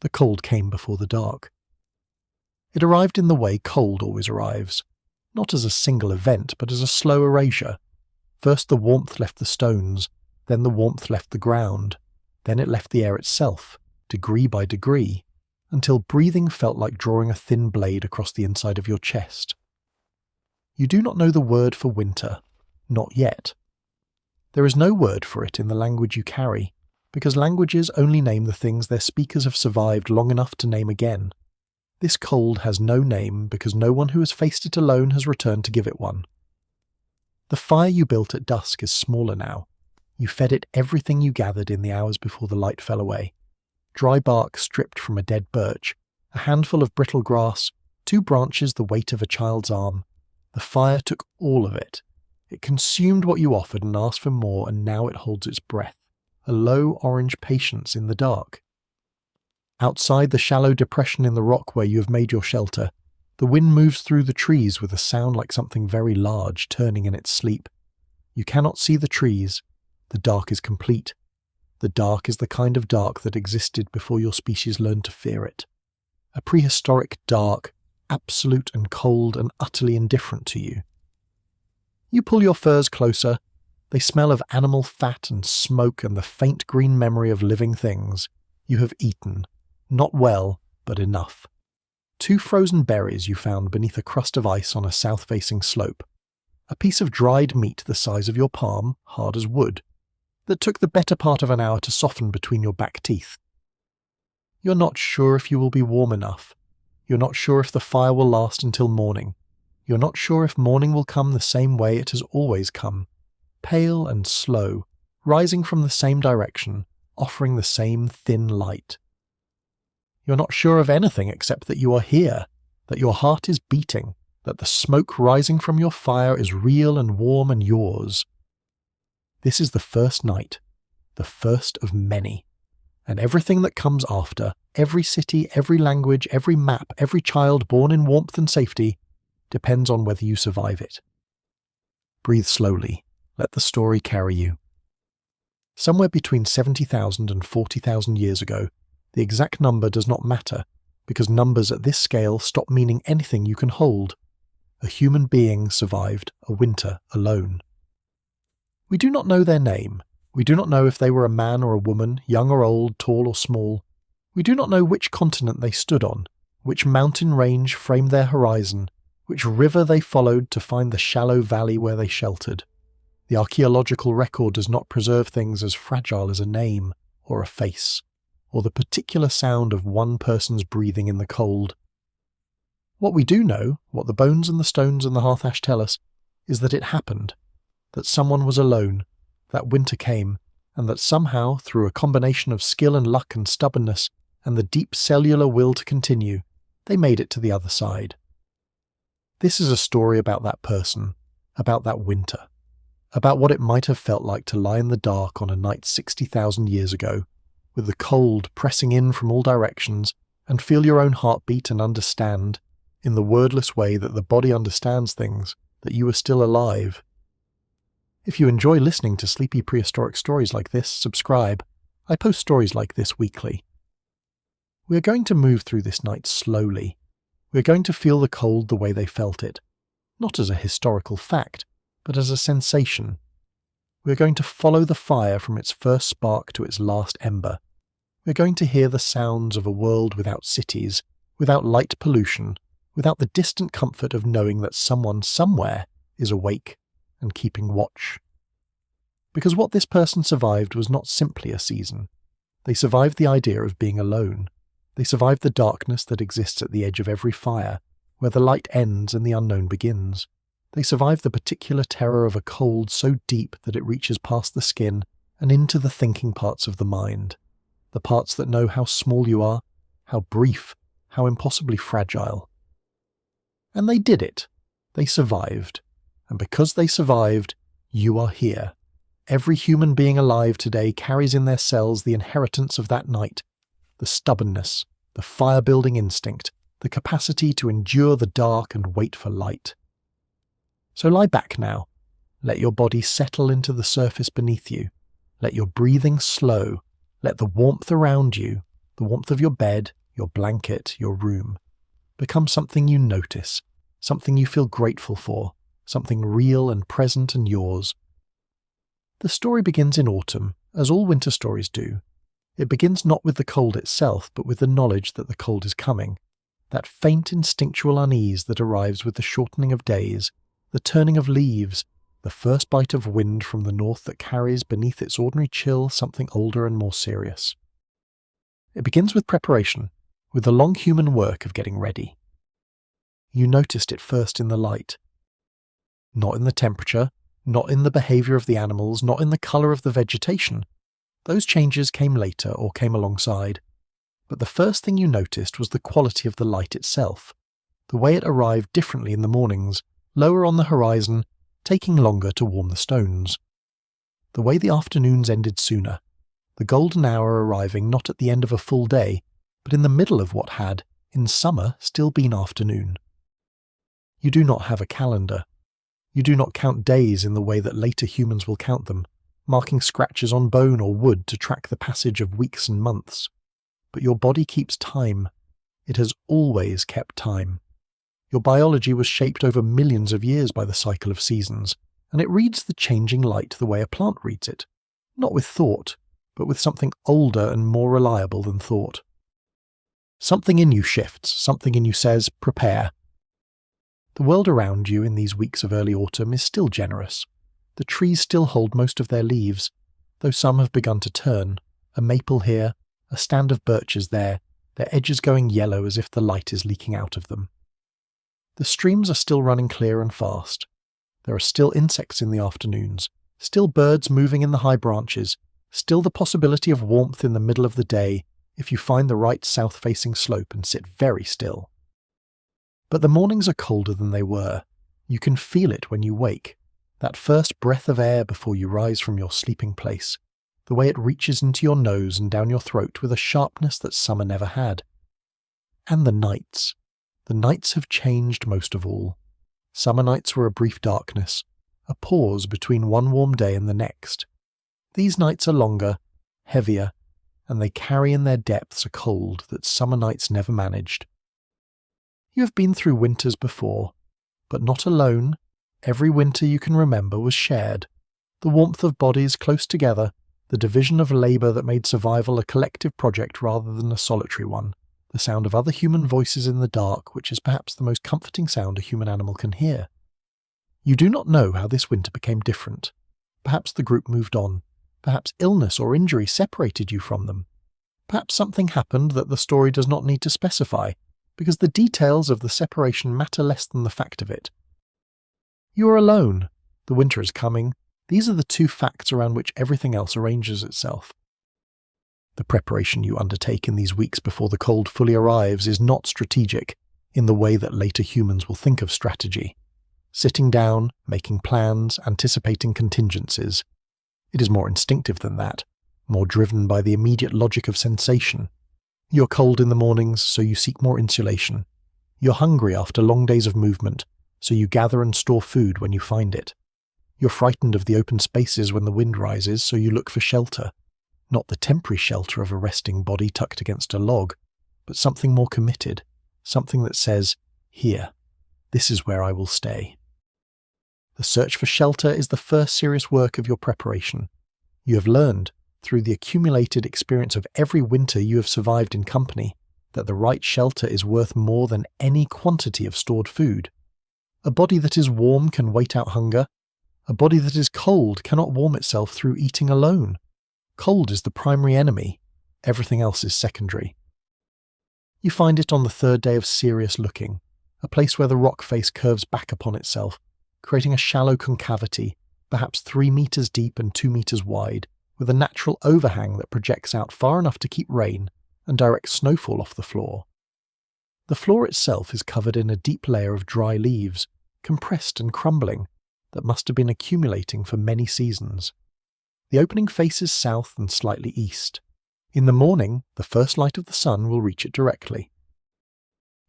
The cold came before the dark. It arrived in the way cold always arrives, not as a single event, but as a slow erasure. First the warmth left the stones, then the warmth left the ground, then it left the air itself, degree by degree, until breathing felt like drawing a thin blade across the inside of your chest. You do not know the word for winter, not yet. There is no word for it in the language you carry, because languages only name the things their speakers have survived long enough to name again. This cold has no name because no one who has faced it alone has returned to give it one. The fire you built at dusk is smaller now. You fed it everything you gathered in the hours before the light fell away. Dry bark stripped from a dead birch, a handful of brittle grass, 2 branches the weight of a child's arm. The fire took all of it. It consumed what you offered and asked for more, and now it holds its breath, a low orange patience in the dark. Outside the shallow depression in the rock where you have made your shelter, the wind moves through the trees with a sound like something very large turning in its sleep. You cannot see the trees. The dark is complete. The dark is the kind of dark that existed before your species learned to fear it. A prehistoric dark, absolute and cold and utterly indifferent to you. You pull your furs closer. They smell of animal fat and smoke and the faint green memory of living things. You have eaten. Not well, but enough. 2 frozen berries you found beneath a crust of ice on a south-facing slope. A piece of dried meat the size of your palm, hard as wood, that took the better part of an hour to soften between your back teeth. You're not sure if you will be warm enough. You're not sure if the fire will last until morning. You're not sure if morning will come the same way it has always come, pale and slow, rising from the same direction, offering the same thin light. You're not sure of anything except that you are here, that your heart is beating, that the smoke rising from your fire is real and warm and yours. This is the first night, the first of many, and everything that comes after, every city, every language, every map, every child born in warmth and safety, depends on whether you survive it. Breathe slowly, let the story carry you. Somewhere between 70,000 and 40,000 years ago, the exact number does not matter, because numbers at this scale stop meaning anything you can hold. A human being survived a winter alone. We do not know their name. We do not know if they were a man or a woman, young or old, tall or small. We do not know which continent they stood on, which mountain range framed their horizon, which river they followed to find the shallow valley where they sheltered. The archaeological record does not preserve things as fragile as a name or a face, or the particular sound of one person's breathing in the cold. What we do know, what the bones and the stones and the hearth ash tell us, is that it happened, that someone was alone, that winter came, and that somehow, through a combination of skill and luck and stubbornness, and the deep cellular will to continue, they made it to the other side. This is a story about that person, about that winter, about what it might have felt like to lie in the dark on a night 60,000 years ago, with the cold pressing in from all directions, and feel your own heartbeat and understand, in the wordless way that the body understands things, that you are still alive. If you enjoy listening to Sleepy Prehistoric stories like this, subscribe. I post stories like this weekly. We are going to move through this night slowly. We are going to feel the cold the way they felt it, not as a historical fact, but as a sensation. We are going to follow the fire from its first spark to its last ember. We are going to hear the sounds of a world without cities, without light pollution, without the distant comfort of knowing that someone somewhere is awake and keeping watch. Because what this person survived was not simply a season. They survived the idea of being alone. They survived the darkness that exists at the edge of every fire, where the light ends and the unknown begins. They survive the particular terror of a cold so deep that it reaches past the skin and into the thinking parts of the mind, the parts that know how small you are, how brief, how impossibly fragile. And they did it. They survived. And because they survived, you are here. Every human being alive today carries in their cells the inheritance of that night, the stubbornness, the fire-building instinct, the capacity to endure the dark and wait for light. So lie back now. Let your body settle into the surface beneath you. Let your breathing slow. Let the warmth around you, the warmth of your bed, your blanket, your room, becomes something you notice, something you feel grateful for, something real and present and yours. The story begins in autumn, as all winter stories do. It begins not with the cold itself, but with the knowledge that the cold is coming, that faint instinctual unease that arrives with the shortening of days, the turning of leaves, the first bite of wind from the north that carries beneath its ordinary chill something older and more serious. It begins with preparation, with the long human work of getting ready. You noticed it first in the light. Not in the temperature, not in the behaviour of the animals, not in the colour of the vegetation. Those changes came later or came alongside. But the first thing you noticed was the quality of the light itself, the way it arrived differently in the mornings, lower on the horizon, taking longer to warm the stones. The way the afternoons ended sooner, the golden hour arriving not at the end of a full day, but in the middle of what had, in summer, still been afternoon. You do not have a calendar. You do not count days in the way that later humans will count them, marking scratches on bone or wood to track the passage of weeks and months. But your body keeps time. It has always kept time. Your biology was shaped over millions of years by the cycle of seasons, and it reads the changing light the way a plant reads it, not with thought, but with something older and more reliable than thought. Something in you shifts, something in you says, prepare. The world around you in these weeks of early autumn is still generous. The trees still hold most of their leaves, though some have begun to turn, a maple here, a stand of birches there, their edges going yellow as if the light is leaking out of them. The streams are still running clear and fast. There are still insects in the afternoons, still birds moving in the high branches, still the possibility of warmth in the middle of the day if you find the right south-facing slope and sit very still. But the mornings are colder than they were. You can feel it when you wake, that first breath of air before you rise from your sleeping place, the way it reaches into your nose and down your throat with a sharpness that summer never had. And the nights. The nights have changed most of all. Summer nights were a brief darkness, a pause between one warm day and the next. These nights are longer, heavier, and they carry in their depths a cold that summer nights never managed. You have been through winters before, but not alone. Every winter you can remember was shared. The warmth of bodies close together, the division of labour that made survival a collective project rather than a solitary one, the sound of other human voices in the dark, which is perhaps the most comforting sound a human animal can hear. You do not know how this winter became different. Perhaps the group moved on. Perhaps illness or injury separated you from them. Perhaps something happened that the story does not need to specify, because the details of the separation matter less than the fact of it. You are alone. The winter is coming. These are the two facts around which everything else arranges itself. The preparation you undertake in these weeks before the cold fully arrives is not strategic in the way that later humans will think of strategy. Sitting down, making plans, anticipating contingencies. It is more instinctive than that, more driven by the immediate logic of sensation. You're cold in the mornings, so you seek more insulation. You're hungry after long days of movement, so you gather and store food when you find it. You're frightened of the open spaces when the wind rises, so you look for shelter. Not the temporary shelter of a resting body tucked against a log, but something more committed, something that says, here, this is where I will stay. The search for shelter is the first serious work of your preparation. You have learned, through the accumulated experience of every winter you have survived in company, that the right shelter is worth more than any quantity of stored food. A body that is warm can wait out hunger. A body that is cold cannot warm itself through eating alone. Cold is the primary enemy. Everything else is secondary. You find it on the third day of serious looking, a place where the rock face curves back upon itself, creating a shallow concavity, perhaps 3 meters deep and 2 meters wide, with a natural overhang that projects out far enough to keep rain and direct snowfall off the floor. The floor itself is covered in a deep layer of dry leaves, compressed and crumbling, that must have been accumulating for many seasons. The opening faces south and slightly east. In the morning, the first light of the sun will reach it directly.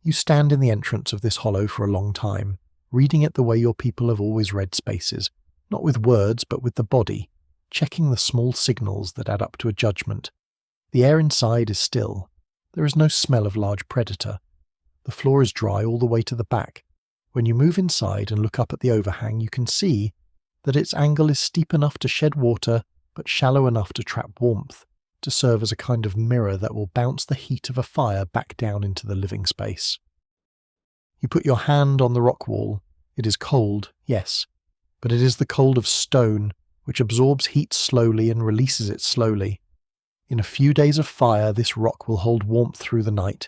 You stand in the entrance of this hollow for a long time, reading it the way your people have always read spaces, not with words but with the body, checking the small signals that add up to a judgment. The air inside is still, There is no smell of large predator. The floor is dry all the way to the back. When you move inside and look up at the overhang, you can see that its angle is steep enough to shed water, but shallow enough to trap warmth, to serve as a kind of mirror that will bounce the heat of a fire back down into the living space. You put your hand on the rock wall. It is cold, yes, but it is the cold of stone, which absorbs heat slowly and releases it slowly. In a few days of fire, this rock will hold warmth through the night.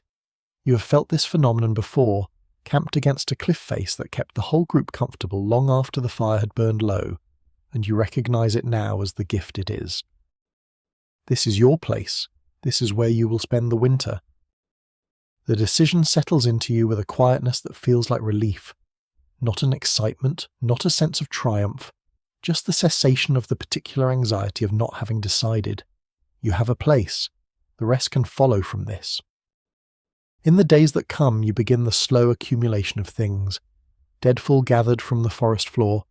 You have felt this phenomenon before, camped against a cliff face that kept the whole group comfortable long after the fire had burned low, and you recognize it now as the gift it is. This is your place. This is where you will spend the winter. The decision settles into you with a quietness that feels like relief. Not an excitement, not a sense of triumph, just the cessation of the particular anxiety of not having decided. You have a place. The rest can follow from this. In the days that come, you begin the slow accumulation of things. Deadfall gathered from the forest floor.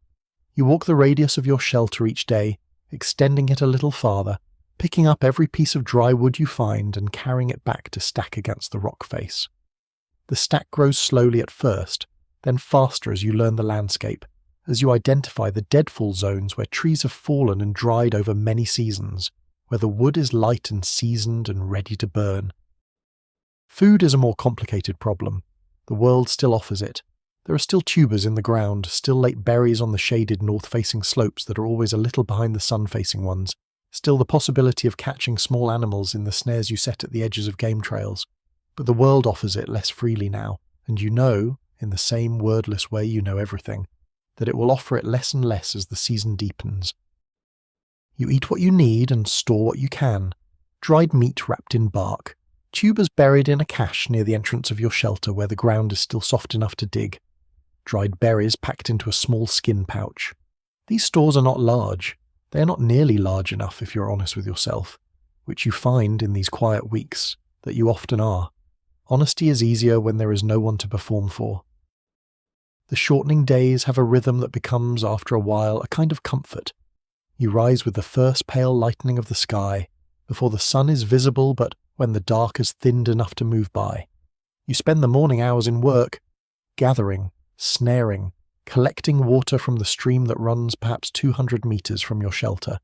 You walk the radius of your shelter each day, extending it a little farther, picking up every piece of dry wood you find and carrying it back to stack against the rock face. The stack grows slowly at first, then faster as you learn the landscape, as you identify the deadfall zones where trees have fallen and dried over many seasons, where the wood is light and seasoned and ready to burn. Food is a more complicated problem. The world still offers it. There are still tubers in the ground, still late berries on the shaded north-facing slopes that are always a little behind the sun-facing ones, still the possibility of catching small animals in the snares you set at the edges of game trails. But the world offers it less freely now, and you know, in the same wordless way you know everything, that it will offer it less and less as the season deepens. You eat what you need and store what you can. Dried meat wrapped in bark. Tubers buried in a cache near the entrance of your shelter where the ground is still soft enough to dig. Dried berries packed into a small skin pouch. These stores are not large. They are not nearly large enough if you're honest with yourself, which you find in these quiet weeks that you often are. Honesty is easier when there is no one to perform for. The shortening days have a rhythm that becomes, after a while, a kind of comfort. You rise with the first pale lightening of the sky, before the sun is visible but when the dark has thinned enough to move by. You spend the morning hours in work, gathering, snaring, collecting water from the stream that runs perhaps 200 meters from your shelter.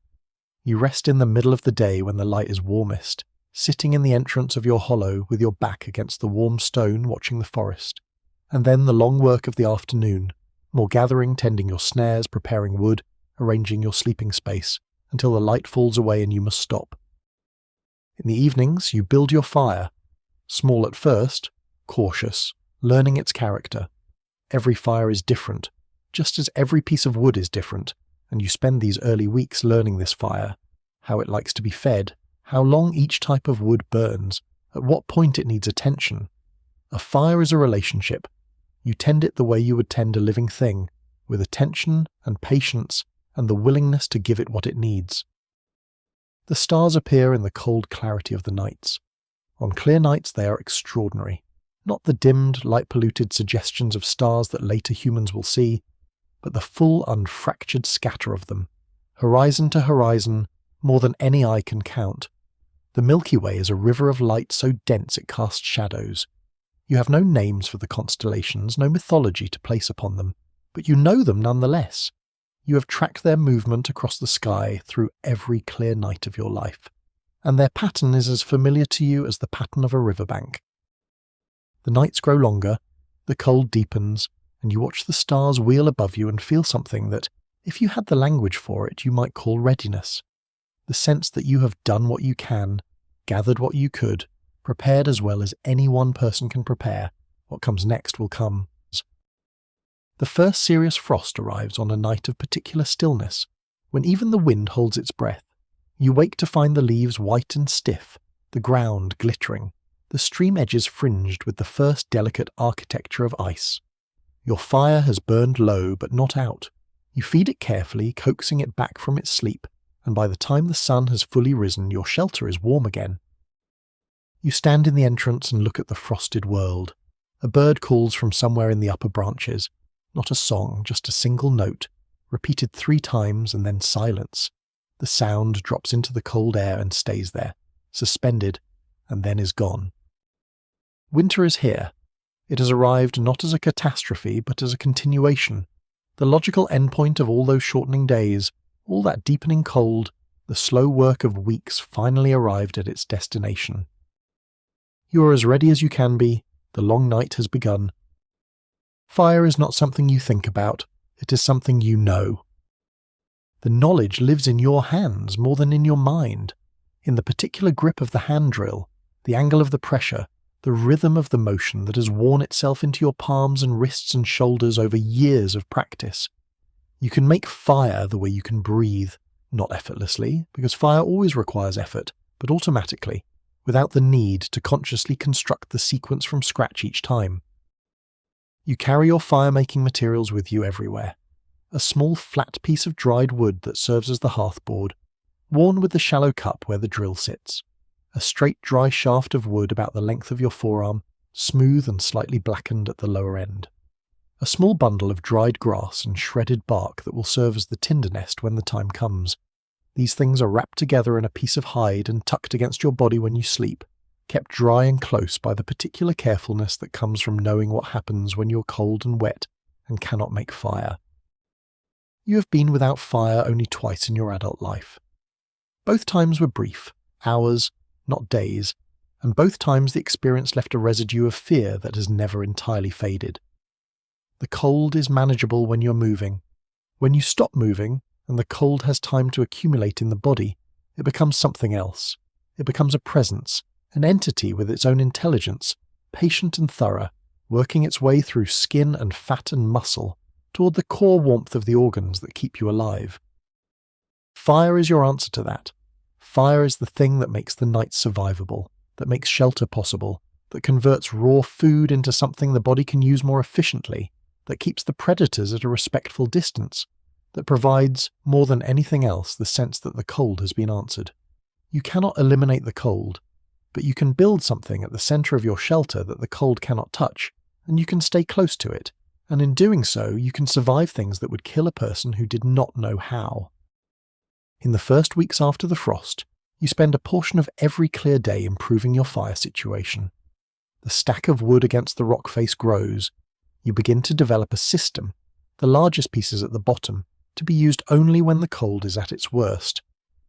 You rest in the middle of the day when the light is warmest, sitting in the entrance of your hollow with your back against the warm stone watching the forest. And then the long work of the afternoon, more gathering, tending your snares, preparing wood, arranging your sleeping space, until the light falls away and you must stop. In the evenings, you build your fire, small at first, cautious, learning its character. Every fire is different, just as every piece of wood is different, and you spend these early weeks learning this fire, how it likes to be fed, how long each type of wood burns, at what point it needs attention. A fire is a relationship. You tend it the way you would tend a living thing, with attention and patience and the willingness to give it what it needs. The stars appear in the cold clarity of the nights. On clear nights they are extraordinary. Not the dimmed, light-polluted suggestions of stars that later humans will see, but the full, unfractured scatter of them, horizon to horizon, more than any eye can count. The Milky Way is a river of light so dense it casts shadows. You have no names for the constellations, no mythology to place upon them, but you know them nonetheless. You have tracked their movement across the sky through every clear night of your life, and their pattern is as familiar to you as the pattern of a riverbank. The nights grow longer, the cold deepens, and you watch the stars wheel above you and feel something that, if you had the language for it, you might call readiness. The sense that you have done what you can, gathered what you could, prepared as well as any one person can prepare. What comes next will come. The first serious frost arrives on a night of particular stillness, when even the wind holds its breath. You wake to find the leaves white and stiff, the ground glittering, the stream edges fringed with the first delicate architecture of ice. Your fire has burned low but not out. You feed it carefully, coaxing it back from its sleep, and by the time the sun has fully risen, your shelter is warm again. You stand in the entrance and look at the frosted world. A bird calls from somewhere in the upper branches. Not a song, just a single note, repeated 3 times and then silence. The sound drops into the cold air and stays there, suspended, and then is gone. Winter is here. It has arrived not as a catastrophe, but as a continuation, the logical endpoint of all those shortening days, all that deepening cold, the slow work of weeks finally arrived at its destination. You are as ready as you can be, the long night has begun. Fire is not something you think about, it is something you know. The knowledge lives in your hands more than in your mind, in the particular grip of the hand drill, the angle of the pressure, the rhythm of the motion that has worn itself into your palms and wrists and shoulders over years of practice. You can make fire the way you can breathe, not effortlessly, because fire always requires effort, but automatically, without the need to consciously construct the sequence from scratch each time. You carry your fire-making materials with you everywhere. A small flat piece of dried wood that serves as the hearthboard, worn with the shallow cup where the drill sits. A straight dry shaft of wood about the length of your forearm, smooth and slightly blackened at the lower end. A small bundle of dried grass and shredded bark that will serve as the tinder nest when the time comes. These things are wrapped together in a piece of hide and tucked against your body when you sleep, kept dry and close by the particular carefulness that comes from knowing what happens when you're cold and wet and cannot make fire. You have been without fire only twice in your adult life. Both times were brief, hours, not days, and both times the experience left a residue of fear that has never entirely faded. The cold is manageable when you're moving. When you stop moving, and the cold has time to accumulate in the body, it becomes something else. It becomes a presence, an entity with its own intelligence, patient and thorough, working its way through skin and fat and muscle, toward the core warmth of the organs that keep you alive. Fire is your answer to that. Fire is the thing that makes the night survivable, that makes shelter possible, that converts raw food into something the body can use more efficiently, that keeps the predators at a respectful distance, that provides, more than anything else, the sense that the cold has been answered. You cannot eliminate the cold, but you can build something at the center of your shelter that the cold cannot touch, and you can stay close to it, and in doing so you can survive things that would kill a person who did not know how. In the first weeks after the frost, you spend a portion of every clear day improving your fire situation. The stack of wood against the rock face grows. You begin to develop a system, the largest pieces at the bottom, to be used only when the cold is at its worst.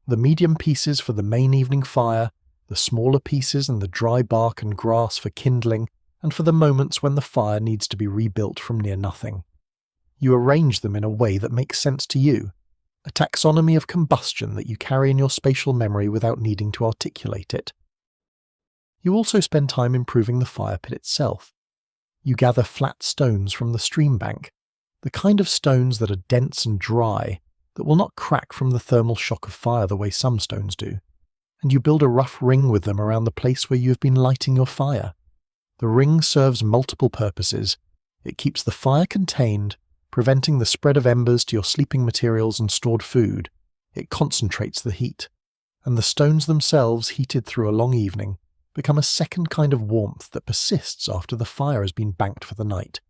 The medium pieces for the main evening fire, the smaller pieces and the dry bark and grass for kindling, and for the moments when the fire needs to be rebuilt from near nothing. You arrange them in a way that makes sense to you, a taxonomy of combustion that you carry in your spatial memory without needing to articulate it. You also spend time improving the fire pit itself. You gather flat stones from the stream bank, the kind of stones that are dense and dry, that will not crack from the thermal shock of fire the way some stones do, and you build a rough ring with them around the place where you have been lighting your fire. The ring serves multiple purposes. It keeps the fire contained, preventing the spread of embers to your sleeping materials and stored food. It concentrates the heat, and the stones themselves, heated through a long evening, become a second kind of warmth that persists after the fire has been banked for the night,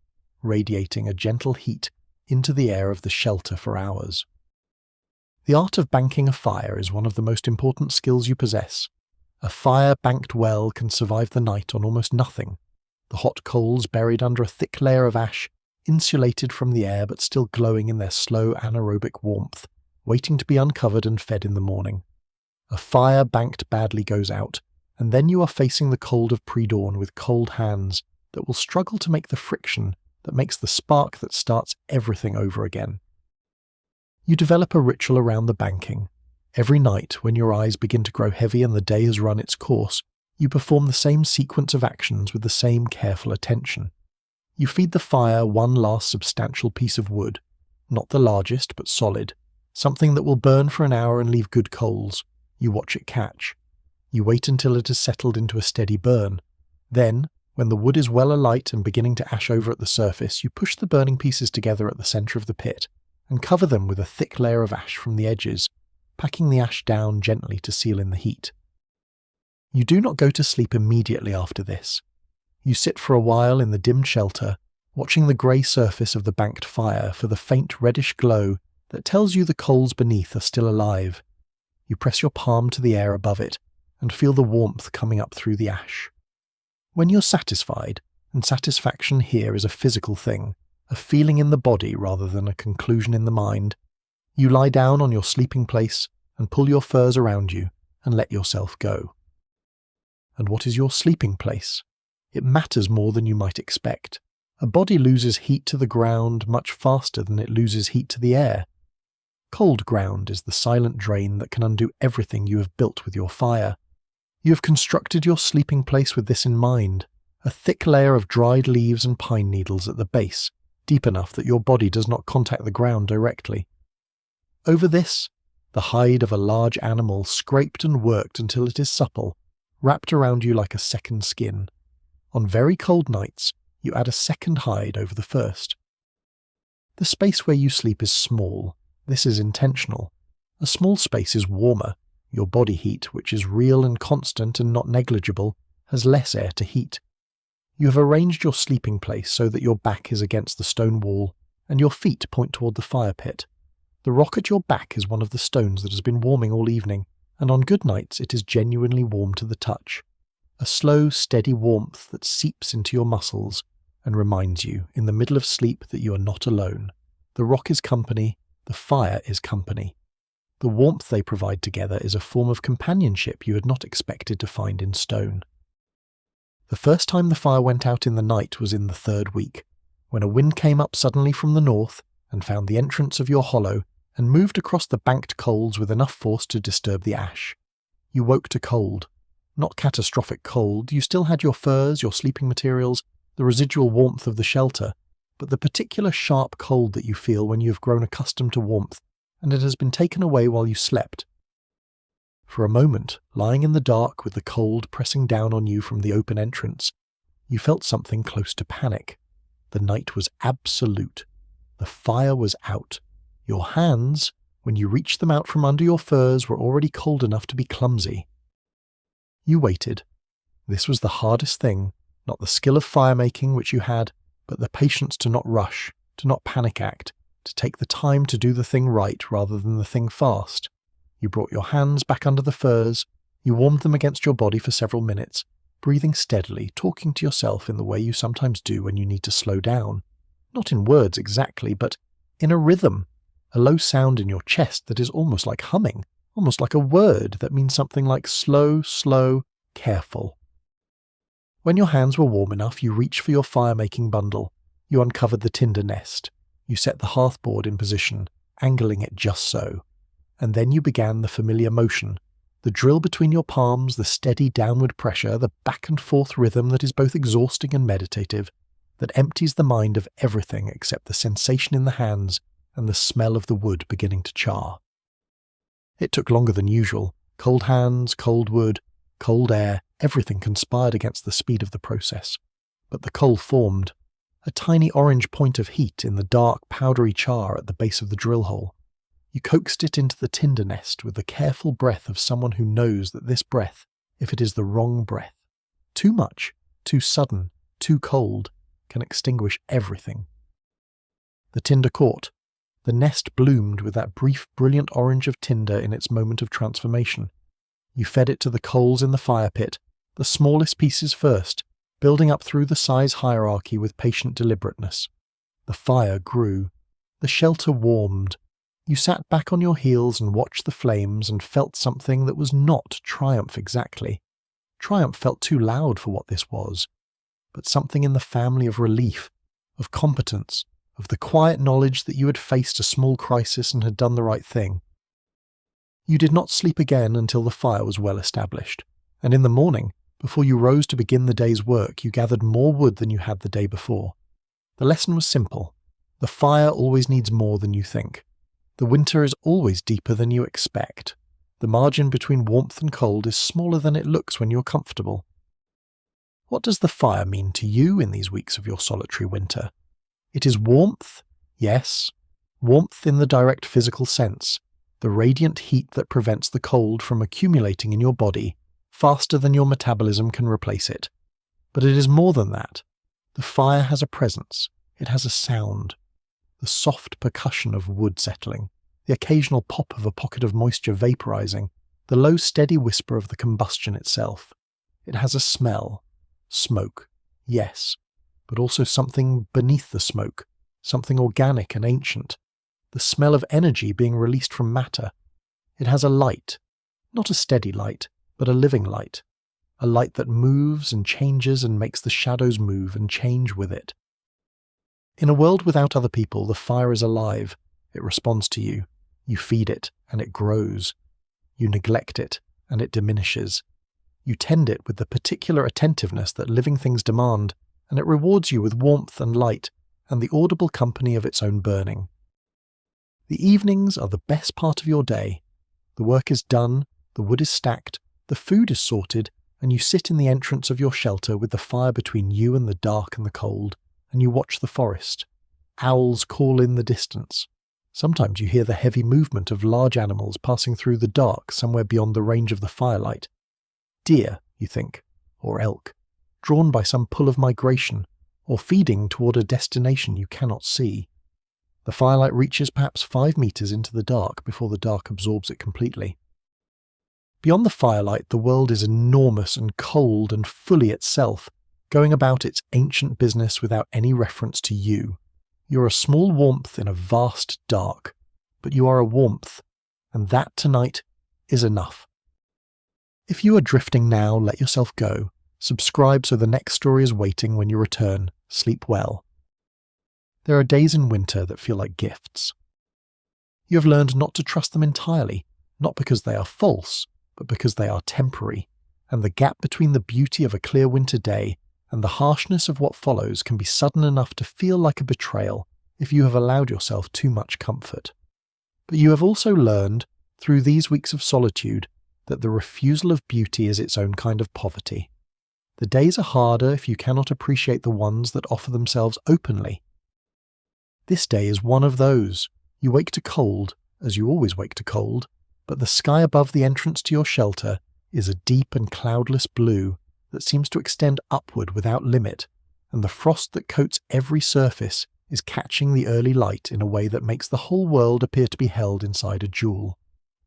radiating a gentle heat into the air of the shelter for hours. The art of banking a fire is one of the most important skills you possess. A fire banked well can survive the night on almost nothing, the hot coals buried under a thick layer of ash, insulated from the air but still glowing in their slow anaerobic warmth, waiting to be uncovered and fed in the morning. A fire banked badly goes out, and then you are facing the cold of pre-dawn with cold hands that will struggle to make the friction that makes the spark that starts everything over again. You develop a ritual around the banking. Every night, when your eyes begin to grow heavy and the day has run its course, you perform the same sequence of actions with the same careful attention. You feed the fire one last substantial piece of wood, not the largest but solid, something that will burn for an hour and leave good coals. You watch it catch. You wait until it has settled into a steady burn. Then, when the wood is well alight and beginning to ash over at the surface, you push the burning pieces together at the center of the pit and cover them with a thick layer of ash from the edges, packing the ash down gently to seal in the heat. You do not go to sleep immediately after this. You sit for a while in the dimmed shelter, watching the grey surface of the banked fire for the faint reddish glow that tells you the coals beneath are still alive. You press your palm to the air above it and feel the warmth coming up through the ash. When you're satisfied, and satisfaction here is a physical thing, a feeling in the body rather than a conclusion in the mind, you lie down on your sleeping place and pull your furs around you and let yourself go. And what is your sleeping place? It matters more than you might expect. A body loses heat to the ground much faster than it loses heat to the air. Cold ground is the silent drain that can undo everything you have built with your fire. You have constructed your sleeping place with this in mind, a thick layer of dried leaves and pine needles at the base, deep enough that your body does not contact the ground directly. Over this, the hide of a large animal scraped and worked until it is supple, wrapped around you like a second skin. On very cold nights, you add a second hide over the first. The space where you sleep is small. This is intentional. A small space is warmer. Your body heat, which is real and constant and not negligible, has less air to heat. You have arranged your sleeping place so that your back is against the stone wall, and your feet point toward the fire pit. The rock at your back is one of the stones that has been warming all evening, and on good nights it is genuinely warm to the touch. A slow, steady warmth that seeps into your muscles and reminds you, in the middle of sleep, that you are not alone. The rock is company, the fire is company. The warmth they provide together is a form of companionship you had not expected to find in stone. The first time the fire went out in the night was in the 3rd week, when a wind came up suddenly from the north and found the entrance of your hollow and moved across the banked coals with enough force to disturb the ash. You woke to cold. Not catastrophic cold, you still had your furs, your sleeping materials, the residual warmth of the shelter, but the particular sharp cold that you feel when you have grown accustomed to warmth, and it has been taken away while you slept. For a moment, lying in the dark with the cold pressing down on you from the open entrance, you felt something close to panic. The night was absolute. The fire was out. Your hands, when you reached them out from under your furs, were already cold enough to be clumsy. You waited. This was the hardest thing, not the skill of fire-making which you had, but the patience to not rush, to not panic act, to take the time to do the thing right rather than the thing fast. You brought your hands back under the furs, you warmed them against your body for several minutes, breathing steadily, talking to yourself in the way you sometimes do when you need to slow down. Not in words exactly, but in a rhythm, a low sound in your chest that is almost like humming, almost like a word that means something like slow, slow, careful. When your hands were warm enough, you reached for your fire-making bundle. You uncovered the tinder nest. You set the hearthboard in position, angling it just so. And then you began the familiar motion, the drill between your palms, the steady downward pressure, the back and forth rhythm that is both exhausting and meditative, that empties the mind of everything except the sensation in the hands and the smell of the wood beginning to char. It took longer than usual. Cold hands, cold wood, cold air, everything conspired against the speed of the process. But the coal formed, a tiny orange point of heat in the dark, powdery char at the base of the drill hole. You coaxed it into the tinder nest with the careful breath of someone who knows that this breath, if it is the wrong breath, too much, too sudden, too cold, can extinguish everything. The tinder caught. The nest bloomed with that brief, brilliant orange of tinder in its moment of transformation. You fed it to the coals in the fire pit, the smallest pieces first, building up through the size hierarchy with patient deliberateness. The fire grew. The shelter warmed. You sat back on your heels and watched the flames and felt something that was not triumph exactly. Triumph felt too loud for what this was, but something in the family of relief, of competence, of the quiet knowledge that you had faced a small crisis and had done the right thing. You did not sleep again until the fire was well established, and in the morning, before you rose to begin the day's work, you gathered more wood than you had the day before. The lesson was simple. The fire always needs more than you think. The winter is always deeper than you expect. The margin between warmth and cold is smaller than it looks when you're comfortable. What does the fire mean to you in these weeks of your solitary winter? It is warmth, yes, warmth in the direct physical sense, the radiant heat that prevents the cold from accumulating in your body faster than your metabolism can replace it. But it is more than that. The fire has a presence, it has a sound. The soft percussion of wood settling, the occasional pop of a pocket of moisture vaporizing, the low steady whisper of the combustion itself. It has a smell, Smoke, yes, but also something beneath the smoke, something organic and ancient. The smell of energy being released from matter. It has a light, not a steady light, but a living light. A light that moves and changes and makes the shadows move and change with it. In a world without other people, the fire is alive. It responds to you. You feed it, and it grows. You neglect it, and it diminishes. You tend it with the particular attentiveness that living things demand, and it rewards you with warmth and light, and the audible company of its own burning. The evenings are the best part of your day. The work is done, the wood is stacked, the food is sorted, and you sit in the entrance of your shelter with the fire between you and the dark and the cold, and you watch the forest. Owls call in the distance. Sometimes you hear the heavy movement of large animals passing through the dark somewhere beyond the range of the firelight. Deer, you think, or elk, drawn by some pull of migration, or feeding toward a destination you cannot see. The firelight reaches perhaps 5 meters into the dark before the dark absorbs it completely. Beyond the firelight, the world is enormous and cold and fully itself, going about its ancient business without any reference to you. You're a small warmth in a vast dark, but you are a warmth, and that tonight is enough. If you are drifting now, let yourself go. Subscribe so the next story is waiting when you return. Sleep well. There are days in winter that feel like gifts. You have learned not to trust them entirely, not because they are false, but because they are temporary, and the gap between the beauty of a clear winter day and the harshness of what follows can be sudden enough to feel like a betrayal if you have allowed yourself too much comfort. But you have also learned, through these weeks of solitude, that the refusal of beauty is its own kind of poverty. The days are harder if you cannot appreciate the ones that offer themselves openly. This day is one of those. You wake to cold, as you always wake to cold, but the sky above the entrance to your shelter is a deep and cloudless blue that seems to extend upward without limit, and the frost that coats every surface is catching the early light in a way that makes the whole world appear to be held inside a jewel.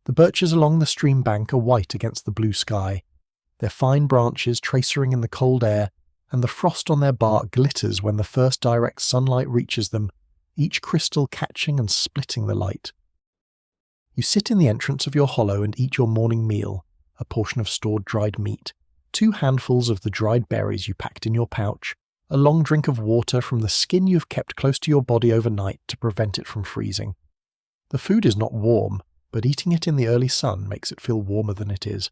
The birches along the stream bank are white against the blue sky, their fine branches tracering in the cold air, and the frost on their bark glitters when the first direct sunlight reaches them, each crystal catching and splitting the light. You sit in the entrance of your hollow and eat your morning meal, a portion of stored dried meat, 2 handfuls of the dried berries you packed in your pouch, a long drink of water from the skin you have kept close to your body overnight to prevent it from freezing. The food is not warm, but eating it in the early sun makes it feel warmer than it is.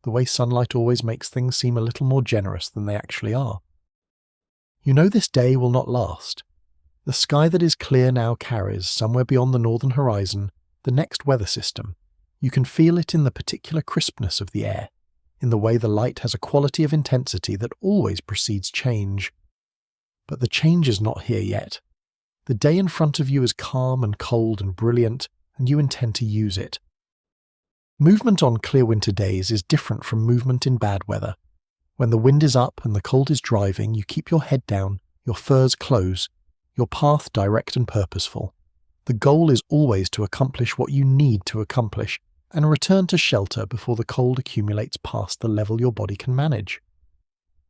The way sunlight always makes things seem a little more generous than they actually are. You know this day will not last. The sky that is clear now carries, somewhere beyond the northern horizon, the next weather system. You can feel it in the particular crispness of the air, in the way the light has a quality of intensity that always precedes change. But the change is not here yet. The day in front of you is calm and cold and brilliant, and you intend to use it. Movement on clear winter days is different from movement in bad weather. When the wind is up and the cold is driving, you keep your head down, your furs close, your path direct and purposeful. The goal is always to accomplish what you need to accomplish and return to shelter before the cold accumulates past the level your body can manage.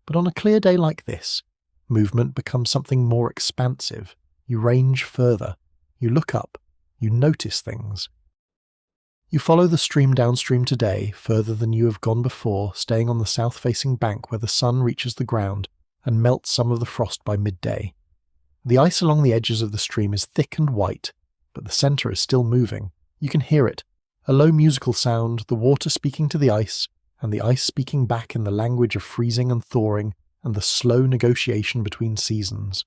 But on a clear day like this, movement becomes something more expansive. You range further. You look up. You notice things. You follow the stream downstream today, further than you have gone before, staying on the south-facing bank where the sun reaches the ground and melts some of the frost by midday. The ice along the edges of the stream is thick and white, but the centre is still moving. You can hear it, a low musical sound, the water speaking to the ice, and the ice speaking back in the language of freezing and thawing, and the slow negotiation between seasons.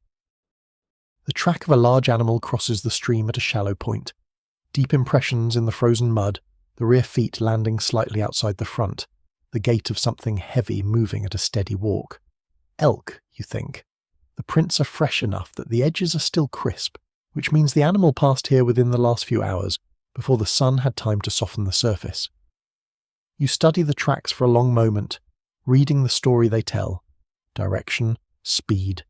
The track of a large animal crosses the stream at a shallow point. Deep impressions in the frozen mud, the rear feet landing slightly outside the front, the gait of something heavy moving at a steady walk. Elk, you think. The prints are fresh enough that the edges are still crisp, which means the animal passed here within the last few hours, before the sun had time to soften the surface. You study the tracks for a long moment, reading the story they tell. Direction, speed,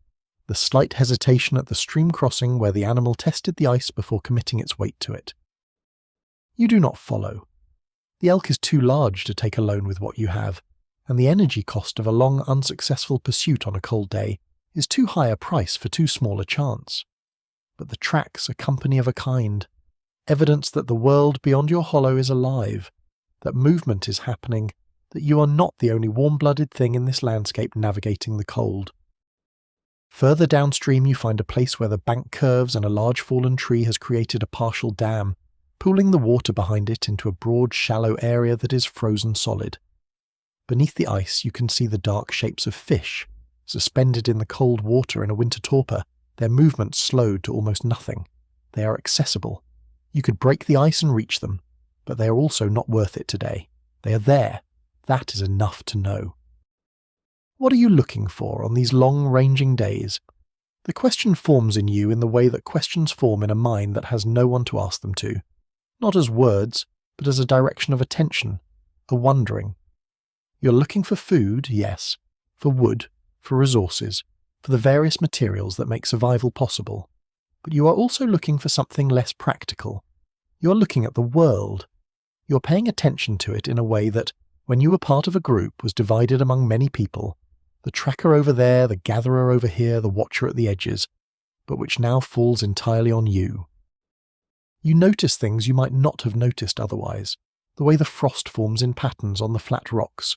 the slight hesitation at the stream crossing where the animal tested the ice before committing its weight to it. You do not follow. The elk is too large to take alone with what you have, and the energy cost of a long unsuccessful pursuit on a cold day is too high a price for too small a chance. But the tracks are company of a kind, evidence that the world beyond your hollow is alive, that movement is happening, that you are not the only warm-blooded thing in this landscape navigating the cold. Further downstream you find a place where the bank curves and a large fallen tree has created a partial dam, pooling the water behind it into a broad, shallow area that is frozen solid. Beneath the ice you can see the dark shapes of fish, suspended in the cold water in a winter torpor, their movement slowed to almost nothing. They are accessible. You could break the ice and reach them, but they are also not worth it today. They are there. That is enough to know. What are you looking for on these long-ranging days? The question forms in you in the way that questions form in a mind that has no one to ask them to, not as words, but as a direction of attention, a wondering. You're looking for food, yes, for wood, for resources, for the various materials that make survival possible, but you are also looking for something less practical. You're looking at the world. You're paying attention to it in a way that, when you were part of a group, was divided among many people, the tracker over there, the gatherer over here, the watcher at the edges, but which now falls entirely on you. You notice things you might not have noticed otherwise, the way the frost forms in patterns on the flat rocks,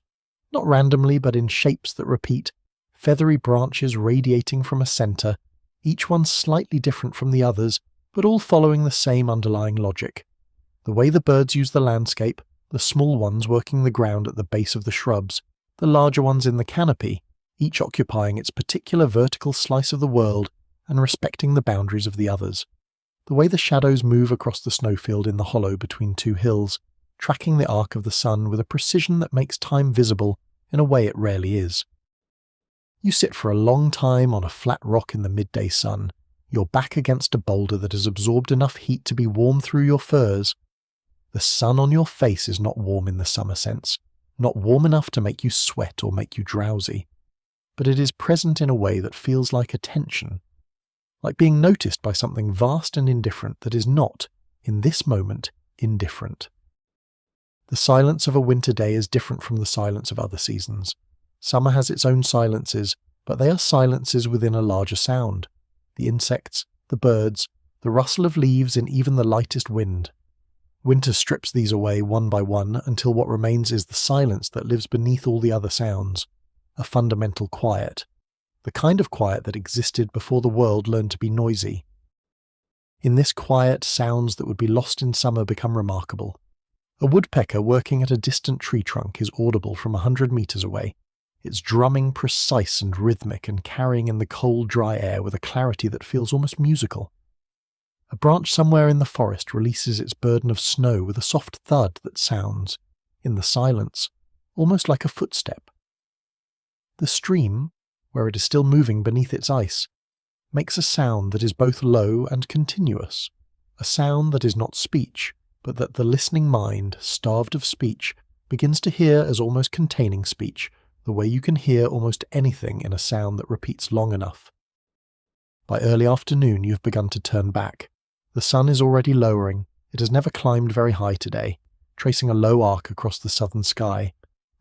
not randomly but in shapes that repeat, feathery branches radiating from a centre, each one slightly different from the others, but all following the same underlying logic. The way the birds use the landscape, the small ones working the ground at the base of the shrubs, the larger ones in the canopy, each occupying its particular vertical slice of the world and respecting the boundaries of the others. The way the shadows move across the snowfield in the hollow between two hills, tracking the arc of the sun with a precision that makes time visible in a way it rarely is. You sit for a long time on a flat rock in the midday sun, your back against a boulder that has absorbed enough heat to be warm through your furs. The sun on your face is not warm in the summer sense, not warm enough to make you sweat or make you drowsy, but it is present in a way that feels like attention, like being noticed by something vast and indifferent that is not, in this moment, indifferent. The silence of a winter day is different from the silence of other seasons. Summer has its own silences, but they are silences within a larger sound. The insects, the birds, the rustle of leaves in even the lightest wind. Winter strips these away one by one until what remains is the silence that lives beneath all the other sounds, a fundamental quiet, the kind of quiet that existed before the world learned to be noisy. In this quiet, sounds that would be lost in summer become remarkable. A woodpecker working at a distant tree trunk is audible from 100 meters away, its drumming precise and rhythmic and carrying in the cold, dry air with a clarity that feels almost musical. A branch somewhere in the forest releases its burden of snow with a soft thud that sounds, in the silence, almost like a footstep. The stream, where it is still moving beneath its ice, makes a sound that is both low and continuous, a sound that is not speech, but that the listening mind, starved of speech, begins to hear as almost containing speech, the way you can hear almost anything in a sound that repeats long enough. By early afternoon you have begun to turn back. The sun is already lowering. It has never climbed very high today, tracing a low arc across the southern sky,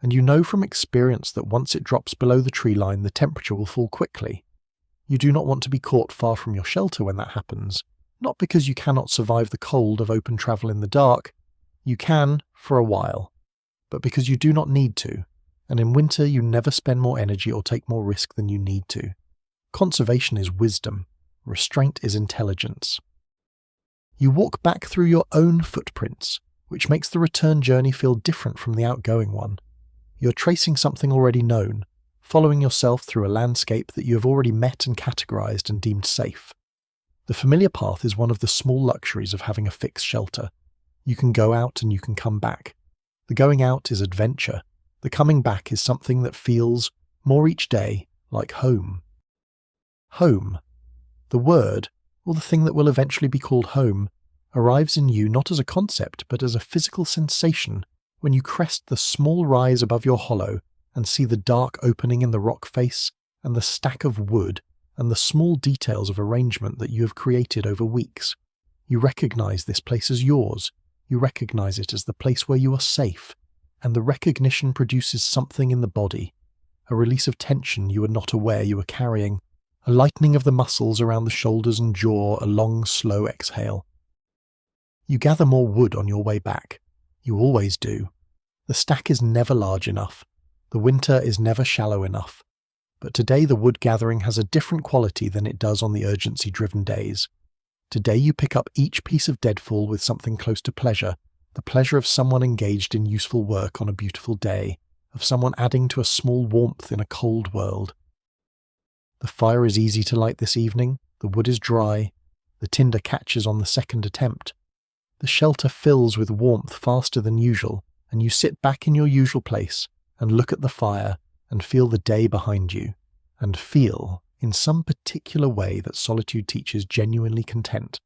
and you know from experience that once it drops below the tree line the temperature will fall quickly. You do not want to be caught far from your shelter when that happens, not because you cannot survive the cold of open travel in the dark. You can, for a while, but because you do not need to, and in winter you never spend more energy or take more risk than you need to. Conservation is wisdom. Restraint is intelligence. You walk back through your own footprints, which makes the return journey feel different from the outgoing one. You're tracing something already known, following yourself through a landscape that you have already met and categorized and deemed safe. The familiar path is one of the small luxuries of having a fixed shelter. You can go out and you can come back. The going out is adventure. The coming back is something that feels, more each day, like home. Home. The word, or the thing that will eventually be called home, arrives in you not as a concept but as a physical sensation when you crest the small rise above your hollow and see the dark opening in the rock face and the stack of wood and the small details of arrangement that you have created over weeks. You recognize this place as yours. You recognize it as the place where you are safe, and the recognition produces something in the body, a release of tension you were not aware you were carrying, a lightening of the muscles around the shoulders and jaw, a long, slow exhale. You gather more wood on your way back. You always do. The stack is never large enough. The winter is never shallow enough. But today the wood gathering has a different quality than it does on the urgency-driven days. Today you pick up each piece of deadfall with something close to pleasure, the pleasure of someone engaged in useful work on a beautiful day, of someone adding to a small warmth in a cold world. The fire is easy to light this evening, the wood is dry, the tinder catches on the second attempt. The shelter fills with warmth faster than usual, and you sit back in your usual place and look at the fire and feel the day behind you, and feel, in some particular way, that solitude teaches genuinely content.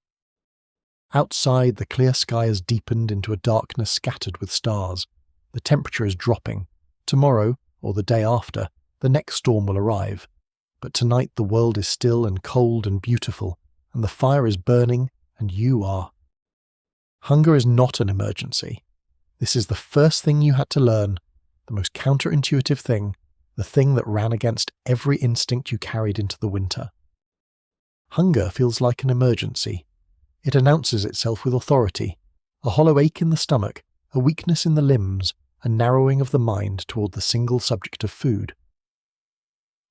Outside, the clear sky has deepened into a darkness scattered with stars. The temperature is dropping. Tomorrow, or the day after, the next storm will arrive. But tonight the world is still and cold and beautiful, and the fire is burning, and you are. Hunger is not an emergency. This is the first thing you had to learn, the most counterintuitive thing, the thing that ran against every instinct you carried into the winter. Hunger feels like an emergency. It announces itself with authority, a hollow ache in the stomach, a weakness in the limbs, a narrowing of the mind toward the single subject of food.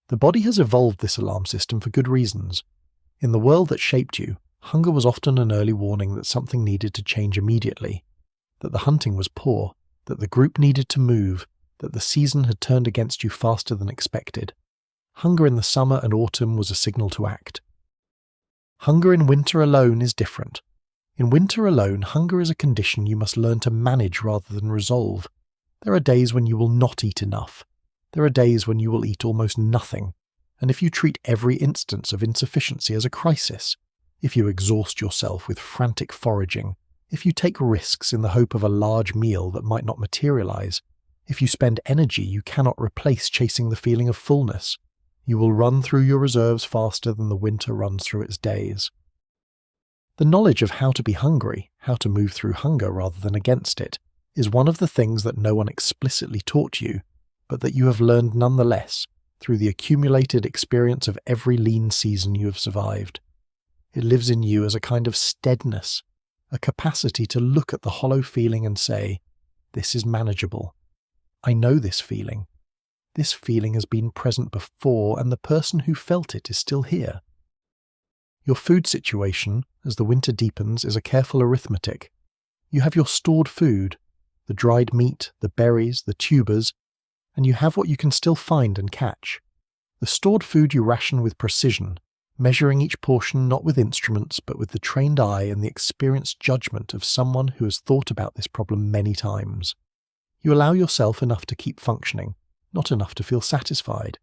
The body has evolved this alarm system for good reasons. In the world that shaped you, hunger was often an early warning that something needed to change immediately, that the hunting was poor, that the group needed to move, that the season had turned against you faster than expected. Hunger in the summer and autumn was a signal to act. Hunger in winter alone is different. In winter alone, hunger is a condition you must learn to manage rather than resolve. There are days when you will not eat enough. There are days when you will eat almost nothing. And if you treat every instance of insufficiency as a crisis, if you exhaust yourself with frantic foraging, if you take risks in the hope of a large meal that might not materialize, if you spend energy you cannot replace chasing the feeling of fullness, you will run through your reserves faster than the winter runs through its days. The knowledge of how to be hungry, how to move through hunger rather than against it, is one of the things that no one explicitly taught you, but that you have learned nonetheless through the accumulated experience of every lean season you have survived. It lives in you as a kind of steadiness, a capacity to look at the hollow feeling and say, "This is manageable. I know this feeling. This feeling has been present before, and the person who felt it is still here." Your food situation, as the winter deepens, is a careful arithmetic. You have your stored food, the dried meat, the berries, the tubers, and you have what you can still find and catch. The stored food you ration with precision, measuring each portion not with instruments but with the trained eye and the experienced judgment of someone who has thought about this problem many times. You allow yourself enough to keep functioning, not enough to feel satisfied.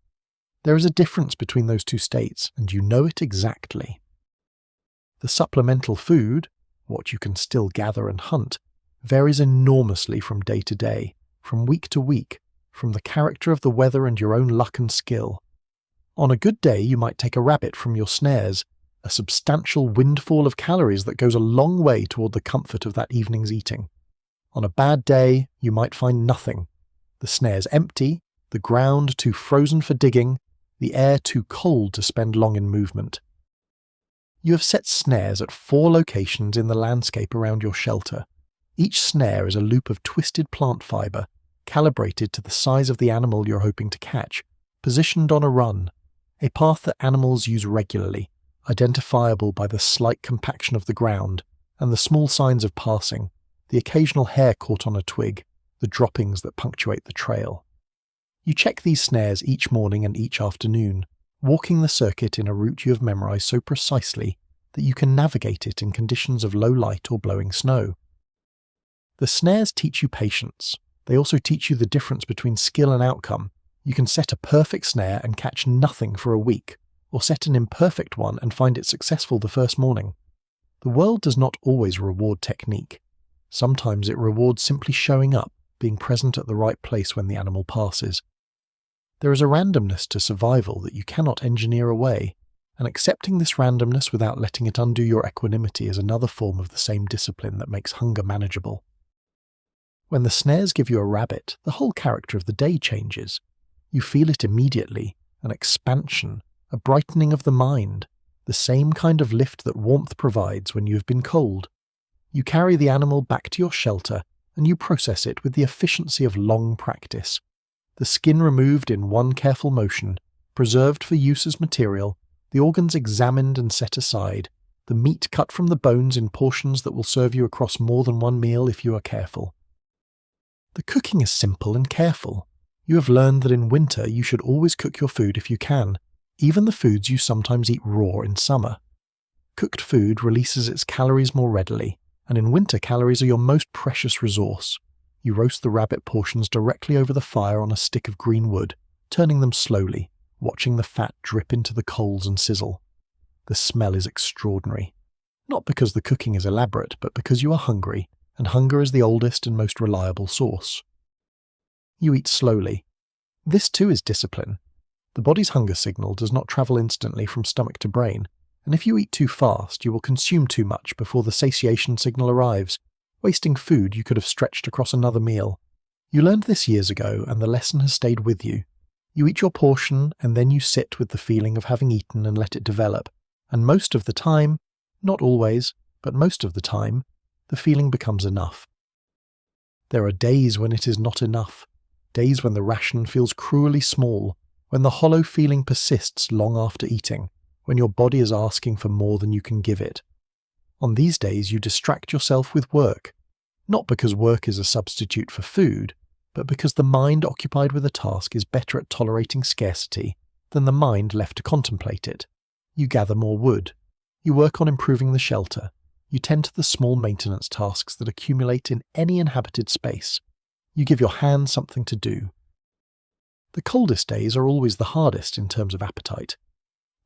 There is a difference between those two states, and you know it exactly. The supplemental food, what you can still gather and hunt, varies enormously from day to day, from week to week, from the character of the weather and your own luck and skill. On a good day you might take a rabbit from your snares, a substantial windfall of calories that goes a long way toward the comfort of that evening's eating. On a bad day you might find nothing, the snares empty, the ground too frozen for digging, the air too cold to spend long in movement. You have set snares at 4 locations in the landscape around your shelter. Each snare is a loop of twisted plant fibre, calibrated to the size of the animal you're hoping to catch, positioned on a run, a path that animals use regularly, identifiable by the slight compaction of the ground and the small signs of passing, the occasional hair caught on a twig, the droppings that punctuate the trail. You check these snares each morning and each afternoon, walking the circuit in a route you have memorized so precisely that you can navigate it in conditions of low light or blowing snow. The snares teach you patience. They also teach you the difference between skill and outcome. You can set a perfect snare and catch nothing for a week, or set an imperfect one and find it successful the first morning. The world does not always reward technique. Sometimes it rewards simply showing up, being present at the right place when the animal passes. There is a randomness to survival that you cannot engineer away, and accepting this randomness without letting it undo your equanimity is another form of the same discipline that makes hunger manageable. When the snares give you a rabbit, the whole character of the day changes. You feel it immediately, an expansion, a brightening of the mind, the same kind of lift that warmth provides when you have been cold. You carry the animal back to your shelter and you process it with the efficiency of long practice. The skin removed in one careful motion, preserved for use as material, the organs examined and set aside, the meat cut from the bones in portions that will serve you across more than one meal if you are careful. The cooking is simple and careful. You have learned that in winter you should always cook your food if you can, even the foods you sometimes eat raw in summer. Cooked food releases its calories more readily, and in winter calories are your most precious resource. You roast the rabbit portions directly over the fire on a stick of green wood, turning them slowly, watching the fat drip into the coals and sizzle. The smell is extraordinary. Not because the cooking is elaborate, but because you are hungry, and hunger is the oldest and most reliable source. You eat slowly. This too is discipline. The body's hunger signal does not travel instantly from stomach to brain, and if you eat too fast, you will consume too much before the satiation signal arrives, wasting food you could have stretched across another meal. You learned this years ago, and the lesson has stayed with you. You eat your portion, and then you sit with the feeling of having eaten and let it develop, and most of the time, not always, but most of the time, the feeling becomes enough. There are days when it is not enough, days when the ration feels cruelly small, when the hollow feeling persists long after eating, when your body is asking for more than you can give it. On these days you distract yourself with work, not because work is a substitute for food, but because the mind occupied with a task is better at tolerating scarcity than the mind left to contemplate it. You gather more wood. You work on improving the shelter. You tend to the small maintenance tasks that accumulate in any inhabited space. You give your hands something to do. The coldest days are always the hardest in terms of appetite.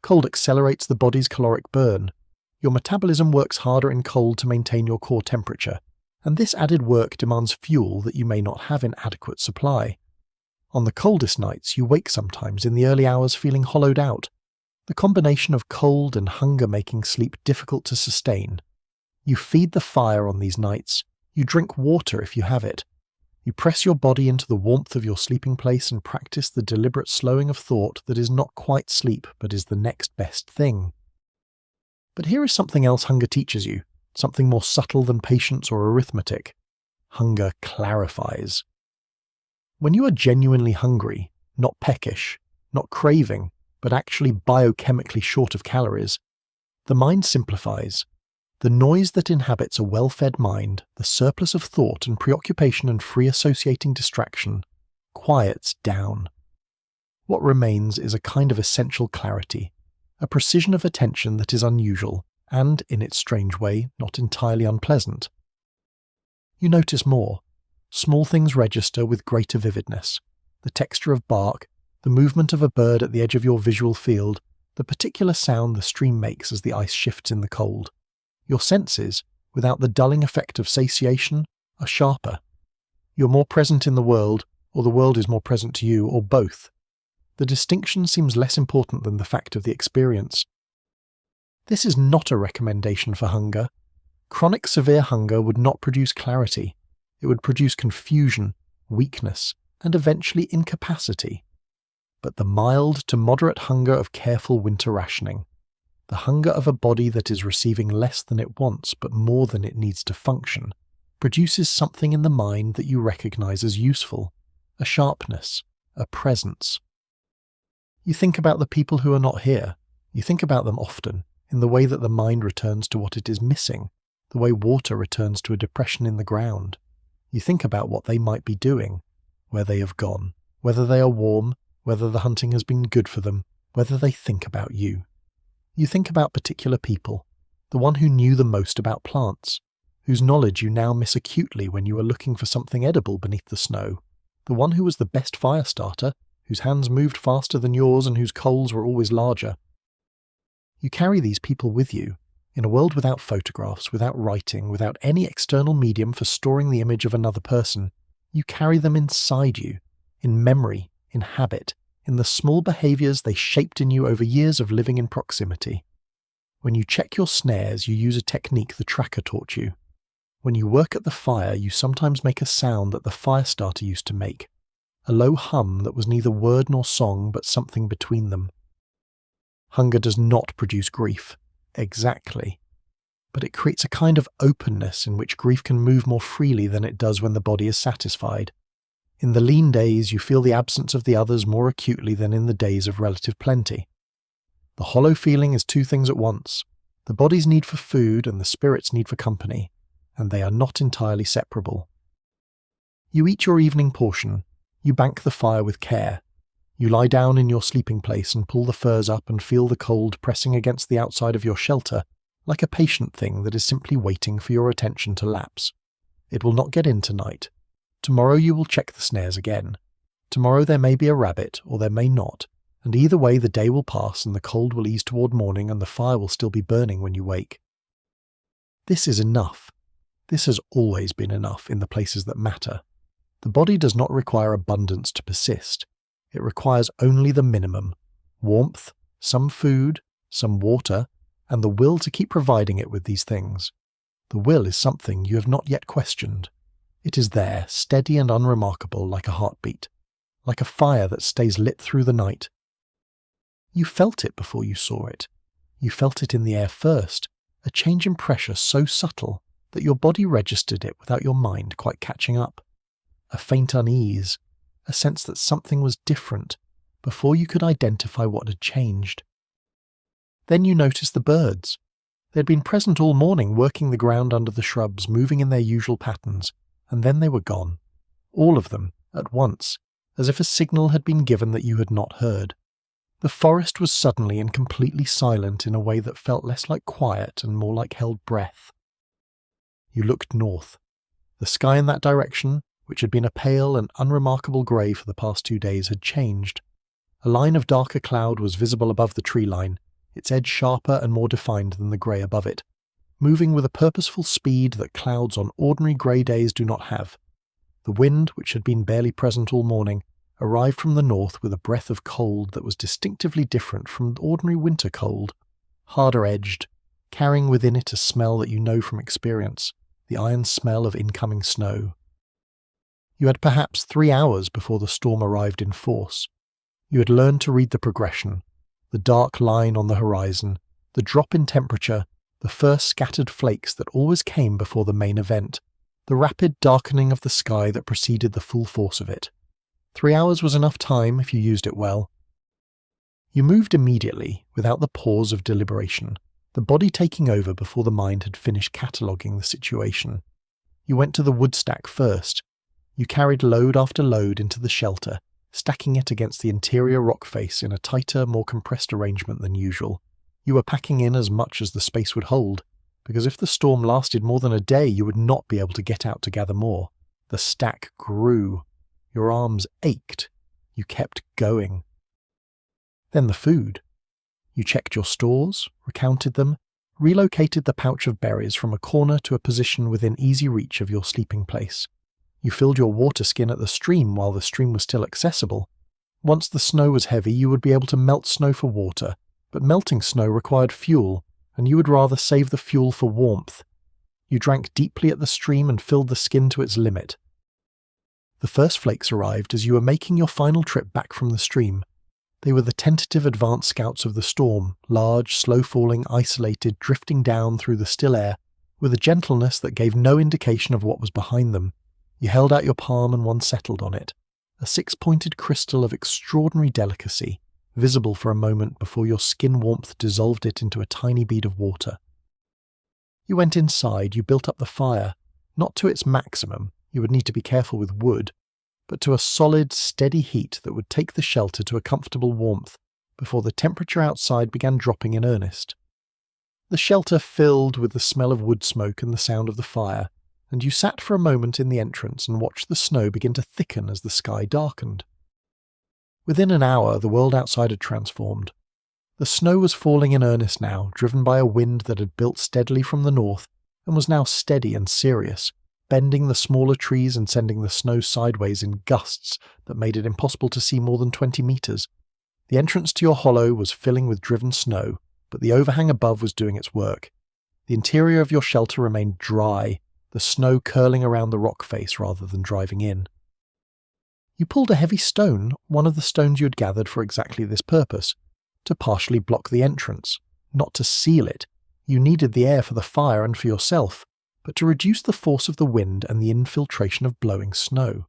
Cold accelerates the body's caloric burn. Your metabolism works harder in cold to maintain your core temperature, and this added work demands fuel that you may not have in adequate supply. On the coldest nights, you wake sometimes in the early hours feeling hollowed out. The combination of cold and hunger making sleep difficult to sustain. You feed the fire on these nights. You drink water if you have it. You press your body into the warmth of your sleeping place and practice the deliberate slowing of thought that is not quite sleep but is the next best thing. But here is something else hunger teaches you, something more subtle than patience or arithmetic. Hunger clarifies. When you are genuinely hungry, not peckish, not craving, but actually biochemically short of calories, the mind simplifies. The noise that inhabits a well-fed mind, the surplus of thought and preoccupation and free associating distraction, quiets down. What remains is a kind of essential clarity, a precision of attention that is unusual and, in its strange way, not entirely unpleasant. You notice more. Small things register with greater vividness. The texture of bark, the movement of a bird at the edge of your visual field, the particular sound the stream makes as the ice shifts in the cold. Your senses, without the dulling effect of satiation, are sharper. You're more present in the world, or the world is more present to you, or both. The distinction seems less important than the fact of the experience. This is not a recommendation for hunger. Chronic severe hunger would not produce clarity. It would produce confusion, weakness, and eventually incapacity. But the mild to moderate hunger of careful winter rationing, the hunger of a body that is receiving less than it wants but more than it needs to function, produces something in the mind that you recognize as useful, a sharpness, a presence. You think about the people who are not here. You think about them often, in the way that the mind returns to what it is missing, the way water returns to a depression in the ground. You think about what they might be doing, where they have gone, whether they are warm, whether the hunting has been good for them, whether they think about you. You think about particular people, the one who knew the most about plants, whose knowledge you now miss acutely when you are looking for something edible beneath the snow, the one who was the best fire starter, whose hands moved faster than yours and whose coals were always larger. You carry these people with you, in a world without photographs, without writing, without any external medium for storing the image of another person. You carry them inside you, in memory, in habit, in the small behaviours they shaped in you over years of living in proximity. When you check your snares, you use a technique the tracker taught you. When you work at the fire, you sometimes make a sound that the fire starter used to make, a low hum that was neither word nor song but something between them. Hunger does not produce grief, exactly, but it creates a kind of openness in which grief can move more freely than it does when the body is satisfied. In the lean days, you feel the absence of the others more acutely than in the days of relative plenty. The hollow feeling is two things at once, the body's need for food and the spirit's need for company, and they are not entirely separable. You eat your evening portion, you bank the fire with care, you lie down in your sleeping place and pull the furs up and feel the cold pressing against the outside of your shelter, like a patient thing that is simply waiting for your attention to lapse. It will not get in tonight. Tomorrow you will check the snares again. Tomorrow there may be a rabbit, or there may not, and either way the day will pass and the cold will ease toward morning and the fire will still be burning when you wake. This is enough. This has always been enough in the places that matter. The body does not require abundance to persist. It requires only the minimum: warmth, some food, some water, and the will to keep providing it with these things. The will is something you have not yet questioned. It is there, steady and unremarkable, like a heartbeat, like a fire that stays lit through the night. You felt it before you saw it. You felt it in the air first, a change in pressure so subtle that your body registered it without your mind quite catching up. A faint unease, a sense that something was different, before you could identify what had changed. Then you noticed the birds. They had been present all morning, working the ground under the shrubs, moving in their usual patterns, and then they were gone. All of them, at once, as if a signal had been given that you had not heard. The forest was suddenly and completely silent in a way that felt less like quiet and more like held breath. You looked north. The sky in that direction, which had been a pale and unremarkable grey for the past 2 days, had changed. A line of darker cloud was visible above the tree line, its edge sharper and more defined than the grey above it, moving with a purposeful speed that clouds on ordinary grey days do not have. The wind, which had been barely present all morning, arrived from the north with a breath of cold that was distinctively different from ordinary winter cold, harder edged, carrying within it a smell that you know from experience, the iron smell of incoming snow. You had perhaps 3 hours before the storm arrived in force. You had learned to read the progression, the dark line on the horizon, the drop in temperature, the first scattered flakes that always came before the main event, the rapid darkening of the sky that preceded the full force of it. 3 hours was enough time if you used it well. You moved immediately, without the pause of deliberation, the body taking over before the mind had finished cataloguing the situation. You went to the wood stack first. You carried load after load into the shelter, stacking it against the interior rock face in a tighter, more compressed arrangement than usual. You were packing in as much as the space would hold, because if the storm lasted more than a day, you would not be able to get out to gather more. The stack grew. Your arms ached. You kept going. Then the food. You checked your stores, recounted them, relocated the pouch of berries from a corner to a position within easy reach of your sleeping place. You filled your water skin at the stream while the stream was still accessible. Once the snow was heavy, you would be able to melt snow for water, but melting snow required fuel, and you would rather save the fuel for warmth. You drank deeply at the stream and filled the skin to its limit. The first flakes arrived as you were making your final trip back from the stream. They were the tentative advance scouts of the storm, large, slow-falling, isolated, drifting down through the still air, with a gentleness that gave no indication of what was behind them. You held out your palm and one settled on it, a 6-pointed crystal of extraordinary delicacy, visible for a moment before your skin warmth dissolved it into a tiny bead of water. You went inside, you built up the fire, not to its maximum, you would need to be careful with wood, but to a solid, steady heat that would take the shelter to a comfortable warmth before the temperature outside began dropping in earnest. The shelter filled with the smell of wood smoke and the sound of the fire, and you sat for a moment in the entrance and watched the snow begin to thicken as the sky darkened. Within an hour, the world outside had transformed. The snow was falling in earnest now, driven by a wind that had built steadily from the north and was now steady and serious, bending the smaller trees and sending the snow sideways in gusts that made it impossible to see more than 20 meters. The entrance to your hollow was filling with driven snow, but the overhang above was doing its work. The interior of your shelter remained dry, the snow curling around the rock face rather than driving in. You pulled a heavy stone, one of the stones you had gathered for exactly this purpose, to partially block the entrance, not to seal it. You needed the air for the fire and for yourself, but to reduce the force of the wind and the infiltration of blowing snow.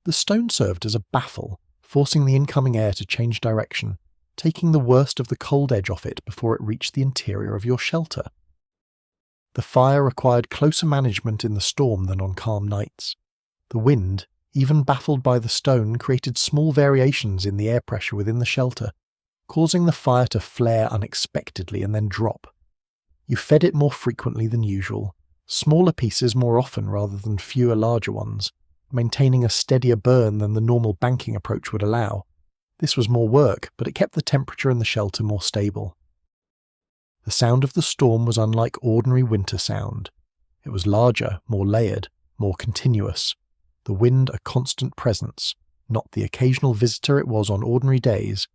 The stone served as a baffle, forcing the incoming air to change direction, taking the worst of the cold edge off it before it reached the interior of your shelter. The fire required closer management in the storm than on calm nights. The wind, even baffled by the stone, created small variations in the air pressure within the shelter, causing the fire to flare unexpectedly and then drop. You fed it more frequently than usual, smaller pieces more often rather than fewer larger ones, maintaining a steadier burn than the normal banking approach would allow. This was more work, but it kept the temperature in the shelter more stable. The sound of the storm was unlike ordinary winter sound. It was larger, more layered, more continuous. The wind a constant presence, not the occasional visitor it was on ordinary days,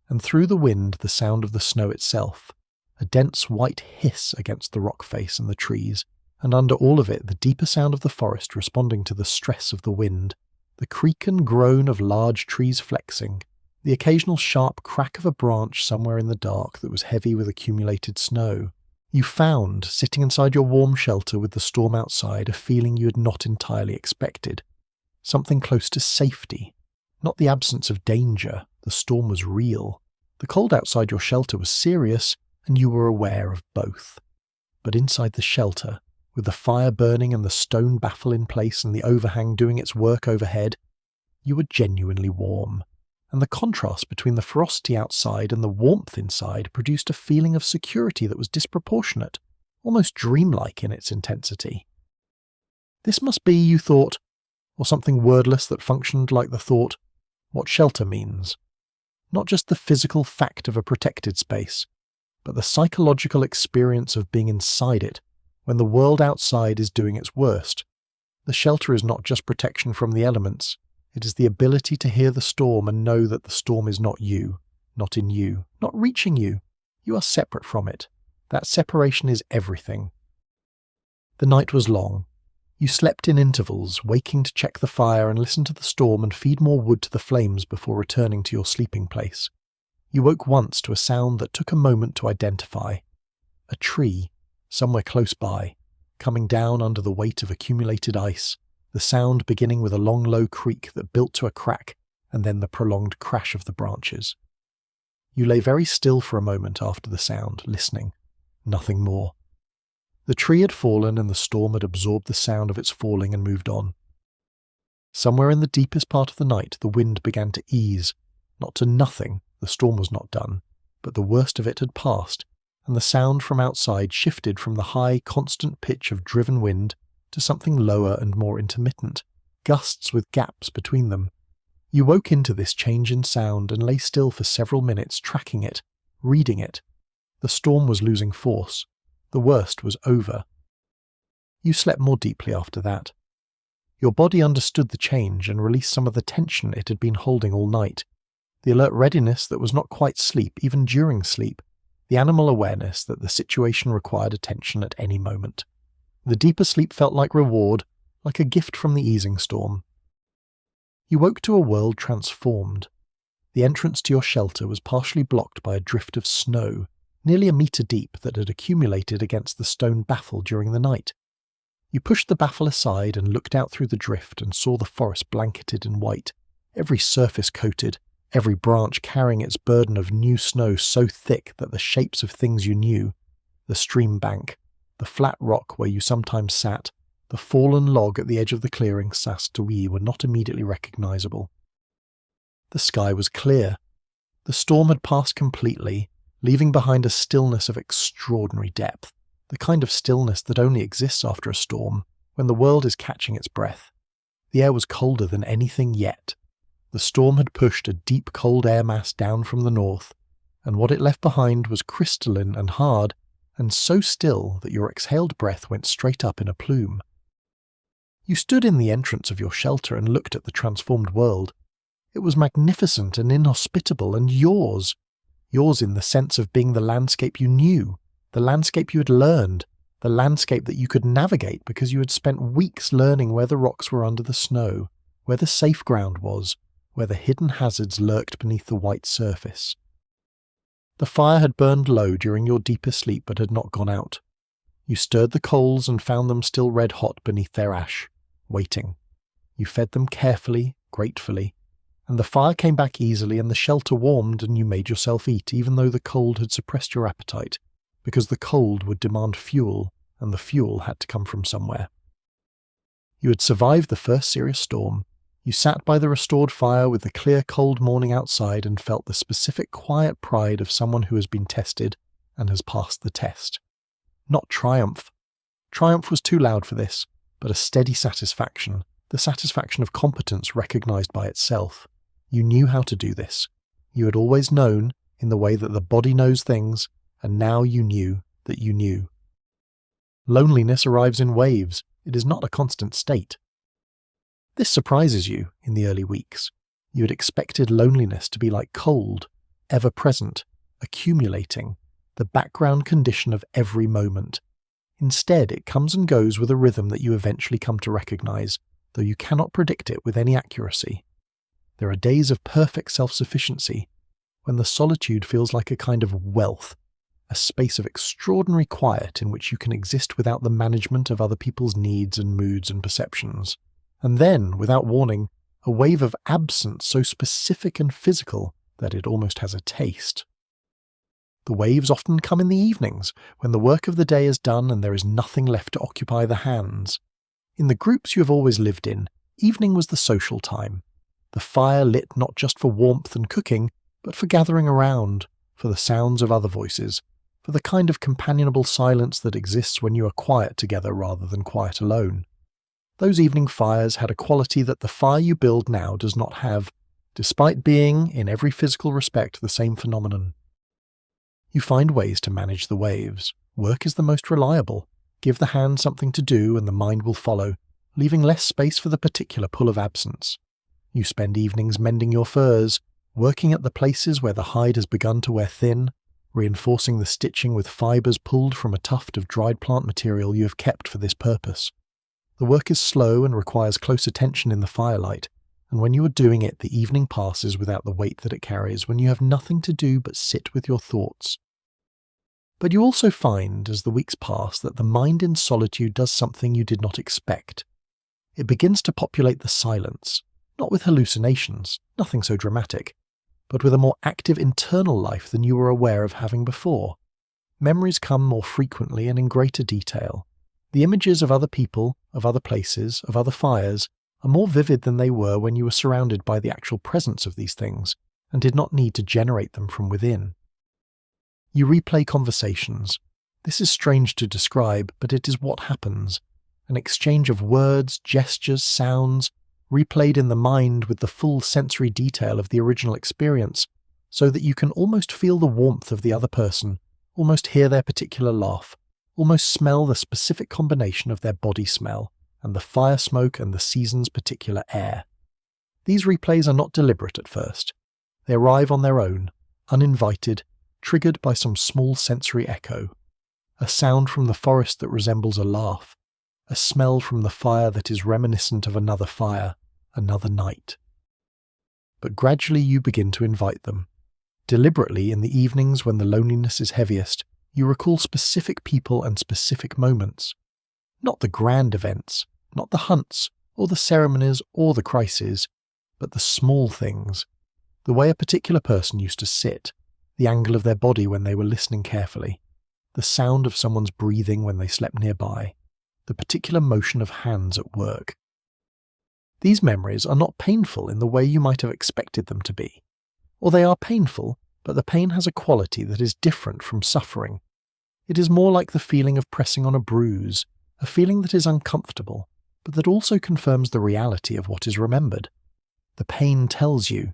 and through the wind the sound of the snow itself, a dense white hiss against the rock face and the trees, and under all of it the deeper sound of the forest responding to the stress of the wind, the creak and groan of large trees flexing, the occasional sharp crack of a branch somewhere in the dark that was heavy with accumulated snow. You found, sitting inside your warm shelter with the storm outside, a feeling you had not entirely expected. Something close to safety. Not the absence of danger. The storm was real. The cold outside your shelter was serious, and you were aware of both. But inside the shelter, with the fire burning and the stone baffle in place and the overhang doing its work overhead, you were genuinely warm. And the contrast between the ferocity outside and the warmth inside produced a feeling of security that was disproportionate, almost dreamlike in its intensity. This must be, you thought, or something wordless that functioned like the thought, what shelter means. Not just the physical fact of a protected space, but the psychological experience of being inside it, when the world outside is doing its worst. The shelter is not just protection from the elements, it is the ability to hear the storm and know that the storm is not you, not in you, not reaching you. You are separate from it. That separation is everything. The night was long. You slept in intervals, waking to check the fire and listen to the storm and feed more wood to the flames before returning to your sleeping place. You woke once to a sound that took a moment to identify. A tree, somewhere close by, coming down under the weight of accumulated ice, the sound beginning with a long low creak that built to a crack and then the prolonged crash of the branches. You lay very still for a moment after the sound, listening. Nothing more. The tree had fallen and the storm had absorbed the sound of its falling and moved on. Somewhere in the deepest part of the night the wind began to ease, not to nothing, the storm was not done, but the worst of it had passed, and the sound from outside shifted from the high, constant pitch of driven wind to something lower and more intermittent, gusts with gaps between them. You woke into this change in sound and lay still for several minutes tracking it, reading it. The storm was losing force. The worst was over. You slept more deeply after that. Your body understood the change and released some of the tension it had been holding all night. The alert readiness that was not quite sleep, even during sleep. The animal awareness that the situation required attention at any moment. The deeper sleep felt like reward, like a gift from the easing storm. You woke to a world transformed. The entrance to your shelter was partially blocked by a drift of snow, nearly a metre deep, that had accumulated against the stone baffle during the night. You pushed the baffle aside and looked out through the drift and saw the forest blanketed in white, every surface coated, every branch carrying its burden of new snow so thick that the shapes of things you knew, the stream bank, the flat rock where you sometimes sat, the fallen log at the edge of the clearing Sastui, were not immediately recognisable. The sky was clear. The storm had passed completely, leaving behind a stillness of extraordinary depth, the kind of stillness that only exists after a storm, when the world is catching its breath. The air was colder than anything yet. The storm had pushed a deep cold air mass down from the north, and what it left behind was crystalline and hard, and so still that your exhaled breath went straight up in a plume. You stood in the entrance of your shelter and looked at the transformed world. It was magnificent and inhospitable, and yours. Yours in the sense of being the landscape you knew, the landscape you had learned, the landscape that you could navigate because you had spent weeks learning where the rocks were under the snow, where the safe ground was, where the hidden hazards lurked beneath the white surface. The fire had burned low during your deepest sleep but had not gone out. You stirred the coals and found them still red hot beneath their ash, waiting. You fed them carefully, gratefully, and the fire came back easily and the shelter warmed and you made yourself eat even though the cold had suppressed your appetite, because the cold would demand fuel and the fuel had to come from somewhere. You had survived the first serious storm. You sat by the restored fire with the clear cold morning outside and felt the specific quiet pride of someone who has been tested and has passed the test. Not triumph. Triumph was too loud for this, but a steady satisfaction, the satisfaction of competence recognized by itself. You knew how to do this. You had always known, in the way that the body knows things, and now you knew that you knew. Loneliness arrives in waves. It is not a constant state. This surprises you in the early weeks. You had expected loneliness to be like cold, ever-present, accumulating, the background condition of every moment. Instead, it comes and goes with a rhythm that you eventually come to recognize, though you cannot predict it with any accuracy. There are days of perfect self-sufficiency, when the solitude feels like a kind of wealth, a space of extraordinary quiet in which you can exist without the management of other people's needs and moods and perceptions. And then, without warning, a wave of absence so specific and physical that it almost has a taste. The waves often come in the evenings, when the work of the day is done and there is nothing left to occupy the hands. In the groups you have always lived in, evening was the social time. The fire lit not just for warmth and cooking, but for gathering around, for the sounds of other voices, for the kind of companionable silence that exists when you are quiet together rather than quiet alone. Those evening fires had a quality that the fire you build now does not have, despite being, in every physical respect, the same phenomenon. You find ways to manage the waves. Work is the most reliable. Give the hand something to do and the mind will follow, leaving less space for the particular pull of absence. You spend evenings mending your furs, working at the places where the hide has begun to wear thin, reinforcing the stitching with fibres pulled from a tuft of dried plant material you have kept for this purpose. The work is slow and requires close attention in the firelight, and when you are doing it the evening passes without the weight that it carries when you have nothing to do but sit with your thoughts. But you also find, as the weeks pass, that the mind in solitude does something you did not expect. It begins to populate the silence, not with hallucinations, nothing so dramatic, but with a more active internal life than you were aware of having before. Memories come more frequently and in greater detail. The images of other people, of other places, of other fires, are more vivid than they were when you were surrounded by the actual presence of these things, and did not need to generate them from within. You replay conversations. This is strange to describe, but it is what happens. An exchange of words, gestures, sounds, replayed in the mind with the full sensory detail of the original experience, so that you can almost feel the warmth of the other person, almost hear their particular laugh, almost smell the specific combination of their body smell, and the fire smoke and the season's particular air. These replays are not deliberate at first. They arrive on their own, uninvited, triggered by some small sensory echo. A sound from the forest that resembles a laugh, a smell from the fire that is reminiscent of another fire, another night. But gradually you begin to invite them. Deliberately, in the evenings when the loneliness is heaviest, you recall specific people and specific moments. Not the grand events, not the hunts, or the ceremonies, or the crises, but the small things. The way a particular person used to sit, the angle of their body when they were listening carefully, the sound of someone's breathing when they slept nearby, the particular motion of hands at work. These memories are not painful in the way you might have expected them to be. Or they are painful, but the pain has a quality that is different from suffering. It is more like the feeling of pressing on a bruise, a feeling that is uncomfortable, but that also confirms the reality of what is remembered. The pain tells you,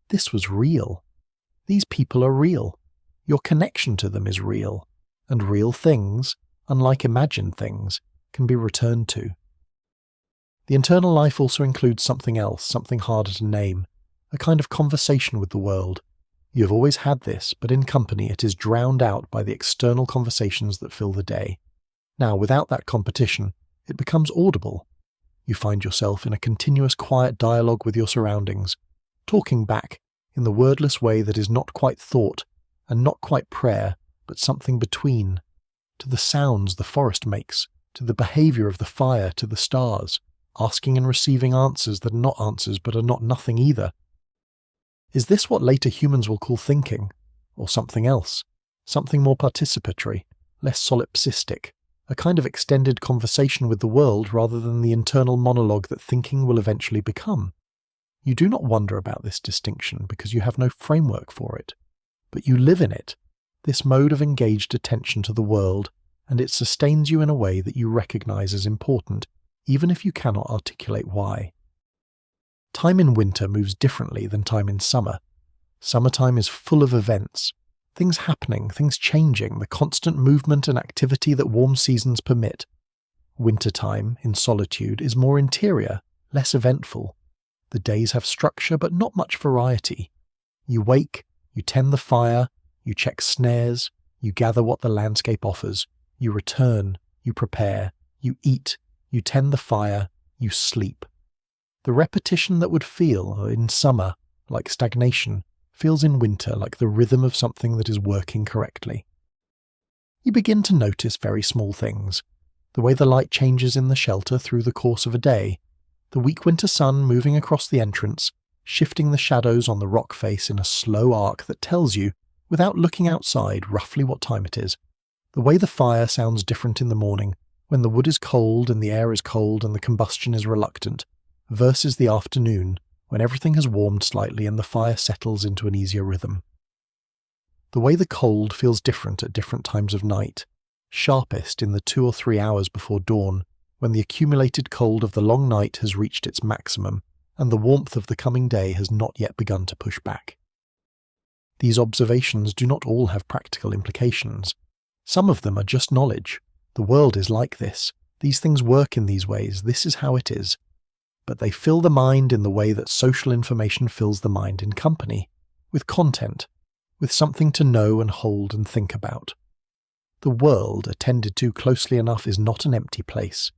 this was real. These people are real. Your connection to them is real. And real things, unlike imagined things, can be returned to. The internal life also includes something else, something harder to name, a kind of conversation with the world. You have always had this, but in company it is drowned out by the external conversations that fill the day. Now, without that competition, it becomes audible. You find yourself in a continuous quiet dialogue with your surroundings, talking back in the wordless way that is not quite thought and not quite prayer, but something between, to the sounds the forest makes, to the behaviour of the fire, to the stars, asking and receiving answers that are not answers but are not nothing either. Is this what later humans will call thinking, or something else, something more participatory, less solipsistic, a kind of extended conversation with the world rather than the internal monologue that thinking will eventually become? You do not wonder about this distinction because you have no framework for it, but you live in it, this mode of engaged attention to the world, and it sustains you in a way that you recognize as important, even if you cannot articulate why. Time in winter moves differently than time in summer. Summertime is full of events, things happening, things changing, the constant movement and activity that warm seasons permit. Wintertime, in solitude, is more interior, less eventful. The days have structure but not much variety. You wake, you tend the fire, you check snares, you gather what the landscape offers, you return, you prepare, you eat, you tend the fire, you sleep. The repetition that would feel, in summer, like stagnation, feels in winter like the rhythm of something that is working correctly. You begin to notice very small things, the way the light changes in the shelter through the course of a day, the weak winter sun moving across the entrance, shifting the shadows on the rock face in a slow arc that tells you, without looking outside, roughly what time it is, the way the fire sounds different in the morning, when the wood is cold and the air is cold and the combustion is reluctant, versus the afternoon, when everything has warmed slightly and the fire settles into an easier rhythm. The way the cold feels different at different times of night, sharpest in the 2 or 3 hours before dawn, when the accumulated cold of the long night has reached its maximum and the warmth of the coming day has not yet begun to push back. These observations do not all have practical implications. Some of them are just knowledge. The world is like this. These things work in these ways. This is how it is. But they fill the mind in the way that social information fills the mind in company, with content, with something to know and hold and think about. The world, attended to closely enough, is not an empty place.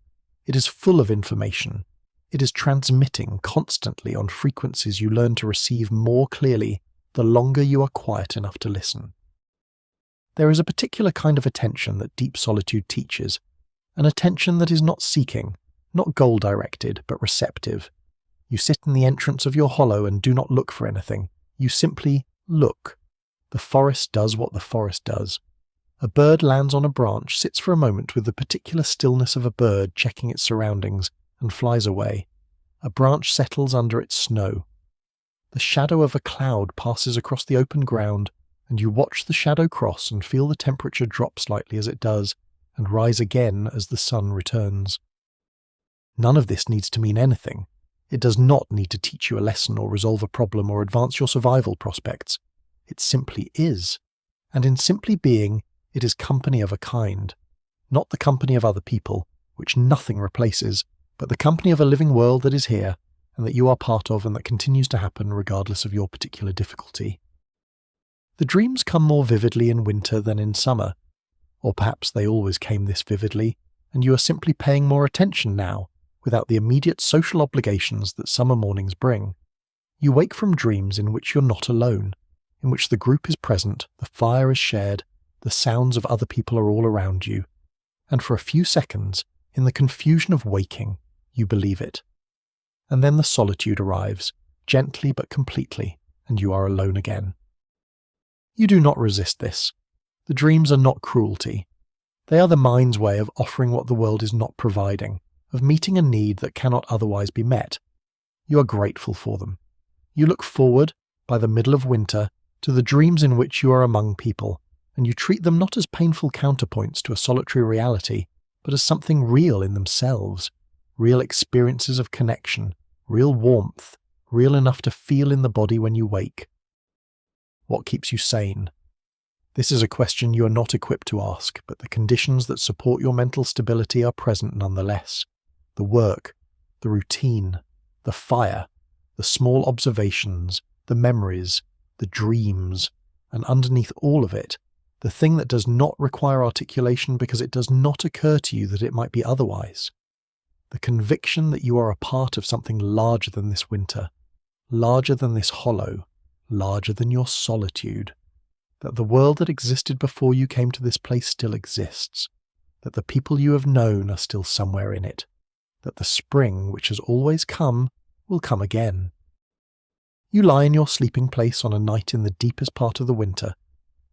It is full of information. It is transmitting constantly on frequencies you learn to receive more clearly the longer you are quiet enough to listen. There is a particular kind of attention that deep solitude teaches, an attention that is not seeking, not goal-directed, but receptive. You sit in the entrance of your hollow and do not look for anything. You simply look. The forest does what the forest does. A bird lands on a branch, sits for a moment with the particular stillness of a bird checking its surroundings, and flies away. A branch settles under its snow. The shadow of a cloud passes across the open ground, and you watch the shadow cross and feel the temperature drop slightly as it does, and rise again as the sun returns. None of this needs to mean anything. It does not need to teach you a lesson or resolve a problem or advance your survival prospects. It simply is. And in simply being, it is company of a kind. Not the company of other people, which nothing replaces, but the company of a living world that is here, and that you are part of and that continues to happen regardless of your particular difficulty. The dreams come more vividly in winter than in summer, or perhaps they always came this vividly, and you are simply paying more attention now, without the immediate social obligations that summer mornings bring. You wake from dreams in which you're not alone, in which the group is present, the fire is shared, the sounds of other people are all around you, and for a few seconds, in the confusion of waking, you believe it. And then the solitude arrives, gently but completely, and you are alone again. You do not resist this. The dreams are not cruelty. They are the mind's way of offering what the world is not providing, of meeting a need that cannot otherwise be met. You are grateful for them. You look forward, by the middle of winter, to the dreams in which you are among people, and you treat them not as painful counterpoints to a solitary reality, but as something real in themselves, real experiences of connection, real warmth, real enough to feel in the body when you wake. What keeps you sane? This is a question you are not equipped to ask, but the conditions that support your mental stability are present nonetheless. The work, the routine, the fire, the small observations, the memories, the dreams, and underneath all of it, the thing that does not require articulation because it does not occur to you that it might be otherwise. The conviction that you are a part of something larger than this winter, larger than this hollow, larger than your solitude. That the world that existed before you came to this place still exists. That the people you have known are still somewhere in it. That the spring which has always come will come again. You lie in your sleeping place on a night in the deepest part of the winter,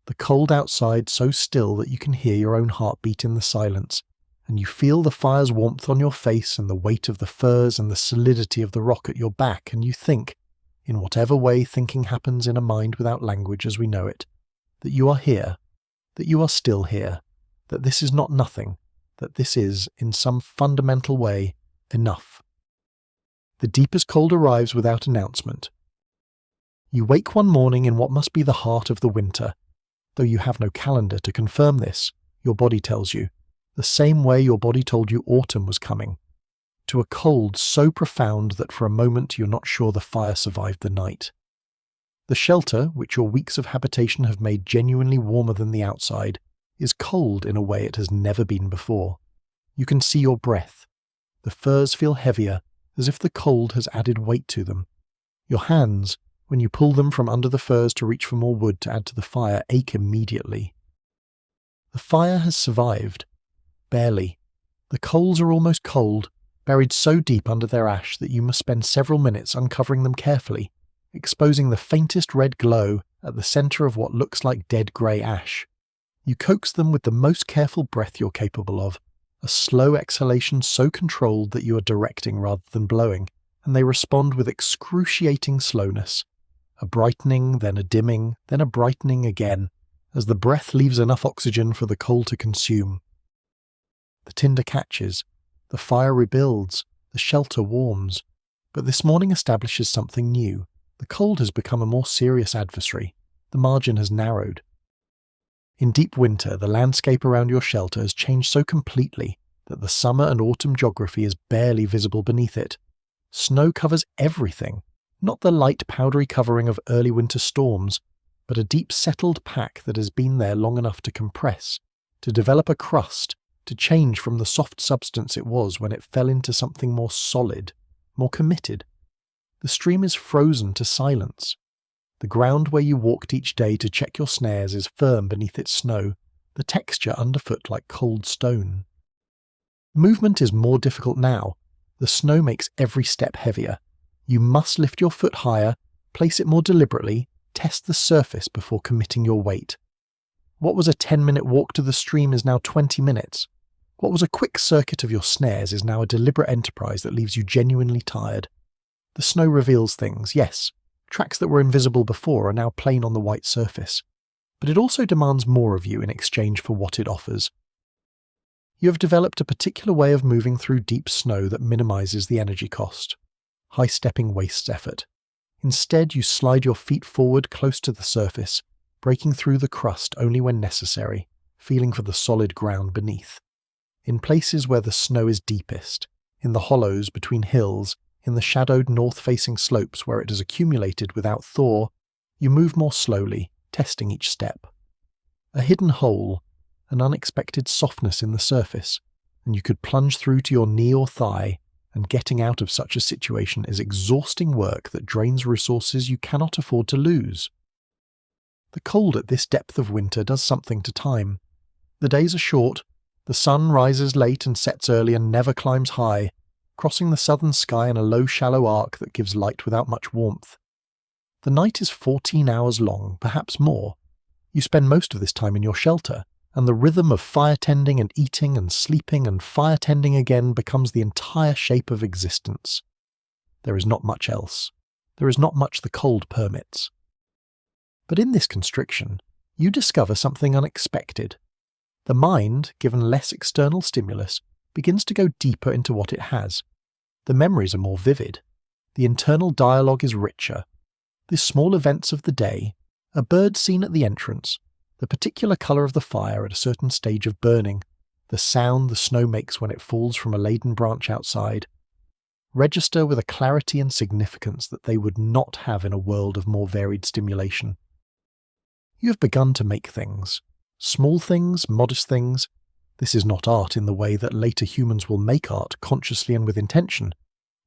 the cold outside so still that you can hear your own heartbeat in the silence, and you feel the fire's warmth on your face and the weight of the furs and the solidity of the rock at your back, and you think, in whatever way thinking happens in a mind without language as we know it, that you are here, that you are still here, that this is not nothing, that this is, in some fundamental way, enough. The deepest cold arrives without announcement. You wake one morning in what must be the heart of the winter, though you have no calendar to confirm this, your body tells you, the same way your body told you autumn was coming, to a cold so profound that for a moment you're not sure the fire survived the night. The shelter, which your weeks of habitation have made genuinely warmer than the outside, is cold in a way it has never been before. You can see your breath. The furs feel heavier, as if the cold has added weight to them. Your hands, when you pull them from under the furs to reach for more wood to add to the fire, ache immediately. The fire has survived. Barely. The coals are almost cold, buried so deep under their ash that you must spend several minutes uncovering them carefully, exposing the faintest red glow at the centre of what looks like dead grey ash. You coax them with the most careful breath you're capable of, a slow exhalation so controlled that you are directing rather than blowing, and they respond with excruciating slowness. A brightening, then a dimming, then a brightening again, as the breath leaves enough oxygen for the coal to consume. The tinder catches, the fire rebuilds, the shelter warms, but this morning establishes something new. The cold has become a more serious adversary. The margin has narrowed. In deep winter, the landscape around your shelter has changed so completely that the summer and autumn geography is barely visible beneath it. Snow covers everything, not the light powdery covering of early winter storms, but a deep settled pack that has been there long enough to compress, to develop a crust, to change from the soft substance it was when it fell into something more solid, more committed. The stream is frozen to silence. The ground where you walked each day to check your snares is firm beneath its snow, the texture underfoot like cold stone. Movement is more difficult now. The snow makes every step heavier. You must lift your foot higher, place it more deliberately, test the surface before committing your weight. What was a 10-minute walk to the stream is now 20 minutes. What was a quick circuit of your snares is now a deliberate enterprise that leaves you genuinely tired. The snow reveals things, yes. Tracks that were invisible before are now plain on the white surface. But it also demands more of you in exchange for what it offers. You have developed a particular way of moving through deep snow that minimizes the energy cost. High-stepping wastes effort. Instead, you slide your feet forward close to the surface, breaking through the crust only when necessary, feeling for the solid ground beneath. In places where the snow is deepest, in the hollows between hills, in the shadowed north-facing slopes where it has accumulated without thaw, you move more slowly, testing each step. A hidden hole, an unexpected softness in the surface, and you could plunge through to your knee or thigh, and getting out of such a situation is exhausting work that drains resources you cannot afford to lose. The cold at this depth of winter does something to time. The days are short, the sun rises late and sets early and never climbs high, crossing the southern sky in a low shallow arc that gives light without much warmth. The night is 14 hours long, perhaps more. You spend most of this time in your shelter, and the rhythm of fire tending and eating and sleeping and fire tending again becomes the entire shape of existence. There is not much else. There is not much the cold permits. But in this constriction, you discover something unexpected. The mind, given less external stimulus, begins to go deeper into what it has. The memories are more vivid. The internal dialogue is richer. The small events of the day, a bird seen at the entrance, the particular colour of the fire at a certain stage of burning, the sound the snow makes when it falls from a laden branch outside, register with a clarity and significance that they would not have in a world of more varied stimulation. You have begun to make things, Small things, modest things. This is not art in the way that later humans will make art consciously and with intention,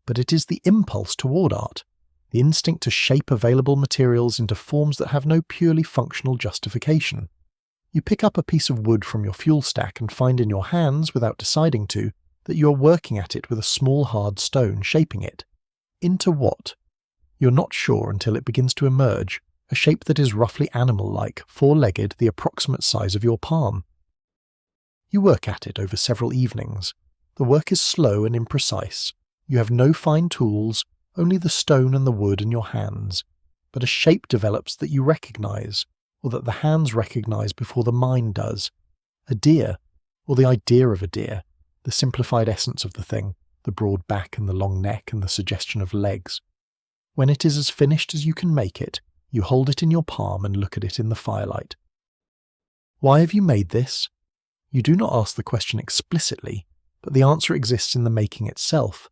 but it is the impulse toward art, the instinct to shape available materials into forms that have no purely functional justification. You pick up a piece of wood from your fuel stack and find in your hands, without deciding to, that you are working at it with a small hard stone, shaping it. Into what? You're not sure until it begins to emerge, a shape that is roughly animal-like, four-legged, the approximate size of your palm. You work at it over several evenings. The work is slow and imprecise. You have no fine tools, only the stone and the wood in your hands. But a shape develops that you recognize, or that the hands recognize before the mind does. A deer, or the idea of a deer, the simplified essence of the thing, the broad back and the long neck and the suggestion of legs. When it is as finished as you can make it, you hold it in your palm and look at it in the firelight. Why have you made this? You do not ask the question explicitly, but the answer exists in the making itself,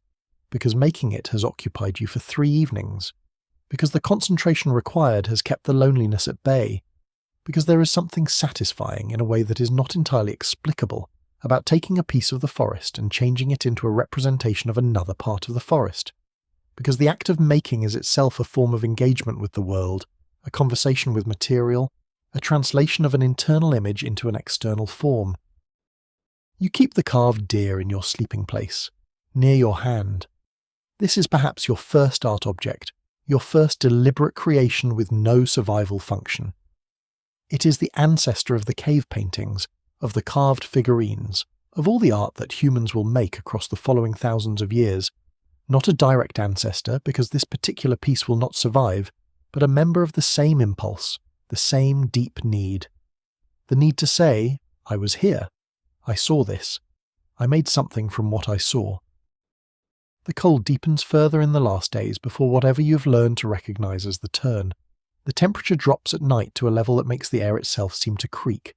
because making it has occupied you for 3 evenings, because the concentration required has kept the loneliness at bay, because there is something satisfying in a way that is not entirely explicable about taking a piece of the forest and changing it into a representation of another part of the forest, because the act of making is itself a form of engagement with the world, a conversation with material, a translation of an internal image into an external form. You keep the carved deer in your sleeping place, near your hand. This is perhaps your first art object, your first deliberate creation with no survival function. It is the ancestor of the cave paintings, of the carved figurines, of all the art that humans will make across the following thousands of years. Not a direct ancestor, because this particular piece will not survive, but a member of the same impulse, the same deep need. The need to say, I was here, I saw this, I made something from what I saw. The cold deepens further in the last days before whatever you have learned to recognize as the turn. The temperature drops at night to a level that makes the air itself seem to creak.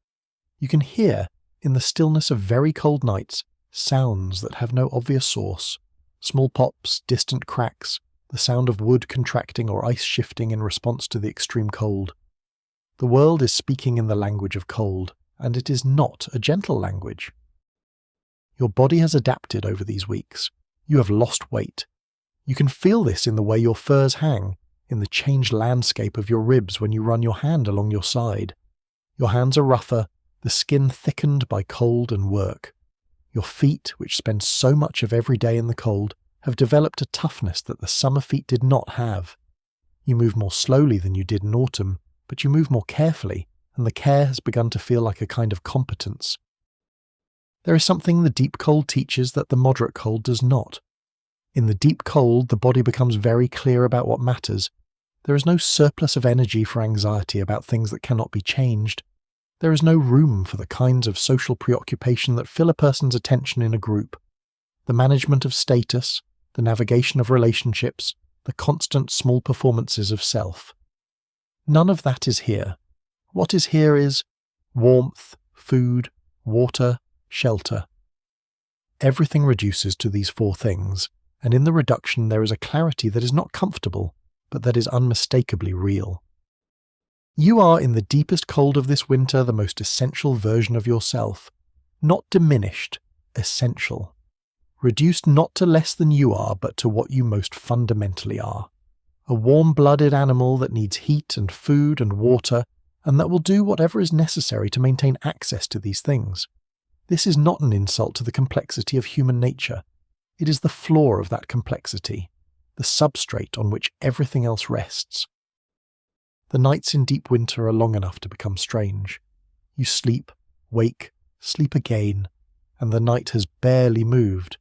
You can hear, in the stillness of very cold nights, sounds that have no obvious source. Small pops, distant cracks, the sound of wood contracting or ice shifting in response to the extreme cold. The world is speaking in the language of cold, and it is not a gentle language. Your body has adapted over these weeks. You have lost weight. You can feel this in the way your furs hang, in the changed landscape of your ribs when you run your hand along your side. Your hands are rougher, the skin thickened by cold and work. Your feet, which spend so much of every day in the cold, have developed a toughness that the summer feet did not have. You move more slowly than you did in autumn, but you move more carefully, and the care has begun to feel like a kind of competence. There is something the deep cold teaches that the moderate cold does not. In the deep cold, the body becomes very clear about what matters. There is no surplus of energy for anxiety about things that cannot be changed. There is no room for the kinds of social preoccupation that fill a person's attention in a group. The management of status, the navigation of relationships, the constant small performances of self. None of that is here. What is here is warmth, food, water, shelter. Everything reduces to these 4 things, and in the reduction there is a clarity that is not comfortable, but that is unmistakably real. You are in the deepest cold of this winter the most essential version of yourself, not diminished, essential. Reduced not to less than you are, but to what you most fundamentally are. A warm-blooded animal that needs heat and food and water, and that will do whatever is necessary to maintain access to these things. This is not an insult to the complexity of human nature. It is the floor of that complexity, the substrate on which everything else rests. The nights in deep winter are long enough to become strange. You sleep, wake, sleep again, and the night has barely moved.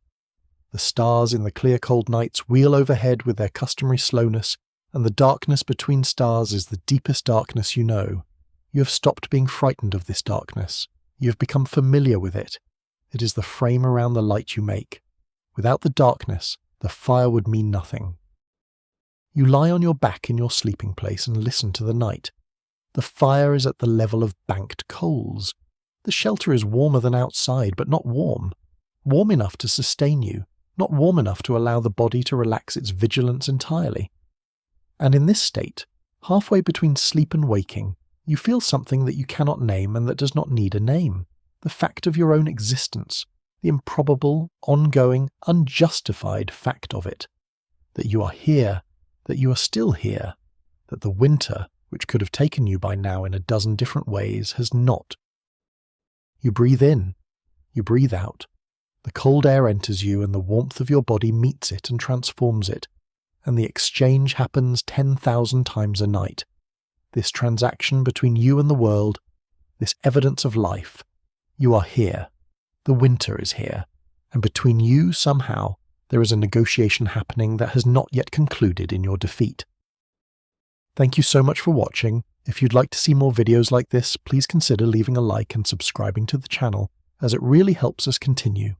The stars in the clear cold nights wheel overhead with their customary slowness, and the darkness between stars is the deepest darkness you know. You have stopped being frightened of this darkness. You have become familiar with it. It is the frame around the light you make. Without the darkness, the fire would mean nothing. You lie on your back in your sleeping place and listen to the night. The fire is at the level of banked coals. The shelter is warmer than outside, but not warm. Warm enough to sustain you, not warm enough to allow the body to relax its vigilance entirely. And in this state, halfway between sleep and waking, You feel something that you cannot name and that does not need a name. The fact of your own existence, the improbable, ongoing, unjustified fact of it. That you are here, that you are still here, that the winter, which could have taken you by now in a dozen different ways, has not. You breathe in, you breathe out. The cold air enters you and the warmth of your body meets it and transforms it, and the exchange happens 10,000 times a night. This transaction between you and the world, this evidence of life. You are here. The winter is here. And between you, somehow, there is a negotiation happening that has not yet concluded in your defeat. Thank you so much for watching. If you'd like to see more videos like this, please consider leaving a like and subscribing to the channel, as it really helps us continue.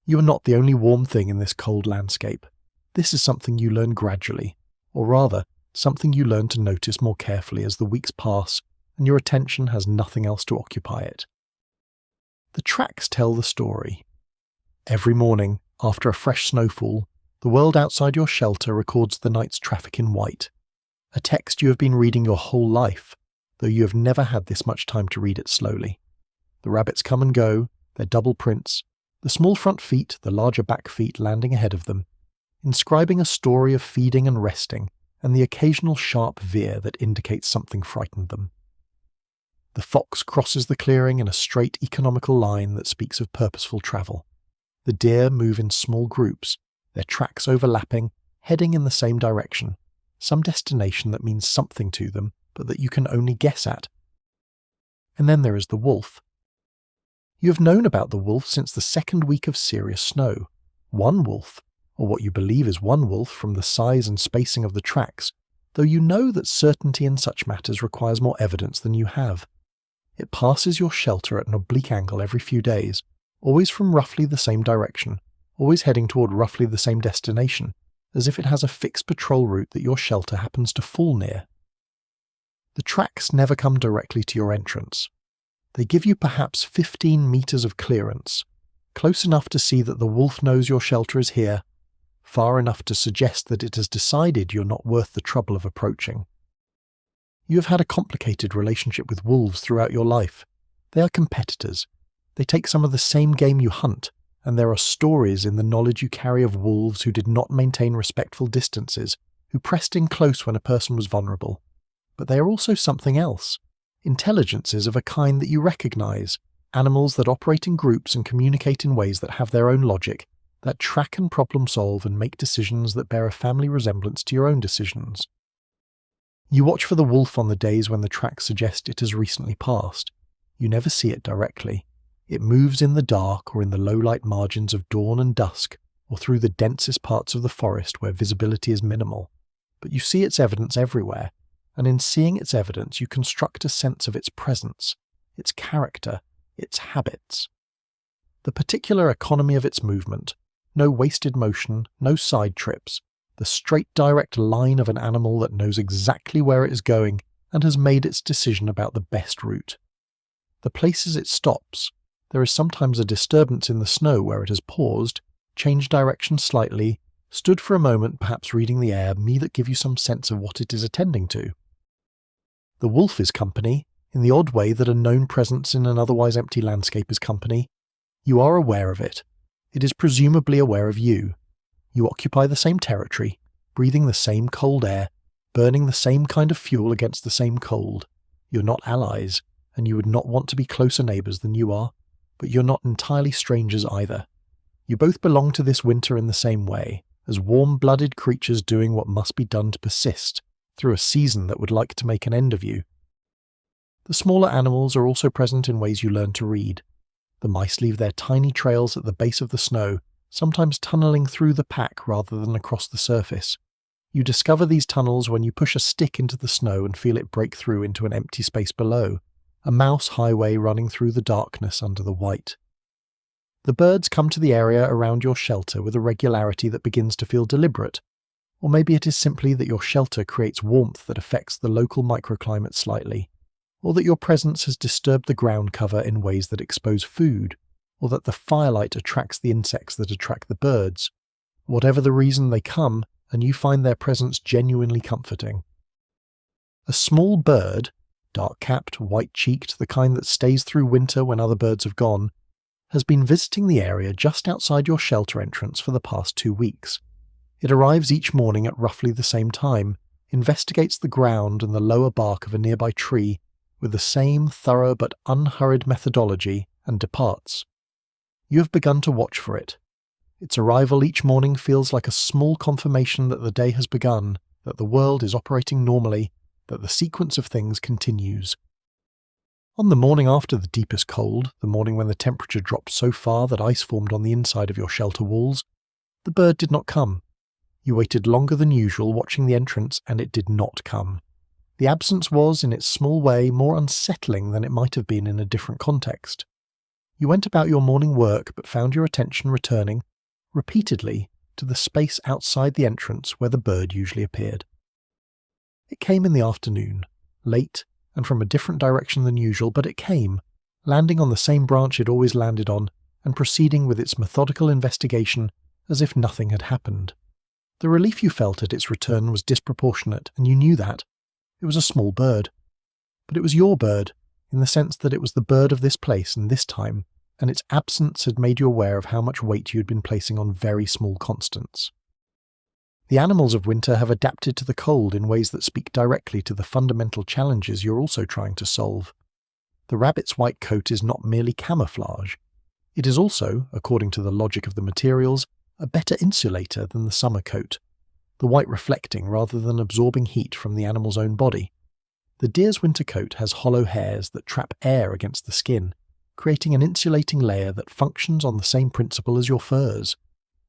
You are not the only warm thing in this cold landscape. This is something you learn gradually, or rather, something you learn to notice more carefully as the weeks pass and your attention has nothing else to occupy it. The tracks tell the story. Every morning, after a fresh snowfall, the world outside your shelter records the night's traffic in white. A text you have been reading your whole life, though you have never had this much time to read it slowly. The rabbits come and go, their double prints, the small front feet, the larger back feet landing ahead of them, inscribing a story of feeding and resting, and the occasional sharp veer that indicates something frightened them. The fox crosses the clearing in a straight economical line that speaks of purposeful travel. The deer move in small groups, their tracks overlapping, heading in the same direction, some destination that means something to them, but that you can only guess at. And then there is the wolf. You have known about the wolf since the second week of serious snow. One wolf, or what you believe is one wolf from the size and spacing of the tracks, though you know that certainty in such matters requires more evidence than you have. It passes your shelter at an oblique angle every few days, always from roughly the same direction, always heading toward roughly the same destination, as if it has a fixed patrol route that your shelter happens to fall near. The tracks never come directly to your entrance. They give you perhaps 15 meters of clearance, close enough to see that the wolf knows your shelter is here, far enough to suggest that it has decided you're not worth the trouble of approaching. You have had a complicated relationship with wolves throughout your life. They are competitors. They take some of the same game you hunt, and there are stories in the knowledge you carry of wolves who did not maintain respectful distances, who pressed in close when a person was vulnerable. But they are also something else. Intelligences of a kind that you recognize, animals that operate in groups and communicate in ways that have their own logic, that track and problem solve and make decisions that bear a family resemblance to your own decisions. You watch for the wolf on the days when the tracks suggest it has recently passed. You never see it directly. It moves in the dark or in the low-light margins of dawn and dusk, or through the densest parts of the forest where visibility is minimal. But you see its evidence everywhere, and in seeing its evidence you construct a sense of its presence, its character, its habits. The particular economy of its movement, no wasted motion, no side trips, the straight direct line of an animal that knows exactly where it is going and has made its decision about the best route. The places it stops, there is sometimes a disturbance in the snow where it has paused, changed direction slightly, stood for a moment perhaps reading the air, me that give you some sense of what it is attending to. The wolf is company, in the odd way that a known presence in an otherwise empty landscape is company. You are aware of it. It is presumably aware of you. You occupy the same territory, breathing the same cold air, burning the same kind of fuel against the same cold. You're not allies, and you would not want to be closer neighbours than you are, but you're not entirely strangers either. You both belong to this winter in the same way, as warm-blooded creatures doing what must be done to persist, through a season that would like to make an end of you. The smaller animals are also present in ways you learn to read. The mice leave their tiny trails at the base of the snow, sometimes tunnelling through the pack rather than across the surface. You discover these tunnels when you push a stick into the snow and feel it break through into an empty space below, a mouse highway running through the darkness under the white. The birds come to the area around your shelter with a regularity that begins to feel deliberate, or maybe it is simply that your shelter creates warmth that affects the local microclimate slightly, or that your presence has disturbed the ground cover in ways that expose food, or that the firelight attracts the insects that attract the birds. Whatever the reason, they come, and you find their presence genuinely comforting. A small bird, dark-capped, white-cheeked, the kind that stays through winter when other birds have gone, has been visiting the area just outside your shelter entrance for the past 2 weeks. It arrives each morning at roughly the same time, investigates the ground and the lower bark of a nearby tree with the same thorough but unhurried methodology, and departs. You have begun to watch for it. Its arrival each morning feels like a small confirmation that the day has begun, that the world is operating normally, that the sequence of things continues. On the morning after the deepest cold, the morning when the temperature dropped so far that ice formed on the inside of your shelter walls, the bird did not come. You waited longer than usual watching the entrance, and it did not come. The absence was, in its small way, more unsettling than it might have been in a different context. You went about your morning work, but found your attention returning, repeatedly, to the space outside the entrance where the bird usually appeared. It came in the afternoon, late, and from a different direction than usual, but it came, landing on the same branch it always landed on, and proceeding with its methodical investigation as if nothing had happened. The relief you felt at its return was disproportionate, and you knew that. It was a small bird. But it was your bird, in the sense that it was the bird of this place and this time, and its absence had made you aware of how much weight you had been placing on very small constants. The animals of winter have adapted to the cold in ways that speak directly to the fundamental challenges you're also trying to solve. The rabbit's white coat is not merely camouflage. It is also, according to the logic of the materials, a better insulator than the summer coat, the white reflecting rather than absorbing heat from the animal's own body. The deer's winter coat has hollow hairs that trap air against the skin, creating an insulating layer that functions on the same principle as your furs.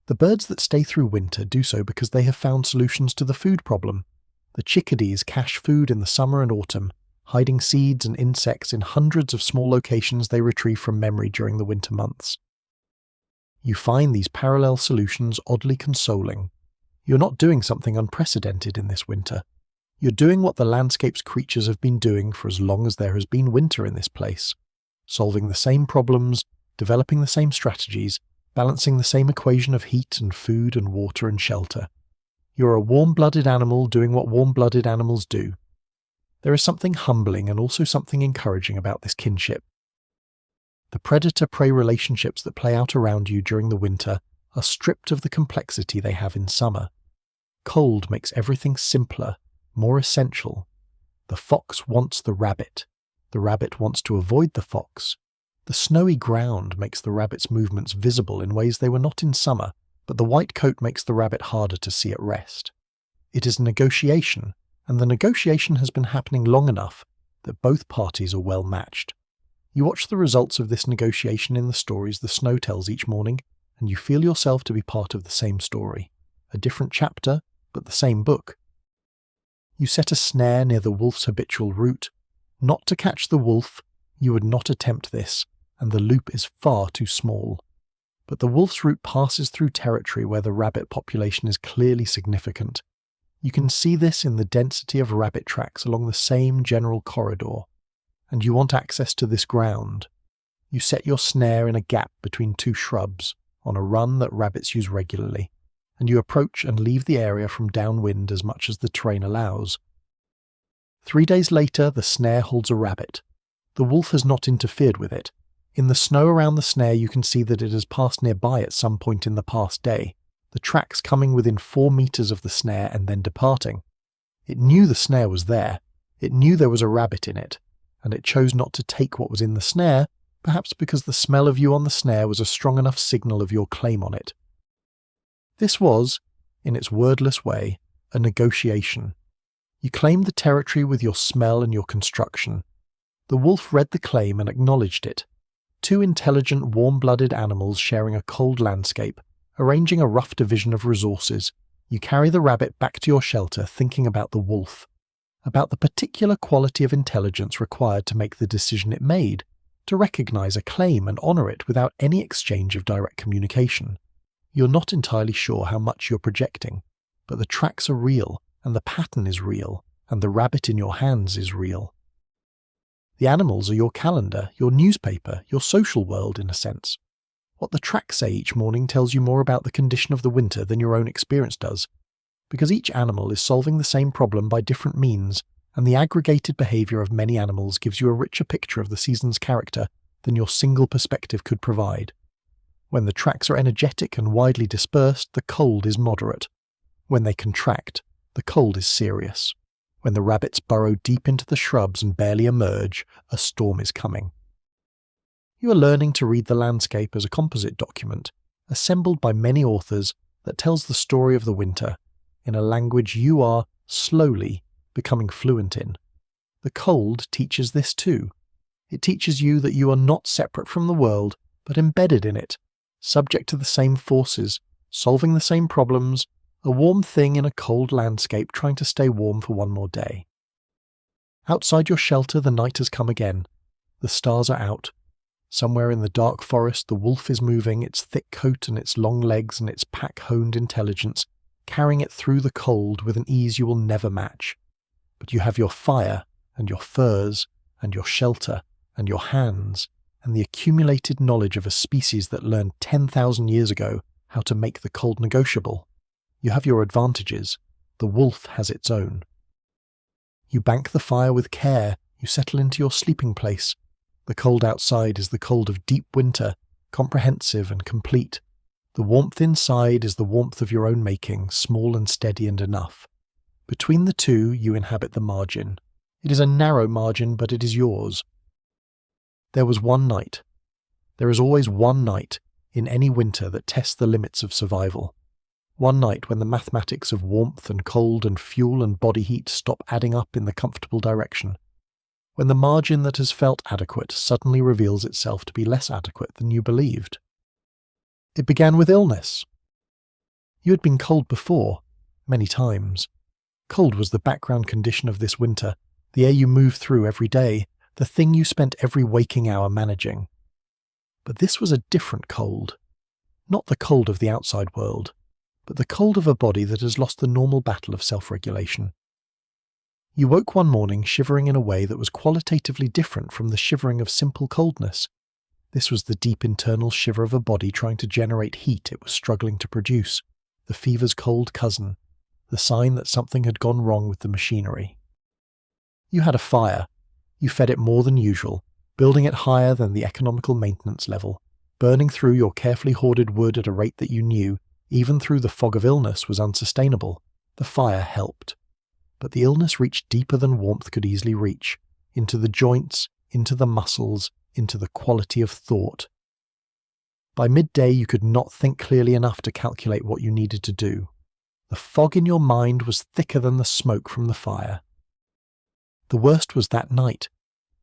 The birds that stay through winter do so because they have found solutions to the food problem. The chickadees cache food in the summer and autumn, hiding seeds and insects in hundreds of small locations they retrieve from memory during the winter months. You find these parallel solutions oddly consoling. You're not doing something unprecedented in this winter. You're doing what the landscape's creatures have been doing for as long as there has been winter in this place. Solving the same problems, developing the same strategies, balancing the same equation of heat and food and water and shelter. You're a warm-blooded animal doing what warm-blooded animals do. There is something humbling and also something encouraging about this kinship. The predator-prey relationships that play out around you during the winter are stripped of the complexity they have in summer. Cold makes everything simpler, more essential. The fox wants the rabbit. The rabbit wants to avoid the fox. The snowy ground makes the rabbit's movements visible in ways they were not in summer, but the white coat makes the rabbit harder to see at rest. It is a negotiation, and the negotiation has been happening long enough that both parties are well matched. You watch the results of this negotiation in the stories the snow tells each morning, and you feel yourself to be part of the same story. A different chapter, but the same book. You set a snare near the wolf's habitual route. Not to catch the wolf, you would not attempt this, and the loop is far too small. But the wolf's route passes through territory where the rabbit population is clearly significant. You can see this in the density of rabbit tracks along the same general corridor, and you want access to this ground. You set your snare in a gap between two shrubs, on a run that rabbits use regularly, and you approach and leave the area from downwind as much as the terrain allows. 3 days later, the snare holds a rabbit. The wolf has not interfered with it. In the snow around the snare you can see that it has passed nearby at some point in the past day, the tracks coming within 4 meters of the snare and then departing. It knew the snare was there. It knew there was a rabbit in it, and it chose not to take what was in the snare, perhaps because the smell of you on the snare was a strong enough signal of your claim on it. This was, in its wordless way, a negotiation. You claimed the territory with your smell and your construction. The wolf read the claim and acknowledged it. 2 intelligent, warm-blooded animals sharing a cold landscape, arranging a rough division of resources. You carry the rabbit back to your shelter thinking about the wolf, about the particular quality of intelligence required to make the decision it made, to recognize a claim and honor it without any exchange of direct communication. You're not entirely sure how much you're projecting, but the tracks are real, and the pattern is real, and the rabbit in your hands is real. The animals are your calendar, your newspaper, your social world in a sense. What the tracks say each morning tells you more about the condition of the winter than your own experience does, because each animal is solving the same problem by different means, and the aggregated behaviour of many animals gives you a richer picture of the season's character than your single perspective could provide. When the tracks are energetic and widely dispersed, the cold is moderate. When they contract, the cold is serious. When the rabbits burrow deep into the shrubs and barely emerge, a storm is coming. You are learning to read the landscape as a composite document, assembled by many authors, that tells the story of the winter, in a language you are, slowly, becoming fluent in. The cold teaches this too. It teaches you that you are not separate from the world, but embedded in it, subject to the same forces, solving the same problems, a warm thing in a cold landscape trying to stay warm for one more day. Outside your shelter, the night has come again. The stars are out. Somewhere in the dark forest, the wolf is moving, its thick coat and its long legs and its pack-honed intelligence, carrying it through the cold with an ease you will never match. But you have your fire, and your furs, and your shelter, and your hands, and the accumulated knowledge of a species that learned 10,000 years ago how to make the cold negotiable. You have your advantages. The wolf has its own. You bank the fire with care. You settle into your sleeping place. The cold outside is the cold of deep winter, comprehensive and complete. The warmth inside is the warmth of your own making, small and steady and enough. Between the two, you inhabit the margin. It is a narrow margin, but it is yours. There was one night. There is always one night in any winter that tests the limits of survival. One night when the mathematics of warmth and cold and fuel and body heat stop adding up in the comfortable direction. When the margin that has felt adequate suddenly reveals itself to be less adequate than you believed. It began with illness. You had been cold before, many times. Cold was the background condition of this winter, the air you moved through every day, the thing you spent every waking hour managing. But this was a different cold. Not the cold of the outside world, but the cold of a body that has lost the normal battle of self-regulation. You woke one morning shivering in a way that was qualitatively different from the shivering of simple coldness. This was the deep internal shiver of a body trying to generate heat it was struggling to produce, the fever's cold cousin, the sign that something had gone wrong with the machinery. You had a fire. You fed it more than usual, building it higher than the economical maintenance level, burning through your carefully hoarded wood at a rate that you knew, even through the fog of illness, was unsustainable. The fire helped. But the illness reached deeper than warmth could easily reach, into the joints, into the muscles, into the quality of thought. By midday you could not think clearly enough to calculate what you needed to do. The fog in your mind was thicker than the smoke from the fire. The worst was that night.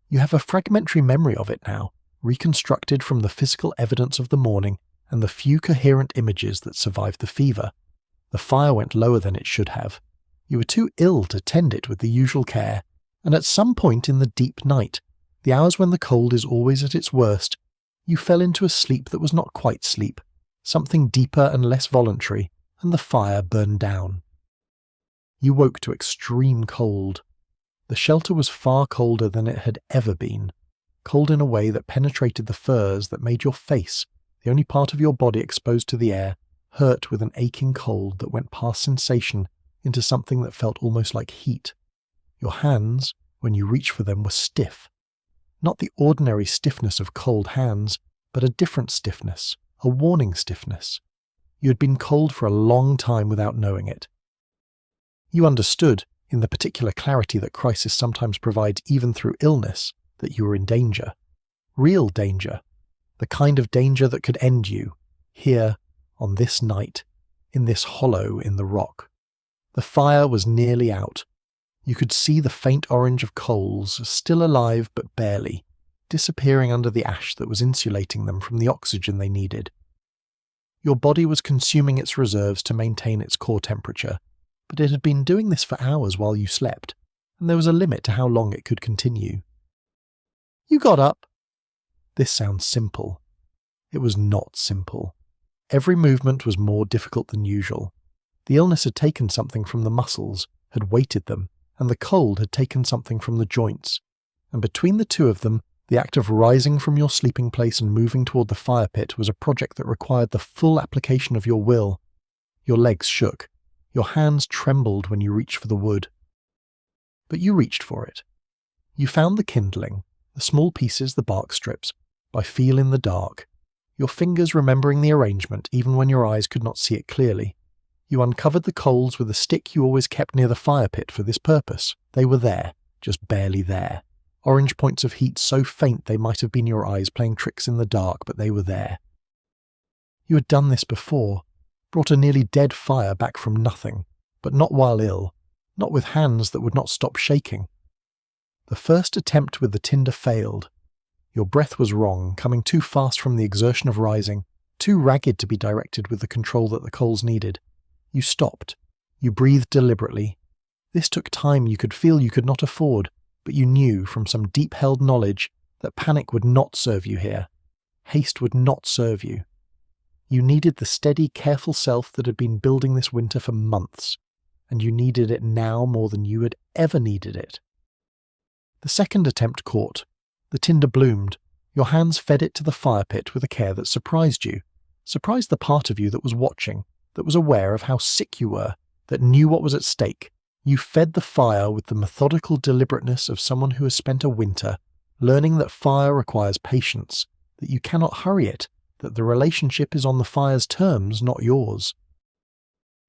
You have a fragmentary memory of it now, reconstructed from the physical evidence of the morning and the few coherent images that survived the fever. The fire went lower than it should have. You were too ill to tend it with the usual care, and at some point in the deep night, the hours when the cold is always at its worst, you fell into a sleep that was not quite sleep, something deeper and less voluntary, and the fire burned down. You woke to extreme cold. The shelter was far colder than it had ever been, cold in a way that penetrated the furs that made your face, the only part of your body exposed to the air, hurt with an aching cold that went past sensation into something that felt almost like heat. Your hands, when you reached for them, were stiff. Not the ordinary stiffness of cold hands, but a different stiffness, a warning stiffness. You had been cold for a long time without knowing it. You understood, in the particular clarity that crisis sometimes provides even through illness, that you were in danger. Real danger. The kind of danger that could end you, here, on this night, in this hollow in the rock. The fire was nearly out. You could see the faint orange of coals, still alive but barely, disappearing under the ash that was insulating them from the oxygen they needed. Your body was consuming its reserves to maintain its core temperature, but it had been doing this for hours while you slept, and there was a limit to how long it could continue. You got up. This sounds simple. It was not simple. Every movement was more difficult than usual. The illness had taken something from the muscles, had weighted them, and the cold had taken something from the joints. And between the two of them, the act of rising from your sleeping place and moving toward the fire pit was a project that required the full application of your will. Your legs shook. Your hands trembled when you reached for the wood. but you reached for it. You found the kindling, the small pieces, the bark strips, by feel in the dark, your fingers remembering the arrangement even when your eyes could not see it clearly. You uncovered the coals with a stick you always kept near the fire pit for this purpose. They were there, just barely there. Orange points of heat so faint they might have been your eyes playing tricks in the dark, but they were there. You had done this before, brought a nearly dead fire back from nothing, but not while ill, not with hands that would not stop shaking. The first attempt with the tinder failed. Your breath was wrong, coming too fast from the exertion of rising, too ragged to be directed with the control that the coals needed. You stopped. You breathed deliberately. This took time you could feel you could not afford, but you knew from some deep-held knowledge that panic would not serve you here. Haste would not serve you. You needed the steady, careful self that had been building this winter for months, and you needed it now more than you had ever needed it. The second attempt caught. The tinder bloomed. Your hands fed it to the fire pit with a care that surprised you, surprised the part of you that was watching, that was aware of how sick you were, that knew what was at stake. You fed the fire with the methodical deliberateness of someone who has spent a winter, learning that fire requires patience, that you cannot hurry it, that the relationship is on the fire's terms, not yours.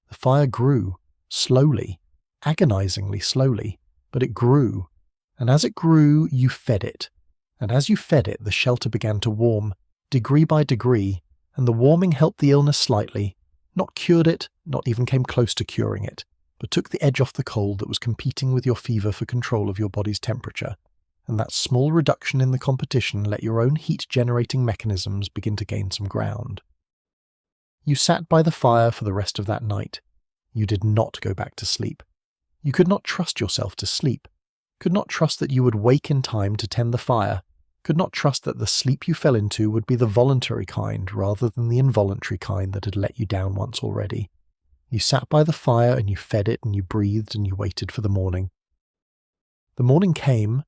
The fire grew, slowly, agonizingly slowly, but it grew, and as it grew, you fed it. And as you fed it, the shelter began to warm, degree by degree, and the warming helped the illness slightly, not cured it, not even came close to curing it, but took the edge off the cold that was competing with your fever for control of your body's temperature, and that small reduction in the competition let your own heat-generating mechanisms begin to gain some ground. You sat by the fire for the rest of that night. You did not go back to sleep. You could not trust yourself to sleep, could not trust that you would wake in time to tend the fire, could not trust that the sleep you fell into would be the voluntary kind rather than the involuntary kind that had let you down once already. You sat by the fire and you fed it and you breathed and you waited for the morning. The morning came.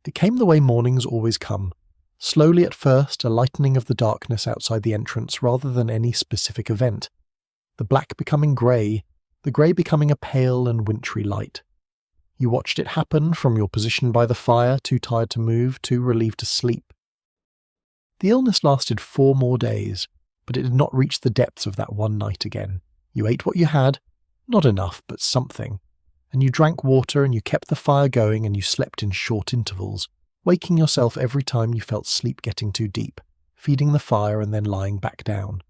It came the way mornings always come. Slowly at first, a lightening of the darkness outside the entrance rather than any specific event. The black becoming grey, the grey becoming a pale and wintry light. You watched it happen from your position by the fire, too tired to move, too relieved to sleep. The illness lasted 4 more days, but it did not reach the depths of that one night again. You ate what you had, not enough, but something, and you drank water and you kept the fire going and you slept in short intervals, waking yourself every time you felt sleep getting too deep, feeding the fire and then lying back down.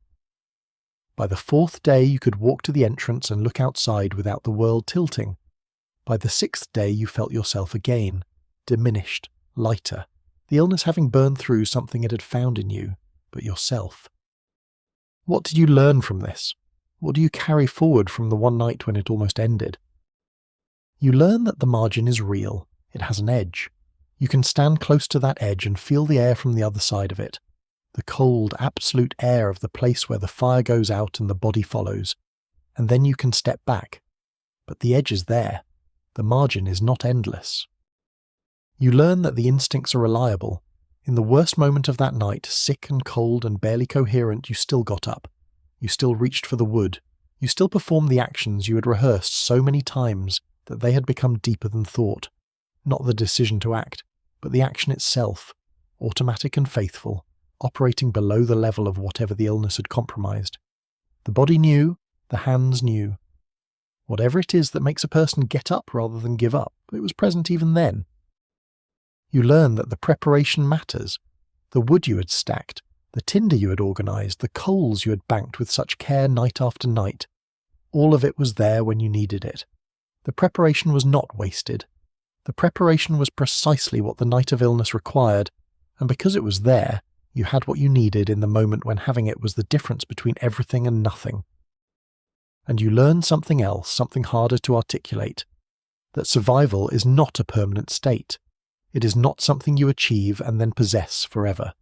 By the 4th day you could walk to the entrance and look outside without the world tilting. By the 6th day you felt yourself again, diminished, lighter, the illness having burned through something it had found in you, but yourself. What did you learn from this? What do you carry forward from the one night when it almost ended? You learn that the margin is real, it has an edge. You can stand close to that edge and feel the air from the other side of it, the cold, absolute air of the place where the fire goes out and the body follows, and then you can step back. But the edge is there. The margin is not endless. You learn that the instincts are reliable. In the worst moment of that night, sick and cold and barely coherent, you still got up. You still reached for the wood. You still performed the actions you had rehearsed so many times that they had become deeper than thought. Not the decision to act, but the action itself, automatic and faithful, operating below the level of whatever the illness had compromised. The body knew, the hands knew. Whatever it is that makes a person get up rather than give up, it was present even then. You learn that the preparation matters. The wood you had stacked, the tinder you had organised, the coals you had banked with such care night after night, all of it was there when you needed it. The preparation was not wasted. The preparation was precisely what the night of illness required, and because it was there, you had what you needed in the moment when having it was the difference between everything and nothing. And you learn something else, something harder to articulate, that survival is not a permanent state. It is not something you achieve and then possess forever.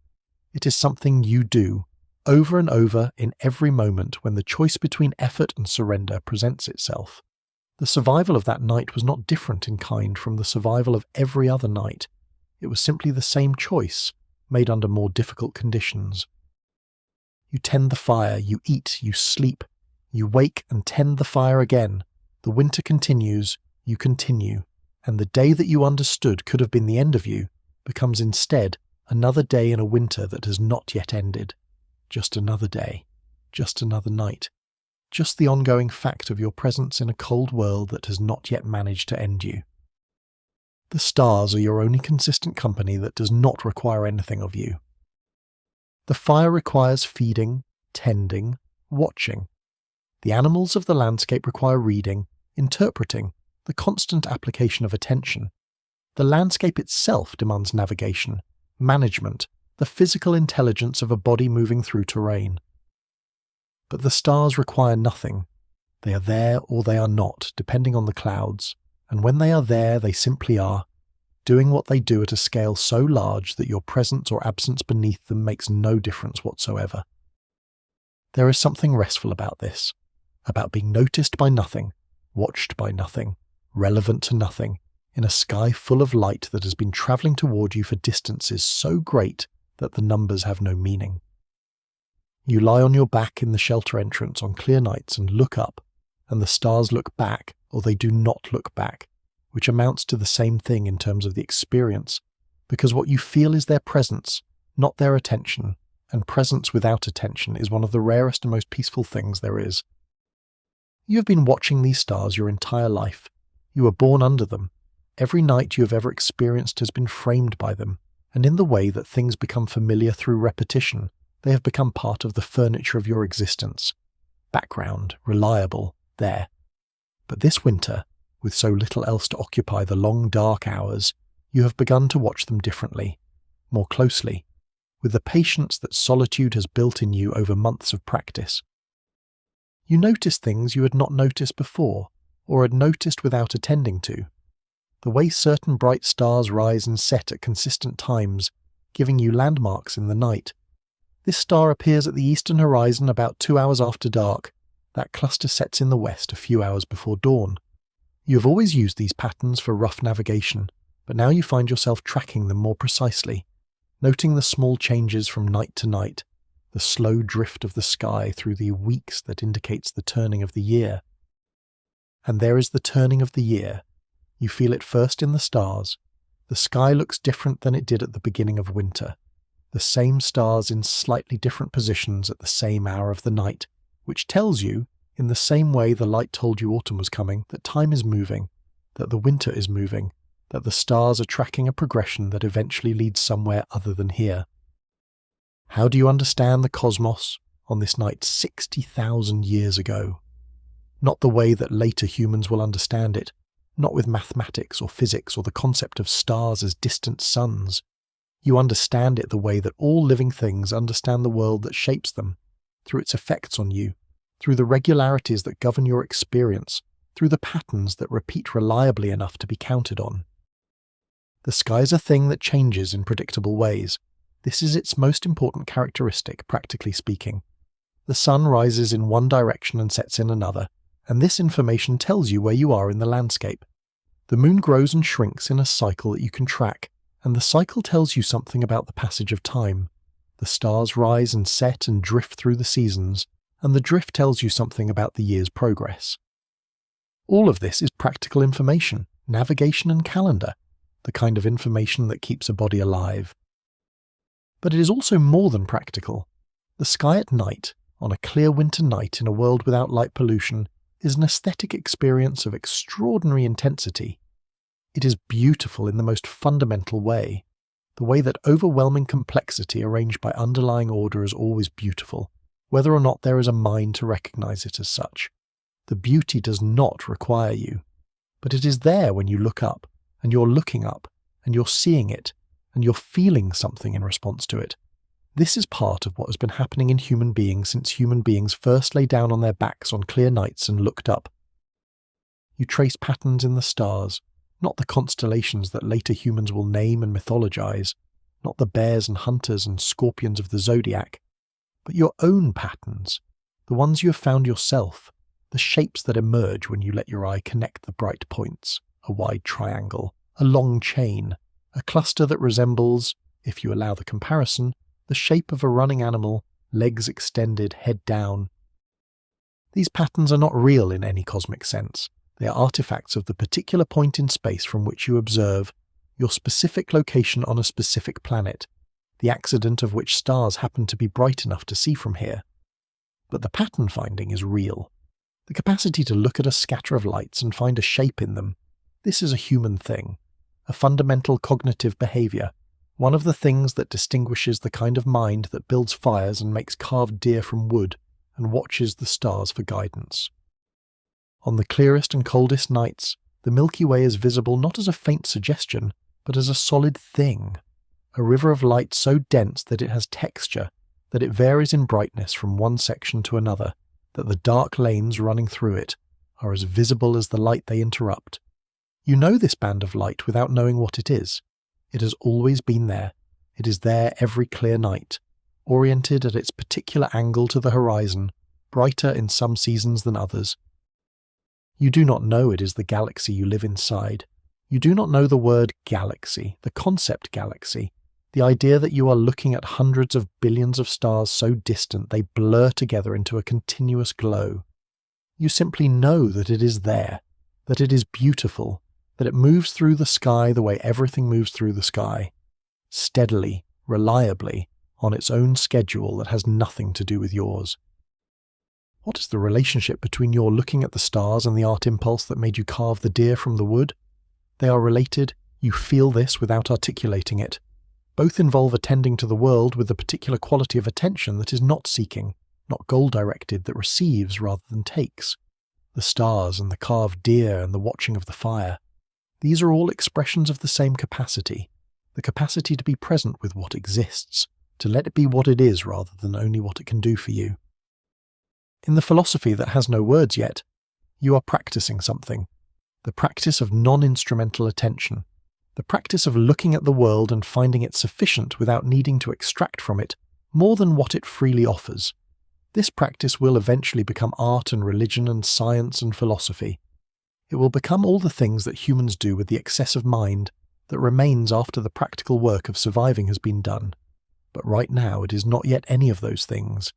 It is something you do, over and over in every moment when the choice between effort and surrender presents itself. The survival of that night was not different in kind from the survival of every other night. It was simply the same choice, made under more difficult conditions. You tend the fire, you eat, you sleep, you wake and tend the fire again. The winter continues, you continue. and the day that you understood could have been the end of you becomes instead another day in a winter that has not yet ended. Just another day, just another night, just the ongoing fact of your presence in a cold world that has not yet managed to end you. The stars are your only consistent company that does not require anything of you. The fire requires feeding, tending, watching. The animals of the landscape require reading, interpreting, the constant application of attention. The landscape itself demands navigation, management, the physical intelligence of a body moving through terrain. But the stars require nothing. They are there or they are not, depending on the clouds, and when they are there, they simply are, doing what they do at a scale so large that your presence or absence beneath them makes no difference whatsoever. There is something restful about this, about being noticed by nothing, watched by nothing, relevant to nothing, in a sky full of light that has been travelling toward you for distances so great that the numbers have no meaning. You lie on your back in the shelter entrance on clear nights and look up, and the stars look back, or they do not look back, which amounts to the same thing in terms of the experience, because what you feel is their presence, not their attention, and presence without attention is one of the rarest and most peaceful things there is. You have been watching these stars your entire life. You were born under them. Every night you have ever experienced has been framed by them, and in the way that things become familiar through repetition, they have become part of the furniture of your existence. Background, reliable, there. But this winter, with so little else to occupy the long dark hours, you have begun to watch them differently, more closely, with the patience that solitude has built in you over months of practice. You notice things you had not noticed before, or had noticed without attending to. The way certain bright stars rise and set at consistent times, giving you landmarks in the night. This star appears at the eastern horizon about 2 hours after dark. That cluster sets in the west a few hours before dawn. You have always used these patterns for rough navigation, but now you find yourself tracking them more precisely, noting the small changes from night to night, the slow drift of the sky through the weeks that indicates the turning of the year. And there is the turning of the year. You feel it first in the stars. The sky looks different than it did at the beginning of winter. The same stars in slightly different positions at the same hour of the night, which tells you, in the same way the light told you autumn was coming, that time is moving, that the winter is moving, that the stars are tracking a progression that eventually leads somewhere other than here. How do you understand the cosmos on this night 60,000 years ago? Not the way that later humans will understand it, not with mathematics or physics or the concept of stars as distant suns. You understand it the way that all living things understand the world that shapes them, through its effects on you, through the regularities that govern your experience, through the patterns that repeat reliably enough to be counted on. The sky is a thing that changes in predictable ways. This is its most important characteristic, practically speaking. The sun rises in one direction and sets in another, and this information tells you where you are in the landscape. The moon grows and shrinks in a cycle that you can track, and the cycle tells you something about the passage of time. The stars rise and set and drift through the seasons, and the drift tells you something about the year's progress. All of this is practical information, navigation and calendar, the kind of information that keeps a body alive. But it is also more than practical. The sky at night, on a clear winter night in a world without light pollution, is an aesthetic experience of extraordinary intensity. It is beautiful in the most fundamental way, the way that overwhelming complexity arranged by underlying order is always beautiful, whether or not there is a mind to recognize it as such. The beauty does not require you, but it is there when you look up, and you're looking up, and you're seeing it, and you're feeling something in response to it. This is part of what has been happening in human beings since human beings first lay down on their backs on clear nights and looked up. You trace patterns in the stars, not the constellations that later humans will name and mythologize, not the bears and hunters and scorpions of the zodiac, but your own patterns, the ones you have found yourself, the shapes that emerge when you let your eye connect the bright points, a wide triangle, a long chain, a cluster that resembles, if you allow the comparison, the shape of a running animal, legs extended, head down. These patterns are not real in any cosmic sense. They are artifacts of the particular point in space from which you observe, your specific location on a specific planet, the accident of which stars happen to be bright enough to see from here. But the pattern finding is real. The capacity to look at a scatter of lights and find a shape in them, this is a human thing, a fundamental cognitive behavior, one of the things that distinguishes the kind of mind that builds fires and makes carved deer from wood and watches the stars for guidance. On the clearest and coldest nights, the Milky Way is visible not as a faint suggestion, but as a solid thing, a river of light so dense that it has texture, that it varies in brightness from one section to another, that the dark lanes running through it are as visible as the light they interrupt. You know this band of light without knowing what it is. It has always been there. It is there every clear night, oriented at its particular angle to the horizon, brighter in some seasons than others. You do not know it is the galaxy you live inside. You do not know the word galaxy, the concept galaxy, the idea that you are looking at hundreds of billions of stars so distant they blur together into a continuous glow. You simply know that it is there, that it is beautiful, that it moves through the sky the way everything moves through the sky, steadily, reliably, on its own schedule that has nothing to do with yours. What is the relationship between your looking at the stars and the art impulse that made you carve the deer from the wood? They are related, you feel this without articulating it. Both involve attending to the world with the particular quality of attention that is not seeking, not goal-directed, that receives rather than takes. The stars and the carved deer and the watching of the fire. These are all expressions of the same capacity, the capacity to be present with what exists, to let it be what it is rather than only what it can do for you. In the philosophy that has no words yet, you are practicing something, the practice of non-instrumental attention, the practice of looking at the world and finding it sufficient without needing to extract from it more than what it freely offers. This practice will eventually become art and religion and science and philosophy. It will become all the things that humans do with the excess of mind that remains after the practical work of surviving has been done. But right now it is not yet any of those things.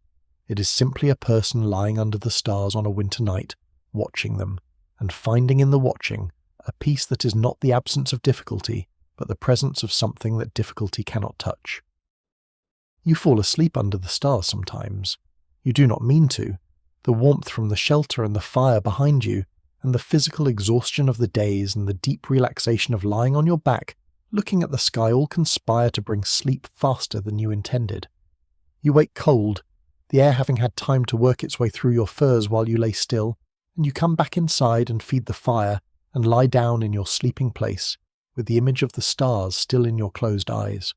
It is simply a person lying under the stars on a winter night, watching them, and finding in the watching a peace that is not the absence of difficulty, but the presence of something that difficulty cannot touch. You fall asleep under the stars sometimes. You do not mean to. The warmth from the shelter and the fire behind you, and the physical exhaustion of the days and the deep relaxation of lying on your back, looking at the sky, all conspire to bring sleep faster than you intended. You wake cold, the air having had time to work its way through your furs while you lay still, and you come back inside and feed the fire and lie down in your sleeping place, with the image of the stars still in your closed eyes.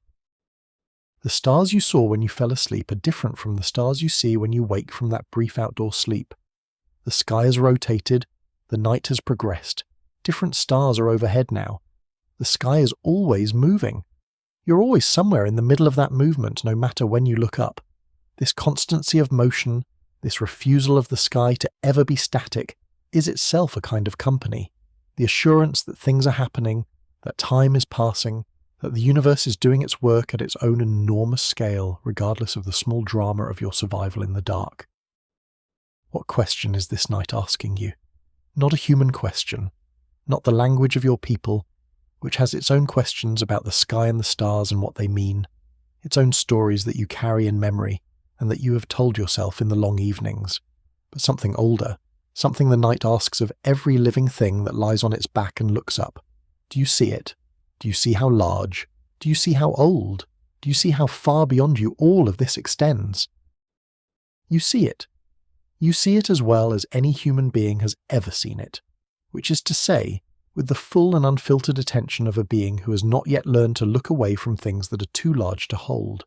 The stars you saw when you fell asleep are different from the stars you see when you wake from that brief outdoor sleep. The sky has rotated, the night has progressed, different stars are overhead now. The sky is always moving. You're always somewhere in the middle of that movement, no matter when you look up. This constancy of motion, this refusal of the sky to ever be static, is itself a kind of company. The assurance that things are happening, that time is passing, that the universe is doing its work at its own enormous scale, regardless of the small drama of your survival in the dark. What question is this night asking you? Not a human question, not the language of your people, which has its own questions about the sky and the stars and what they mean, its own stories that you carry in memory, and that you have told yourself in the long evenings, but something older, something the night asks of every living thing that lies on its back and looks up. Do you see it? Do you see how large? Do you see how old? Do you see how far beyond you all of this extends? You see it. You see it as well as any human being has ever seen it, which is to say, with the full and unfiltered attention of a being who has not yet learned to look away from things that are too large to hold.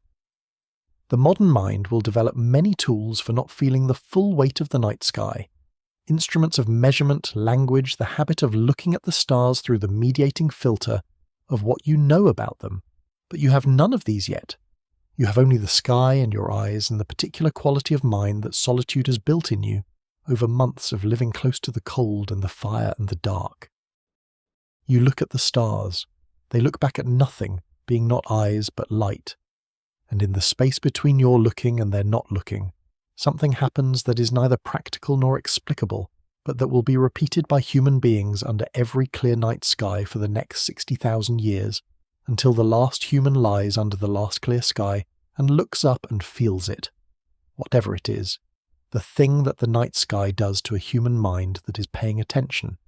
The modern mind will develop many tools for not feeling the full weight of the night sky, instruments of measurement, language, the habit of looking at the stars through the mediating filter of what you know about them. But you have none of these yet. You have only the sky and your eyes and the particular quality of mind that solitude has built in you over months of living close to the cold and the fire and the dark. You look at the stars. They look back at nothing, being not eyes but light. And in the space between your looking and their not looking, something happens that is neither practical nor explicable, but that will be repeated by human beings under every clear night sky for the next 60,000 years, until the last human lies under the last clear sky and looks up and feels it. Whatever it is, the thing that the night sky does to a human mind that is paying attention.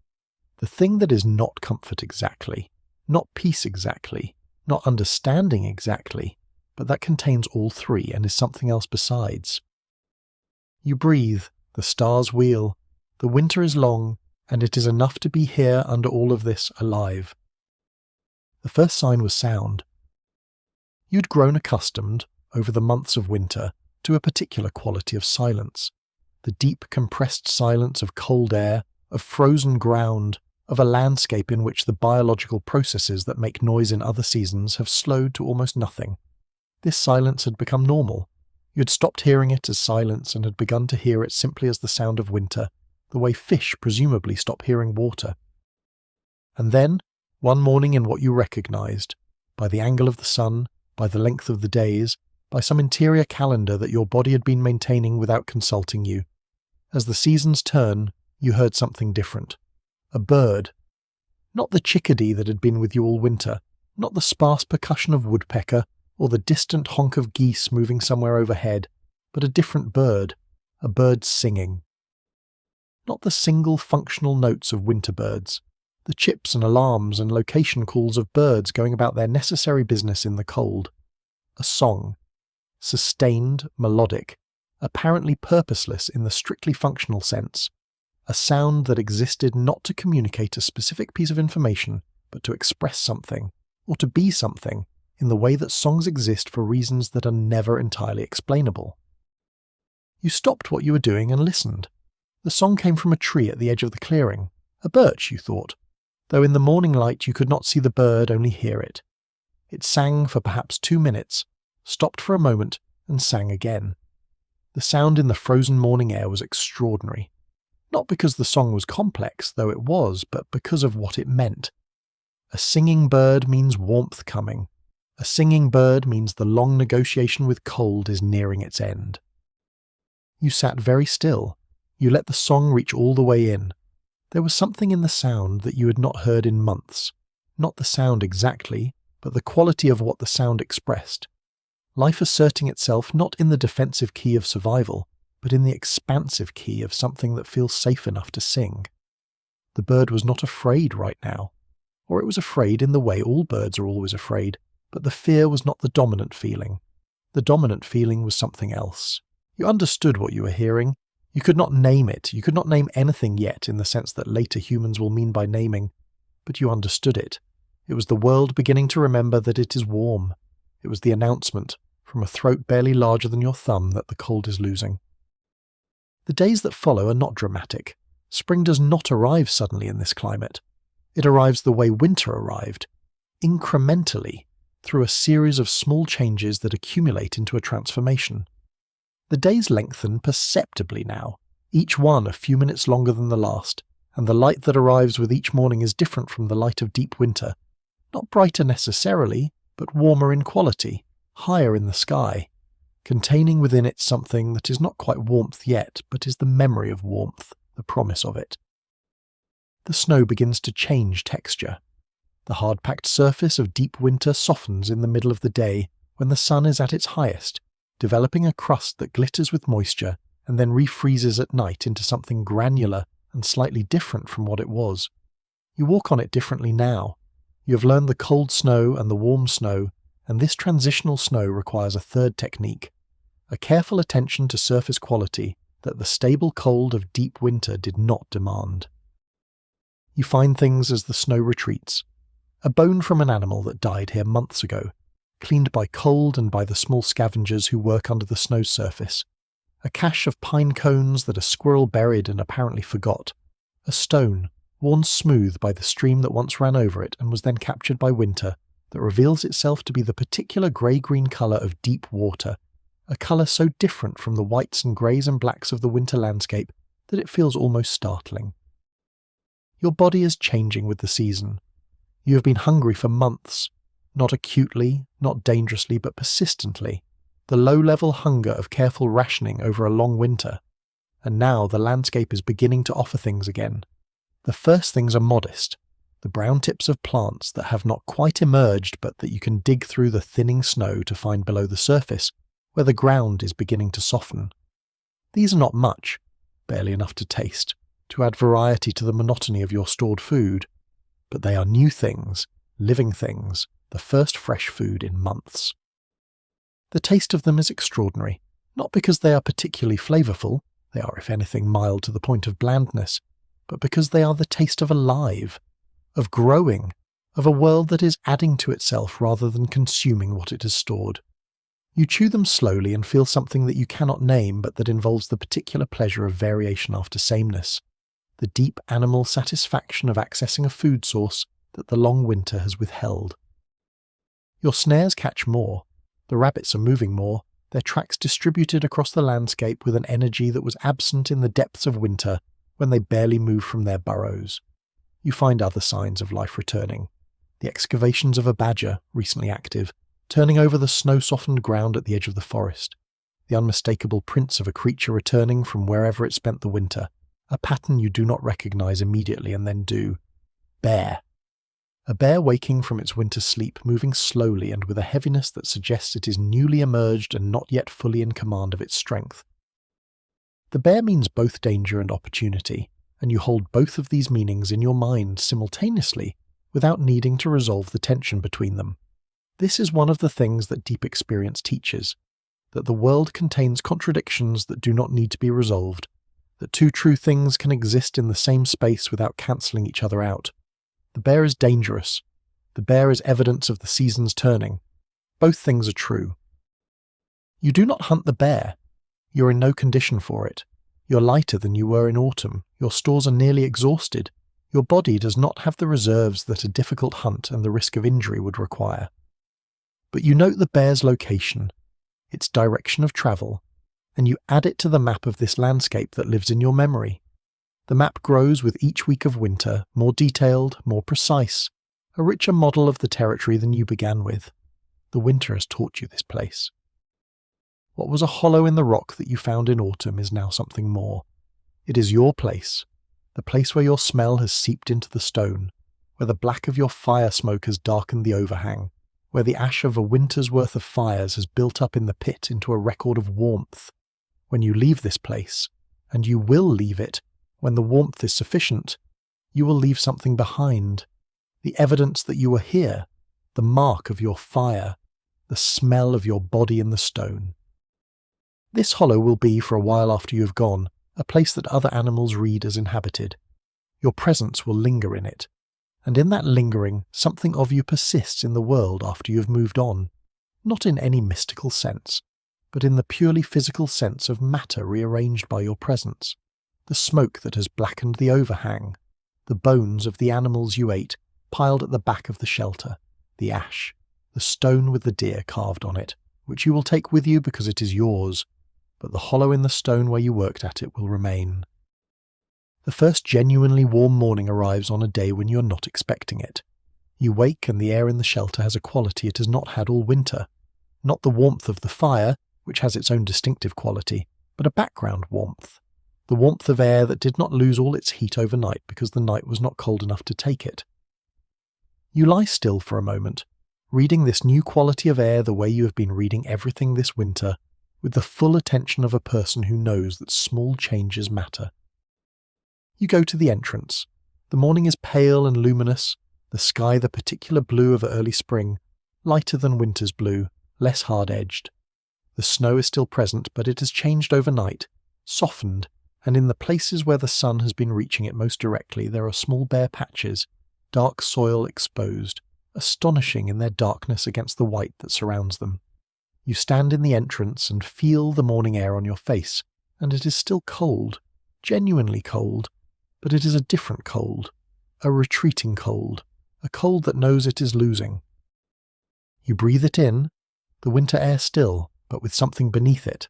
The thing that is not comfort exactly, not peace exactly, not understanding exactly, but that contains all three and is something else besides. You breathe, the stars wheel, the winter is long, and it is enough to be here under all of this alive. The first sign was sound. You'd grown accustomed, over the months of winter, to a particular quality of silence. The deep compressed silence of cold air, of frozen ground, of a landscape in which the biological processes that make noise in other seasons have slowed to almost nothing. This silence had become normal. You had stopped hearing it as silence and had begun to hear it simply as the sound of winter, the way fish presumably stop hearing water. And then, one morning in what you recognized, by the angle of the sun, by the length of the days, by some interior calendar that your body had been maintaining without consulting you, as the seasons turn, you heard something different. A bird. Not the chickadee that had been with you all winter, not the sparse percussion of woodpecker, or the distant honk of geese moving somewhere overhead, but a different bird, a bird singing. Not the single functional notes of winter birds, the chips and alarms and location calls of birds going about their necessary business in the cold. A song. Sustained, melodic, apparently purposeless in the strictly functional sense. A sound that existed not to communicate a specific piece of information, but to express something, or to be something, in the way that songs exist for reasons that are never entirely explainable. You stopped what you were doing and listened. The song came from a tree at the edge of the clearing. A birch, you thought, though in the morning light you could not see the bird, only hear it. It sang for perhaps 2 minutes, stopped for a moment, and sang again. The sound in the frozen morning air was extraordinary. Not because the song was complex, though it was, but because of what it meant. A singing bird means warmth coming. A singing bird means the long negotiation with cold is nearing its end. You sat very still. You let the song reach all the way in. There was something in the sound that you had not heard in months. Not the sound exactly, but the quality of what the sound expressed. Life asserting itself not in the defensive key of survival, but in the expansive key of something that feels safe enough to sing. The bird was not afraid right now. Or it was afraid in the way all birds are always afraid, but the fear was not the dominant feeling. The dominant feeling was something else. You understood what you were hearing. You could not name it. You could not name anything yet in the sense that later humans will mean by naming, but you understood it. It was the world beginning to remember that it is warm. It was the announcement, from a throat barely larger than your thumb, that the cold is losing. The days that follow are not dramatic. Spring does not arrive suddenly in this climate. It arrives the way winter arrived, incrementally, through a series of small changes that accumulate into a transformation. The days lengthen perceptibly now, each one a few minutes longer than the last, and the light that arrives with each morning is different from the light of deep winter, not brighter necessarily, but warmer in quality, higher in the sky, containing within it something that is not quite warmth yet, but is the memory of warmth, the promise of it. The snow begins to change texture. The hard-packed surface of deep winter softens in the middle of the day when the sun is at its highest, developing a crust that glitters with moisture and then refreezes at night into something granular and slightly different from what it was. You walk on it differently now. You have learned the cold snow and the warm snow, and this transitional snow requires a third technique, a careful attention to surface quality that the stable cold of deep winter did not demand. You find things as the snow retreats. A bone from an animal that died here months ago, cleaned by cold and by the small scavengers who work under the snow's surface. A cache of pine cones that a squirrel buried and apparently forgot. A stone, worn smooth by the stream that once ran over it and was then captured by winter, that reveals itself to be the particular grey-green colour of deep water, a colour so different from the whites and greys and blacks of the winter landscape that it feels almost startling. Your body is changing with the season. You have been hungry for months, not acutely, not dangerously, but persistently, the low-level hunger of careful rationing over a long winter, and now the landscape is beginning to offer things again. The first things are modest, the brown tips of plants that have not quite emerged but that you can dig through the thinning snow to find below the surface, where the ground is beginning to soften. These are not much, barely enough to taste, to add variety to the monotony of your stored food, but they are new things, living things, the first fresh food in months. The taste of them is extraordinary, not because they are particularly flavourful, they are if anything mild to the point of blandness, but because they are the taste of alive, of growing, of a world that is adding to itself rather than consuming what it has stored. You chew them slowly and feel something that you cannot name but that involves the particular pleasure of variation after sameness, the deep animal satisfaction of accessing a food source that the long winter has withheld. Your snares catch more, the rabbits are moving more, their tracks distributed across the landscape with an energy that was absent in the depths of winter when they barely moved from their burrows. You find other signs of life returning. The excavations of a badger, recently active, turning over the snow-softened ground at the edge of the forest. The unmistakable prints of a creature returning from wherever it spent the winter, a pattern you do not recognize immediately and then do. Bear. A bear waking from its winter sleep, moving slowly and with a heaviness that suggests it is newly emerged and not yet fully in command of its strength. The bear means both danger and opportunity, and you hold both of these meanings in your mind simultaneously without needing to resolve the tension between them. This is one of the things that deep experience teaches, that the world contains contradictions that do not need to be resolved, that two true things can exist in the same space without cancelling each other out. The bear is dangerous. The bear is evidence of the seasons turning. Both things are true. You do not hunt the bear. You're in no condition for it. You're lighter than you were in autumn. Your stores are nearly exhausted. Your body does not have the reserves that a difficult hunt and the risk of injury would require. But you note the bear's location, its direction of travel, and you add it to the map of this landscape that lives in your memory. The map grows with each week of winter, more detailed, more precise, a richer model of the territory than you began with. The winter has taught you this place. What was a hollow in the rock that you found in autumn is now something more. It is your place, the place where your smell has seeped into the stone, where the black of your fire smoke has darkened the overhang, where the ash of a winter's worth of fires has built up in the pit into a record of warmth. When you leave this place, and you will leave it, when the warmth is sufficient, you will leave something behind. The evidence that you were here, the mark of your fire, the smell of your body in the stone. This hollow will be, for a while after you have gone, a place that other animals read as inhabited. Your presence will linger in it, and in that lingering, something of you persists in the world after you have moved on, not in any mystical sense, but in the purely physical sense of matter rearranged by your presence. The smoke that has blackened the overhang, the bones of the animals you ate piled at the back of the shelter, the ash, the stone with the deer carved on it, which you will take with you because it is yours, but the hollow in the stone where you worked at it will remain. The first genuinely warm morning arrives on a day when you are not expecting it. You wake and the air in the shelter has a quality it has not had all winter, not the warmth of the fire, which has its own distinctive quality, but a background warmth. The warmth of air that did not lose all its heat overnight because the night was not cold enough to take it. You lie still for a moment, reading this new quality of air the way you have been reading everything this winter, with the full attention of a person who knows that small changes matter. You go to the entrance. The morning is pale and luminous, the sky the particular blue of early spring, lighter than winter's blue, less hard-edged. The snow is still present, but it has changed overnight, softened, and in the places where the sun has been reaching it most directly there are small bare patches, dark soil exposed, astonishing in their darkness against the white that surrounds them. You stand in the entrance and feel the morning air on your face, and it is still cold, genuinely cold, but it is a different cold, a retreating cold, a cold that knows it is losing. You breathe it in, the winter air still, but with something beneath it,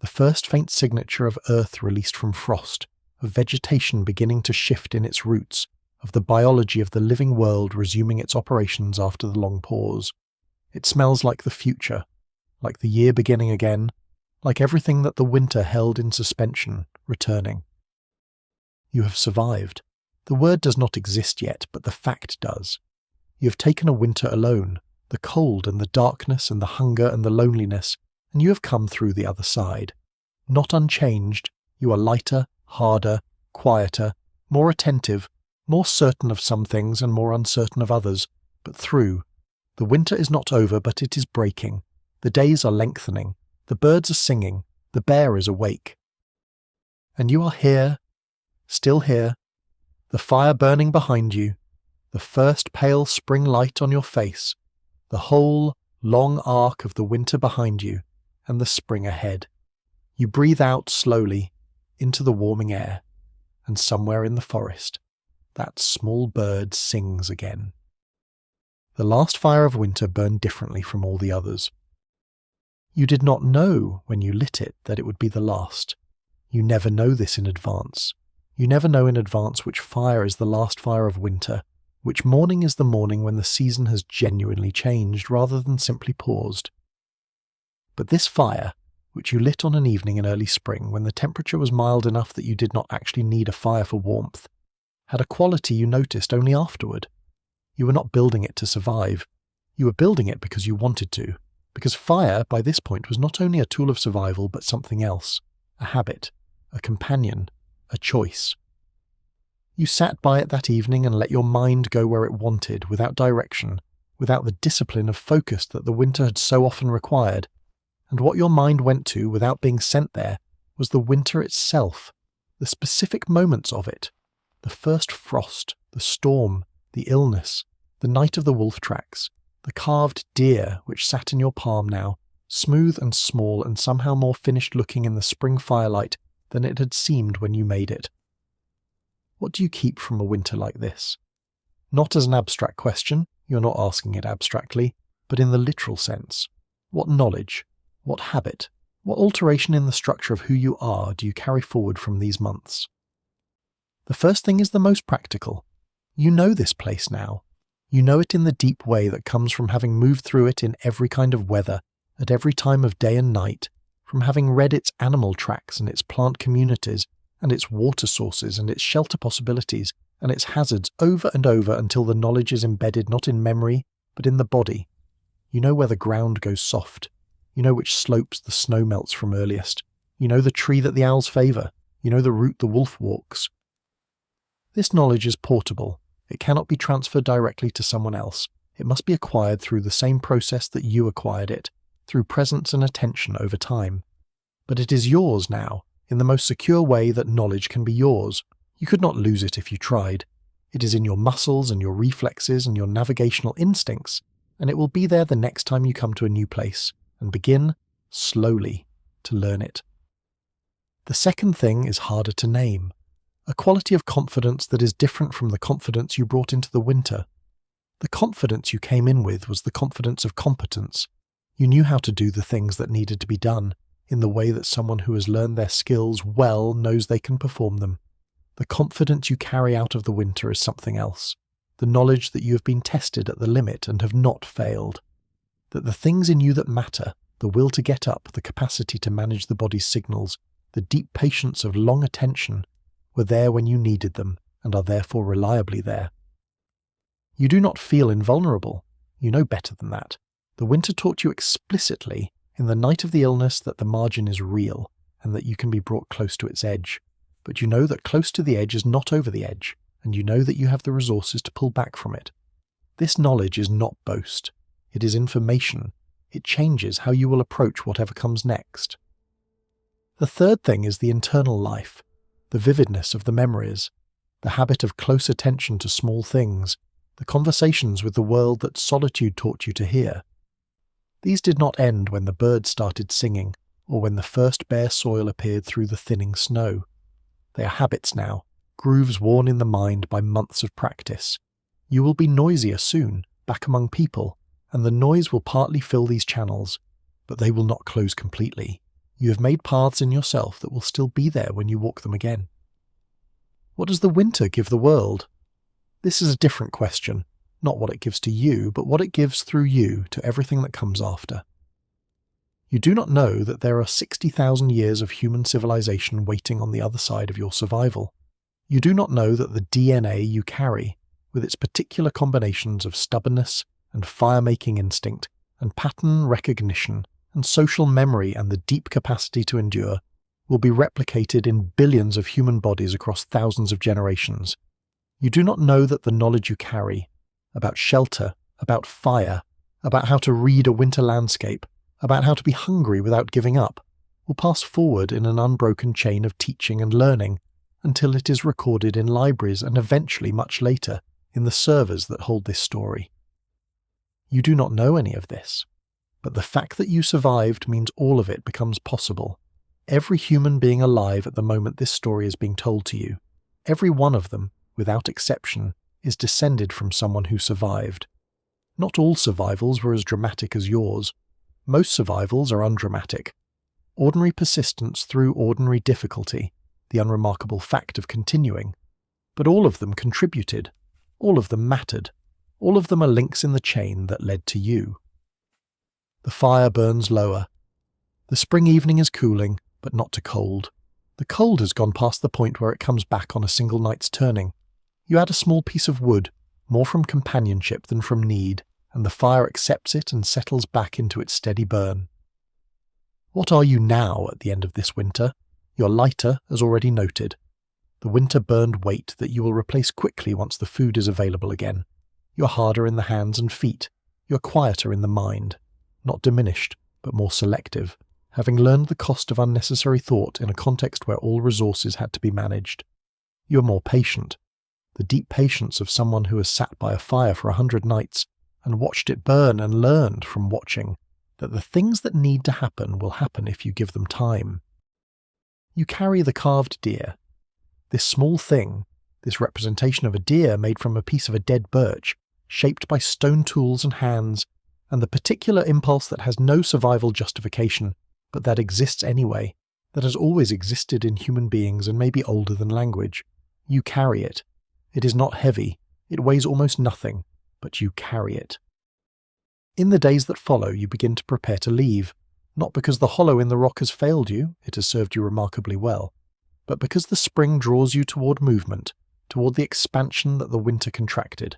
the first faint signature of earth released from frost, of vegetation beginning to shift in its roots, of the biology of the living world resuming its operations after the long pause. It smells like the future, like the year beginning again, like everything that the winter held in suspension, returning. You have survived. The word does not exist yet, but the fact does. You have taken a winter alone, the cold and the darkness and the hunger and the loneliness, and you have come through the other side. Not unchanged, you are lighter, harder, quieter, more attentive, more certain of some things and more uncertain of others, but through. The winter is not over, but it is breaking. The days are lengthening. The birds are singing. The bear is awake. And you are here, still here, the fire burning behind you, the first pale spring light on your face, the whole long arc of the winter behind you, and the spring ahead. You breathe out slowly into the warming air, and somewhere in the forest, that small bird sings again. The last fire of winter burned differently from all the others. You did not know when you lit it that it would be the last. You never know this in advance. You never know in advance which fire is the last fire of winter, which morning is the morning when the season has genuinely changed rather than simply paused. But this fire, which you lit on an evening in early spring when the temperature was mild enough that you did not actually need a fire for warmth, had a quality you noticed only afterward. You were not building it to survive. You were building it because you wanted to, because fire, by this point, was not only a tool of survival but something else, a habit, a companion, a choice. You sat by it that evening and let your mind go where it wanted, without direction, without the discipline of focus that the winter had so often required, and what your mind went to, without being sent there, was the winter itself, the specific moments of it, the first frost, the storm, the illness, the night of the wolf tracks, the carved deer which sat in your palm now, smooth and small and somehow more finished looking in the spring firelight than it had seemed when you made it. What do you keep from a winter like this? Not as an abstract question, you're not asking it abstractly, but in the literal sense. What knowledge, what habit, what alteration in the structure of who you are do you carry forward from these months? The first thing is the most practical. You know this place now. You know it in the deep way that comes from having moved through it in every kind of weather, at every time of day and night, from having read its animal tracks and its plant communities, and its water sources and its shelter possibilities, and its hazards over and over until the knowledge is embedded not in memory, but in the body. You know where the ground goes soft. You know which slopes the snow melts from earliest. You know the tree that the owls favour. You know the route the wolf walks. This knowledge is portable. It cannot be transferred directly to someone else. It must be acquired through the same process that you acquired it, through presence and attention over time. But it is yours now, in the most secure way that knowledge can be yours. You could not lose it if you tried. It is in your muscles and your reflexes and your navigational instincts, and it will be there the next time you come to a new place, and begin, slowly, to learn it. The second thing is harder to name. A quality of confidence that is different from the confidence you brought into the winter. The confidence you came in with was the confidence of competence. You knew how to do the things that needed to be done, in the way that someone who has learned their skills well knows they can perform them. The confidence you carry out of the winter is something else. The knowledge that you have been tested at the limit and have not failed. That the things in you that matter, the will to get up, the capacity to manage the body's signals, the deep patience of long attention, were there when you needed them, and are therefore reliably there. You do not feel invulnerable. You know better than that. The winter taught you explicitly, in the night of the illness, that the margin is real, and that you can be brought close to its edge. But you know that close to the edge is not over the edge, and you know that you have the resources to pull back from it. This knowledge is not boast. It is information. It changes how you will approach whatever comes next. The third thing is the internal life. The vividness of the memories, the habit of close attention to small things, the conversations with the world that solitude taught you to hear. These did not end when the birds started singing, or when the first bare soil appeared through the thinning snow. They are habits now, grooves worn in the mind by months of practice. You will be noisier soon, back among people, and the noise will partly fill these channels, but they will not close completely. You have made paths in yourself that will still be there when you walk them again. What does the winter give the world? This is a different question, not what it gives to you, but what it gives through you to everything that comes after. You do not know that there are 60,000 years of human civilization waiting on the other side of your survival. You do not know that the DNA you carry, with its particular combinations of stubbornness and fire-making instinct and pattern recognition and social memory and the deep capacity to endure, will be replicated in billions of human bodies across thousands of generations. You do not know that the knowledge you carry about shelter, about fire, about how to read a winter landscape, about how to be hungry without giving up, will pass forward in an unbroken chain of teaching and learning until it is recorded in libraries and eventually, much later, in the servers that hold this story. You do not know any of this, but the fact that you survived means all of it becomes possible. Every human being alive at the moment this story is being told to you, every one of them, without exception, is descended from someone who survived. Not all survivals were as dramatic as yours. Most survivals are undramatic. Ordinary persistence through ordinary difficulty, the unremarkable fact of continuing. But all of them contributed. All of them mattered. All of them are links in the chain that led to you. The fire burns lower. The spring evening is cooling, but not too cold. The cold has gone past the point where it comes back on a single night's turning. You add a small piece of wood, more from companionship than from need, and the fire accepts it and settles back into its steady burn. What are you now at the end of this winter? You're lighter, as already noted. The winter-burned weight that you will replace quickly once the food is available again. You're harder in the hands and feet. You're quieter in the mind. Not diminished, but more selective, having learned the cost of unnecessary thought in a context where all resources had to be managed. You're more patient. The deep patience of someone who has sat by a fire for 100 nights and watched it burn and learned from watching that the things that need to happen will happen if you give them time. You carry the carved deer. This small thing, this representation of a deer made from a piece of a dead birch, shaped by stone tools and hands, and the particular impulse that has no survival justification, but that exists anyway, that has always existed in human beings and may be older than language. You carry it. It is not heavy, it weighs almost nothing, but you carry it. In the days that follow, you begin to prepare to leave, not because the hollow in the rock has failed you, it has served you remarkably well, but because the spring draws you toward movement, toward the expansion that the winter contracted.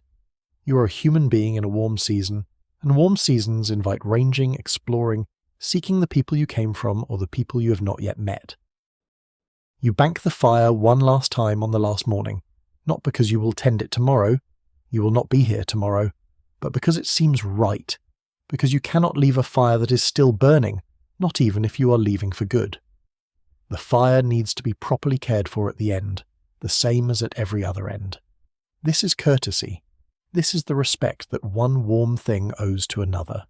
You are a human being in a warm season, and warm seasons invite ranging, exploring, seeking the people you came from or the people you have not yet met. You bank the fire one last time on the last morning, not because you will tend it tomorrow, you will not be here tomorrow, but because it seems right, because you cannot leave a fire that is still burning, not even if you are leaving for good. The fire needs to be properly cared for at the end, the same as at every other end. This is courtesy. This is the respect that one warm thing owes to another.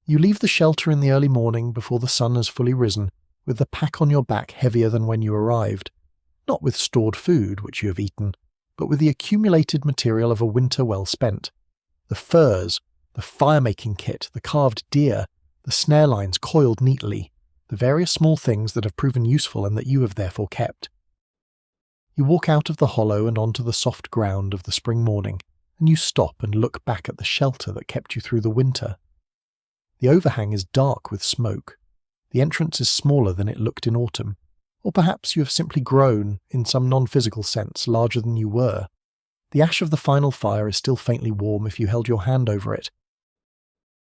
You leave the shelter in the early morning before the sun has fully risen, with the pack on your back heavier than when you arrived, not with stored food which you have eaten, but with the accumulated material of a winter well spent. The furs, the fire-making kit, the carved deer, the snare lines coiled neatly, the various small things that have proven useful and that you have therefore kept. You walk out of the hollow and onto the soft ground of the spring morning, and you stop and look back at the shelter that kept you through the winter. The overhang is dark with smoke. The entrance is smaller than it looked in autumn, or perhaps you have simply grown, in some non-physical sense, larger than you were. The ash of the final fire is still faintly warm if you held your hand over it.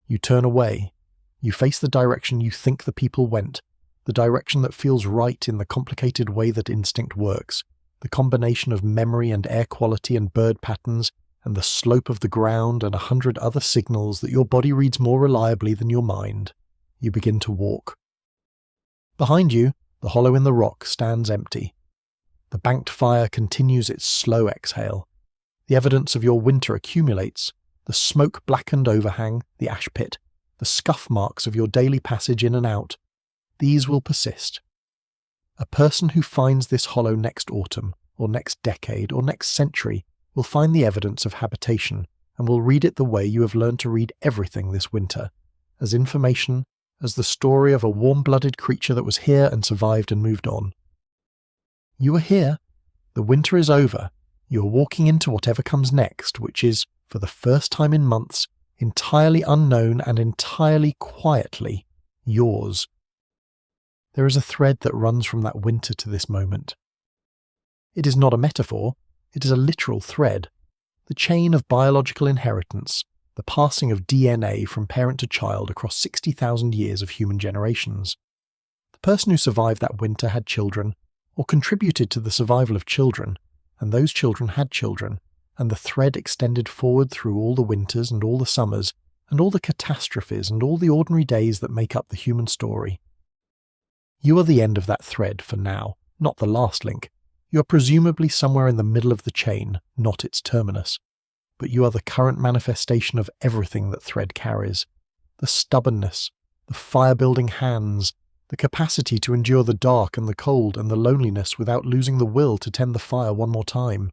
You turn away. You face the direction you think the people went, the direction that feels right in the complicated way that instinct works, the combination of memory and air quality and bird patterns, and the slope of the ground and 100 other signals that your body reads more reliably than your mind. You begin to walk. Behind you, the hollow in the rock stands empty. The banked fire continues its slow exhale. The evidence of your winter accumulates, the smoke-blackened overhang, the ash pit, the scuff marks of your daily passage in and out. These will persist. A person who finds this hollow next autumn, or next decade, or next century, will find the evidence of habitation, and will read it the way you have learned to read everything this winter, as information, as the story of a warm-blooded creature that was here and survived and moved on. You are here. The winter is over. You are walking into whatever comes next, which is, for the first time in months, entirely unknown and entirely quietly, yours. There is a thread that runs from that winter to this moment. It is not a metaphor, it is a literal thread, the chain of biological inheritance, the passing of DNA from parent to child across 60,000 years of human generations. The person who survived that winter had children, or contributed to the survival of children, and those children had children, and the thread extended forward through all the winters and all the summers, and all the catastrophes and all the ordinary days that make up the human story. You are the end of that thread for now, not the last link. You are presumably somewhere in the middle of the chain, not its terminus. But you are the current manifestation of everything that thread carries. The stubbornness, the fire-building hands, the capacity to endure the dark and the cold and the loneliness without losing the will to tend the fire one more time.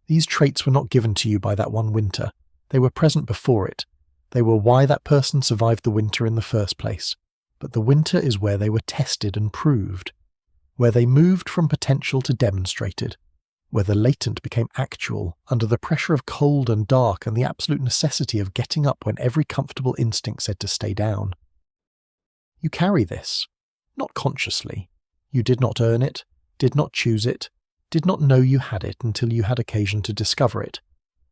These traits were not given to you by that one winter. They were present before it. They were why that person survived the winter in the first place. But the winter is where they were tested and proved, where they moved from potential to demonstrated, where the latent became actual under the pressure of cold and dark and the absolute necessity of getting up when every comfortable instinct said to stay down. You carry this, not consciously. You did not earn it, did not choose it, did not know you had it until you had occasion to discover it.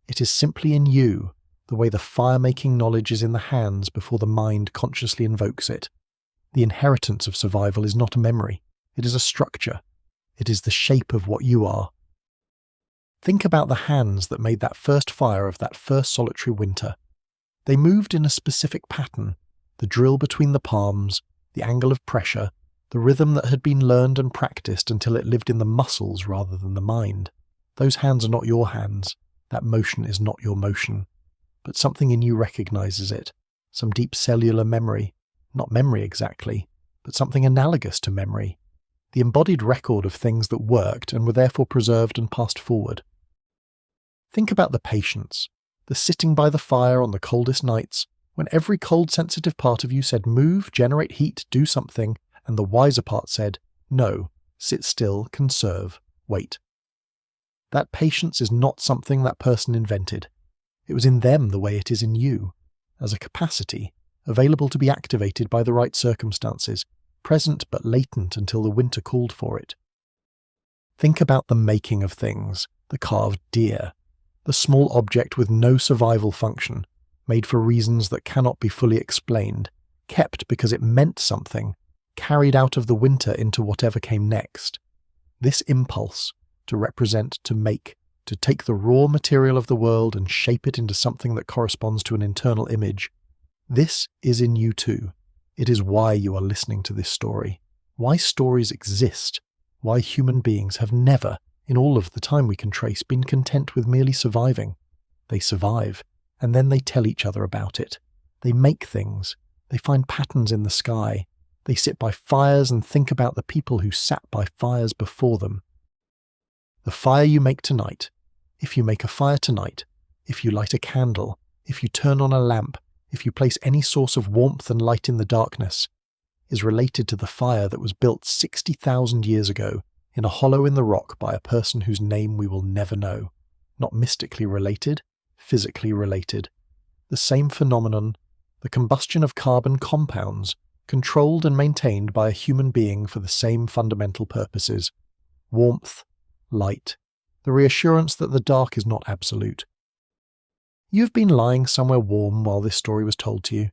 It is simply in you, the way the fire-making knowledge is in the hands before the mind consciously invokes it. The inheritance of survival is not a memory, it is a structure. It is the shape of what you are. Think about the hands that made that first fire of that first solitary winter. They moved in a specific pattern, the drill between the palms, the angle of pressure, the rhythm that had been learned and practiced until it lived in the muscles rather than the mind. Those hands are not your hands, that motion is not your motion. But something in you recognizes it, some deep cellular memory, not memory exactly, but something analogous to memory, the embodied record of things that worked and were therefore preserved and passed forward. Think about the patience, the sitting by the fire on the coldest nights, when every cold-sensitive part of you said move, generate heat, do something, and the wiser part said no, sit still, conserve, wait. That patience is not something that person invented. It was in them the way it is in you, as a capacity, available to be activated by the right circumstances, present but latent until the winter called for it. Think about the making of things, the carved deer, the small object with no survival function, made for reasons that cannot be fully explained, kept because it meant something, carried out of the winter into whatever came next. This impulse, to represent, to make, to take the raw material of the world and shape it into something that corresponds to an internal image, this is in you too. It is why you are listening to this story, why stories exist, why human beings have never, in all of the time we can trace, been content with merely surviving. They survive, and then they tell each other about it. They make things, they find patterns in the sky, they sit by fires and think about the people who sat by fires before them. The fire you make tonight, if you make a fire tonight, if you light a candle, if you turn on a lamp, if you place any source of warmth and light in the darkness, is related to the fire that was built 60,000 years ago in a hollow in the rock by a person whose name we will never know. Not mystically related, physically related. The same phenomenon, the combustion of carbon compounds, controlled and maintained by a human being for the same fundamental purposes. Warmth, light, the reassurance that the dark is not absolute. You have been lying somewhere warm while this story was told to you.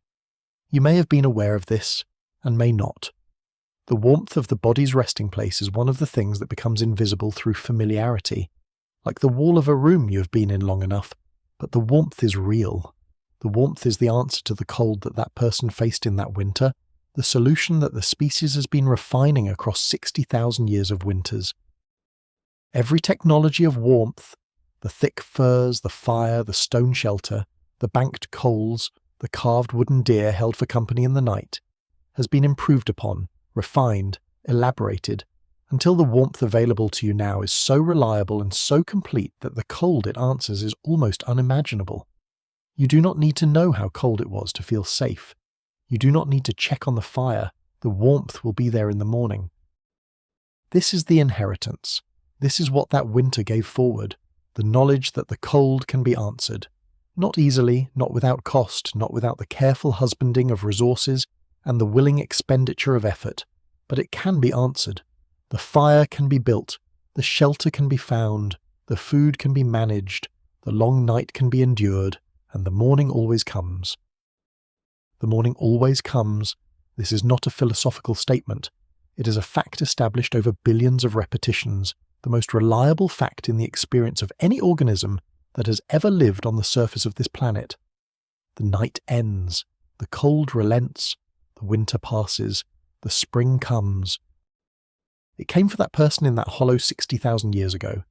You may have been aware of this, and may not. The warmth of the body's resting place is one of the things that becomes invisible through familiarity, like the wall of a room you have been in long enough, but the warmth is real. The warmth is the answer to the cold that that person faced in that winter, the solution that the species has been refining across 60,000 years of winters. Every technology of warmth, the thick furs, the fire, the stone shelter, the banked coals, the carved wooden deer held for company in the night, has been improved upon, refined, elaborated, until the warmth available to you now is so reliable and so complete that the cold it answers is almost unimaginable. You do not need to know how cold it was to feel safe. You do not need to check on the fire. The warmth will be there in the morning. This is the inheritance. This is what that winter gave forward, the knowledge that the cold can be answered. Not easily, not without cost, not without the careful husbanding of resources, and the willing expenditure of effort, but it can be answered. The fire can be built, the shelter can be found, the food can be managed, the long night can be endured, and the morning always comes. The morning always comes. This is not a philosophical statement. It is a fact established over billions of repetitions, the most reliable fact in the experience of any organism that has ever lived on the surface of this planet. The night ends, the cold relents, the winter passes, the spring comes. It came for that person in that hollow 60,000 years ago.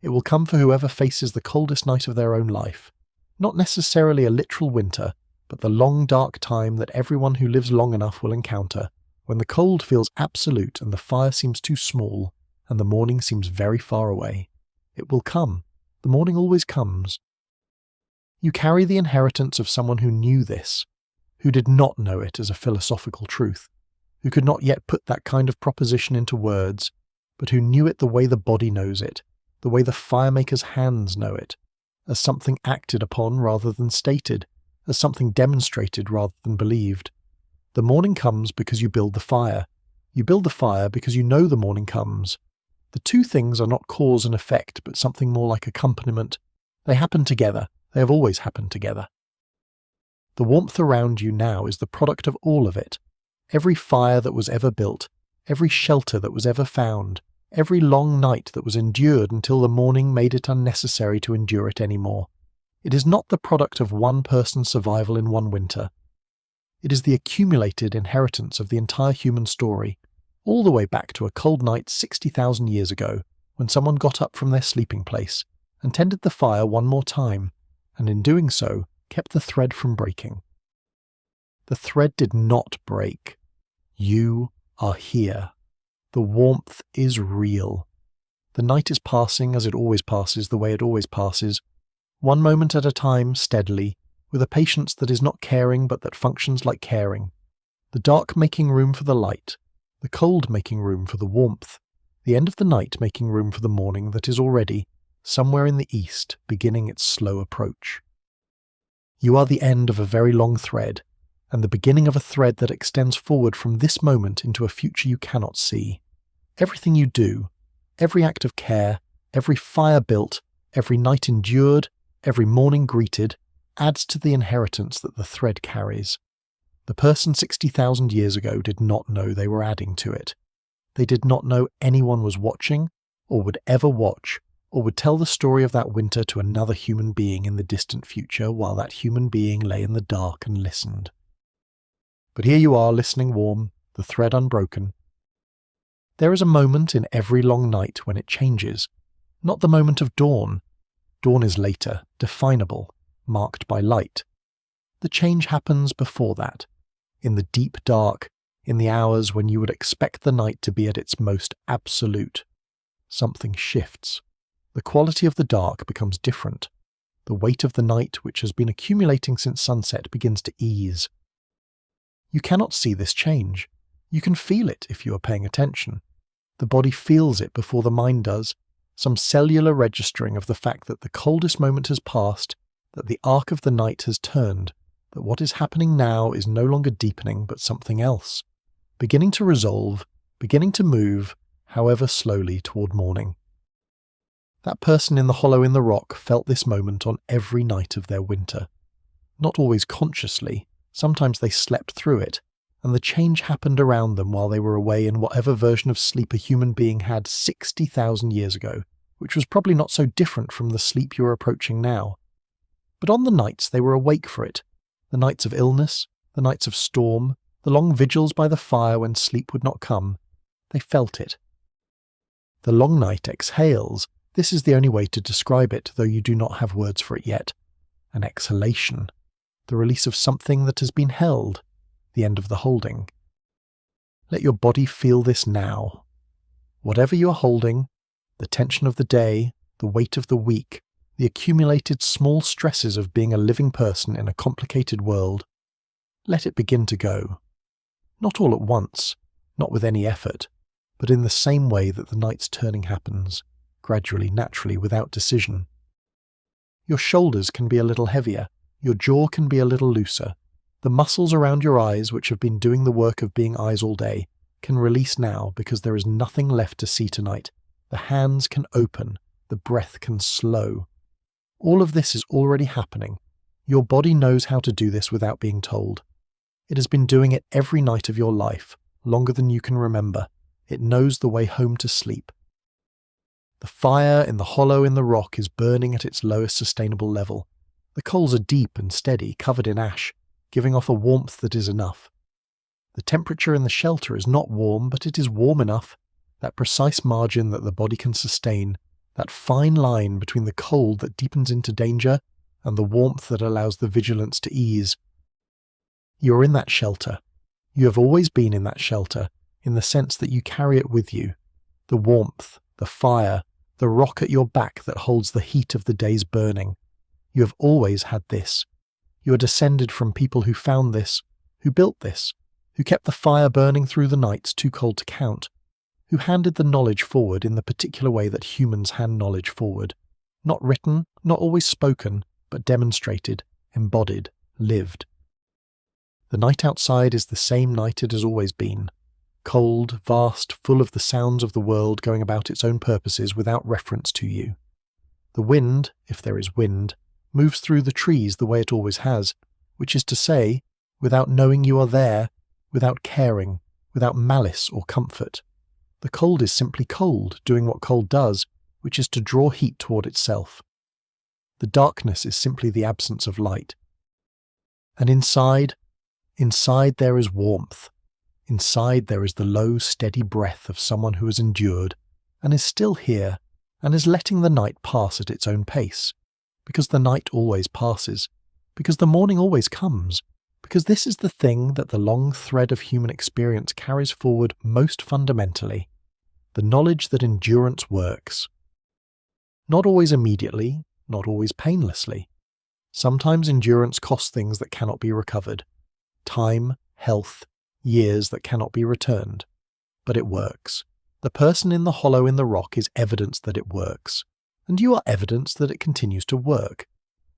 It will come for whoever faces the coldest night of their own life. Not necessarily a literal winter, but the long dark time that everyone who lives long enough will encounter, when the cold feels absolute and the fire seems too small, and the morning seems very far away. It will come. The morning always comes. You carry the inheritance of someone who knew this, who did not know it as a philosophical truth, who could not yet put that kind of proposition into words, but who knew it the way the body knows it, the way the firemaker's hands know it, as something acted upon rather than stated, as something demonstrated rather than believed. The morning comes because you build the fire. You build the fire because you know the morning comes. The two things are not cause and effect, but something more like accompaniment. They happen together. They have always happened together. The warmth around you now is the product of all of it. Every fire that was ever built, every shelter that was ever found, every long night that was endured until the morning made it unnecessary to endure it any more. It is not the product of one person's survival in one winter. It is the accumulated inheritance of the entire human story, all the way back to a cold night 60,000 years ago, when someone got up from their sleeping place and tended the fire one more time, and in doing so, kept the thread from breaking. The thread did not break. You are here. The warmth is real. The night is passing as it always passes, the way it always passes, one moment at a time, steadily, with a patience that is not caring but that functions like caring. The dark making room for the light, the cold making room for the warmth, the end of the night making room for the morning that is already, somewhere in the east, beginning its slow approach. You are the end of a very long thread, and the beginning of a thread that extends forward from this moment into a future you cannot see. Everything you do, every act of care, every fire built, every night endured, every morning greeted, adds to the inheritance that the thread carries. The person 60,000 years ago did not know they were adding to it. They did not know anyone was watching, or would ever watch, or would tell the story of that winter to another human being in the distant future while that human being lay in the dark and listened. But here you are, listening warm, the thread unbroken. There is a moment in every long night when it changes, not the moment of dawn. Dawn is later, definable, marked by light. The change happens before that, in the deep dark, in the hours when you would expect the night to be at its most absolute. Something shifts. The quality of the dark becomes different. The weight of the night, which has been accumulating since sunset, begins to ease. You cannot see this change. You can feel it if you are paying attention. The body feels it before the mind does, some cellular registering of the fact that the coldest moment has passed, that the arc of the night has turned, that what is happening now is no longer deepening but something else, beginning to resolve, beginning to move, however slowly, toward morning. That person in the hollow in the rock felt this moment on every night of their winter. Not always consciously, sometimes they slept through it, and the change happened around them while they were away in whatever version of sleep a human being had 60,000 years ago, which was probably not so different from the sleep you are approaching now. But on the nights they were awake for it, the nights of illness, the nights of storm, the long vigils by the fire when sleep would not come, they felt it. The long night exhales. This is the only way to describe it, though you do not have words for it yet. An exhalation, the release of something that has been held, the end of the holding. Let your body feel this now. Whatever you are holding, the tension of the day, the weight of the week, the accumulated small stresses of being a living person in a complicated world, let it begin to go. Not all at once, not with any effort, but in the same way that the night's turning happens, gradually, naturally, without decision. Your shoulders can be a little heavier, your jaw can be a little looser, The muscles around your eyes, which have been doing the work of being eyes all day, can release now because there is nothing left to see tonight. The hands can open, the breath can slow. All of this is already happening. Your body knows how to do this without being told. It has been doing it every night of your life, longer than you can remember. It knows the way home to sleep. The fire in the hollow in the rock is burning at its lowest sustainable level. The coals are deep and steady, covered in ash, giving off a warmth that is enough. The temperature in the shelter is not warm, but it is warm enough, that precise margin that the body can sustain, that fine line between the cold that deepens into danger and the warmth that allows the vigilance to ease. You are in that shelter. You have always been in that shelter, in the sense that you carry it with you. The warmth, the fire, the rock at your back that holds the heat of the day's burning. You have always had this. You are descended from people who found this, who built this, who kept the fire burning through the nights too cold to count, who handed the knowledge forward in the particular way that humans hand knowledge forward. Not written, not always spoken, but demonstrated, embodied, lived. The night outside is the same night it has always been. Cold, vast, full of the sounds of the world going about its own purposes without reference to you. The wind, if there is wind, moves through the trees the way it always has, which is to say, without knowing you are there, without caring, without malice or comfort. The cold is simply cold, doing what cold does, which is to draw heat toward itself. The darkness is simply the absence of light. And inside there is warmth. Inside there is the low, steady breath of someone who has endured, and is still here, and is letting the night pass at its own pace. Because the night always passes. Because the morning always comes. Because this is the thing that the long thread of human experience carries forward most fundamentally. The knowledge that endurance works. Not always immediately, not always painlessly. Sometimes endurance costs things that cannot be recovered. Time, health, years that cannot be returned. But it works. The person in the hollow in the rock is evidence that it works. And you are evidence that it continues to work.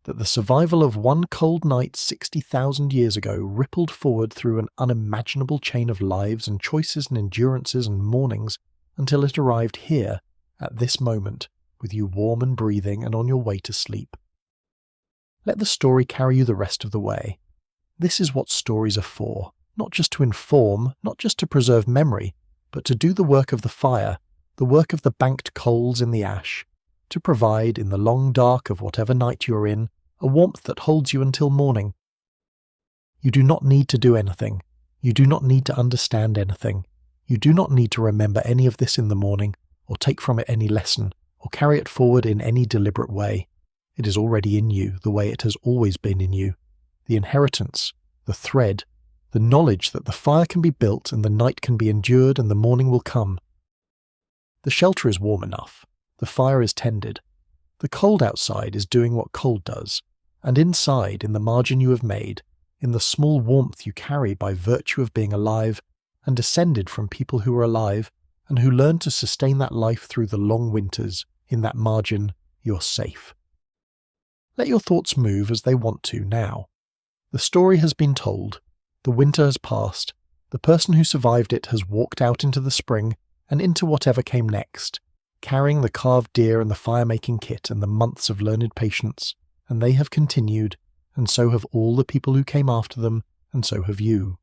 That the survival of one cold night 60,000 years ago rippled forward through an unimaginable chain of lives and choices and endurances and mornings until it arrived here, at this moment, with you warm and breathing and on your way to sleep. Let the story carry you the rest of the way. This is what stories are for, not just to inform, not just to preserve memory, but to do the work of the fire, the work of the banked coals in the ash, to provide, in the long dark of whatever night you are in, a warmth that holds you until morning. You do not need to do anything. You do not need to understand anything. You do not need to remember any of this in the morning, or take from it any lesson, or carry it forward in any deliberate way. It is already in you, the way it has always been in you. The inheritance, the thread, the knowledge that the fire can be built and the night can be endured and the morning will come. The shelter is warm enough. The fire is tended. The cold outside is doing what cold does, and inside, in the margin you have made, in the small warmth you carry by virtue of being alive, and descended from people who are alive, and who learned to sustain that life through the long winters, in that margin, you're safe. Let your thoughts move as they want to now. The story has been told. The winter has passed. The person who survived it has walked out into the spring, and into whatever came next, carrying the carved deer and the fire-making kit and the months of learned patience, and they have continued, and so have all the people who came after them, and so have you.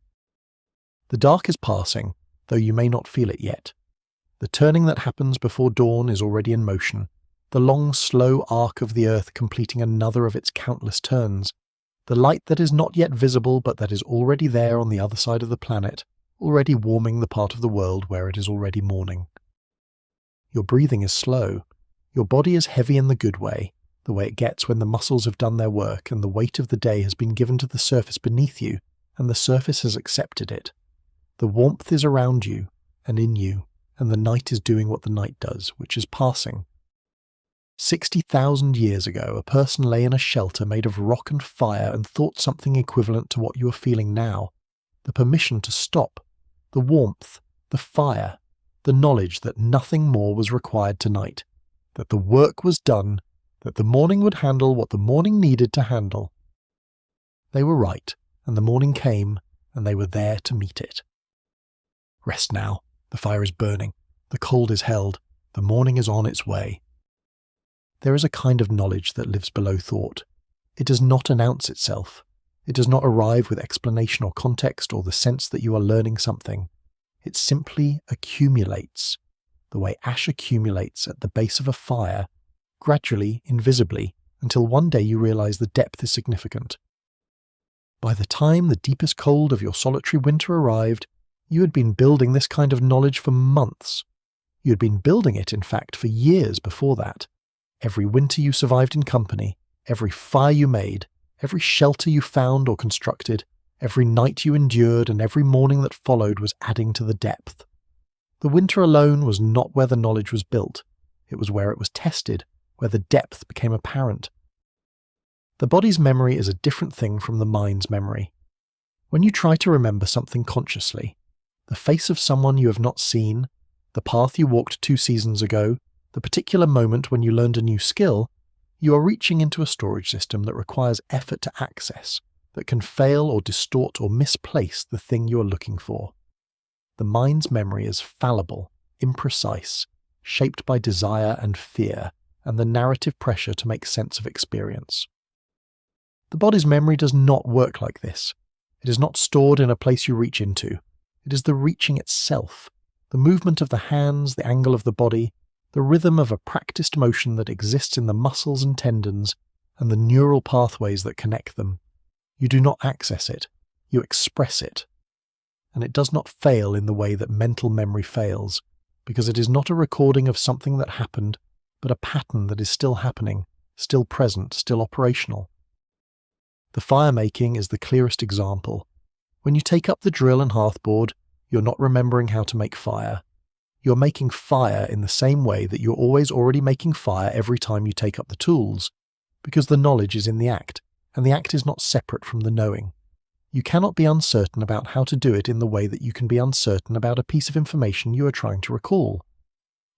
The dark is passing, though you may not feel it yet. The turning that happens before dawn is already in motion, the long, slow arc of the earth completing another of its countless turns, the light that is not yet visible but that is already there on the other side of the planet, already warming the part of the world where it is already morning. Your breathing is slow. Your body is heavy in the good way, the way it gets when the muscles have done their work and the weight of the day has been given to the surface beneath you, and the surface has accepted it. The warmth is around you and in you, and the night is doing what the night does, which is passing. 60,000 years ago, a person lay in a shelter made of rock and fire and thought something equivalent to what you are feeling now. The permission to stop, the warmth, the fire, the knowledge that nothing more was required tonight, that the work was done, that the morning would handle what the morning needed to handle. They were right, and the morning came, and they were there to meet it. Rest now. The fire is burning. The cold is held. The morning is on its way. There is a kind of knowledge that lives below thought. It does not announce itself. It does not arrive with explanation or context or the sense that you are learning something. It simply accumulates, the way ash accumulates at the base of a fire, gradually, invisibly, until one day you realize the depth is significant. By the time the deepest cold of your solitary winter arrived, you had been building this kind of knowledge for months. You had been building it, in fact, for years before that. Every winter you survived in company, every fire you made, every shelter you found or constructed, every night you endured, and every morning that followed was adding to the depth. The winter alone was not where the knowledge was built. It was where it was tested, where the depth became apparent. The body's memory is a different thing from the mind's memory. When you try to remember something consciously, the face of someone you have not seen, the path you walked 2 seasons ago, the particular moment when you learned a new skill, you are reaching into a storage system that requires effort to access, that can fail or distort or misplace the thing you are looking for. The mind's memory is fallible, imprecise, shaped by desire and fear, and the narrative pressure to make sense of experience. The body's memory does not work like this. It is not stored in a place you reach into. It is the reaching itself, the movement of the hands, the angle of the body, the rhythm of a practiced motion that exists in the muscles and tendons, and the neural pathways that connect them. You do not access it, you express it. And it does not fail in the way that mental memory fails, because it is not a recording of something that happened, but a pattern that is still happening, still present, still operational. The fire making is the clearest example. When you take up the drill and hearthboard, you're not remembering how to make fire. You're making fire in the same way that you're always already making fire every time you take up the tools, because the knowledge is in the act, and the act is not separate from the knowing. You cannot be uncertain about how to do it in the way that you can be uncertain about a piece of information you are trying to recall.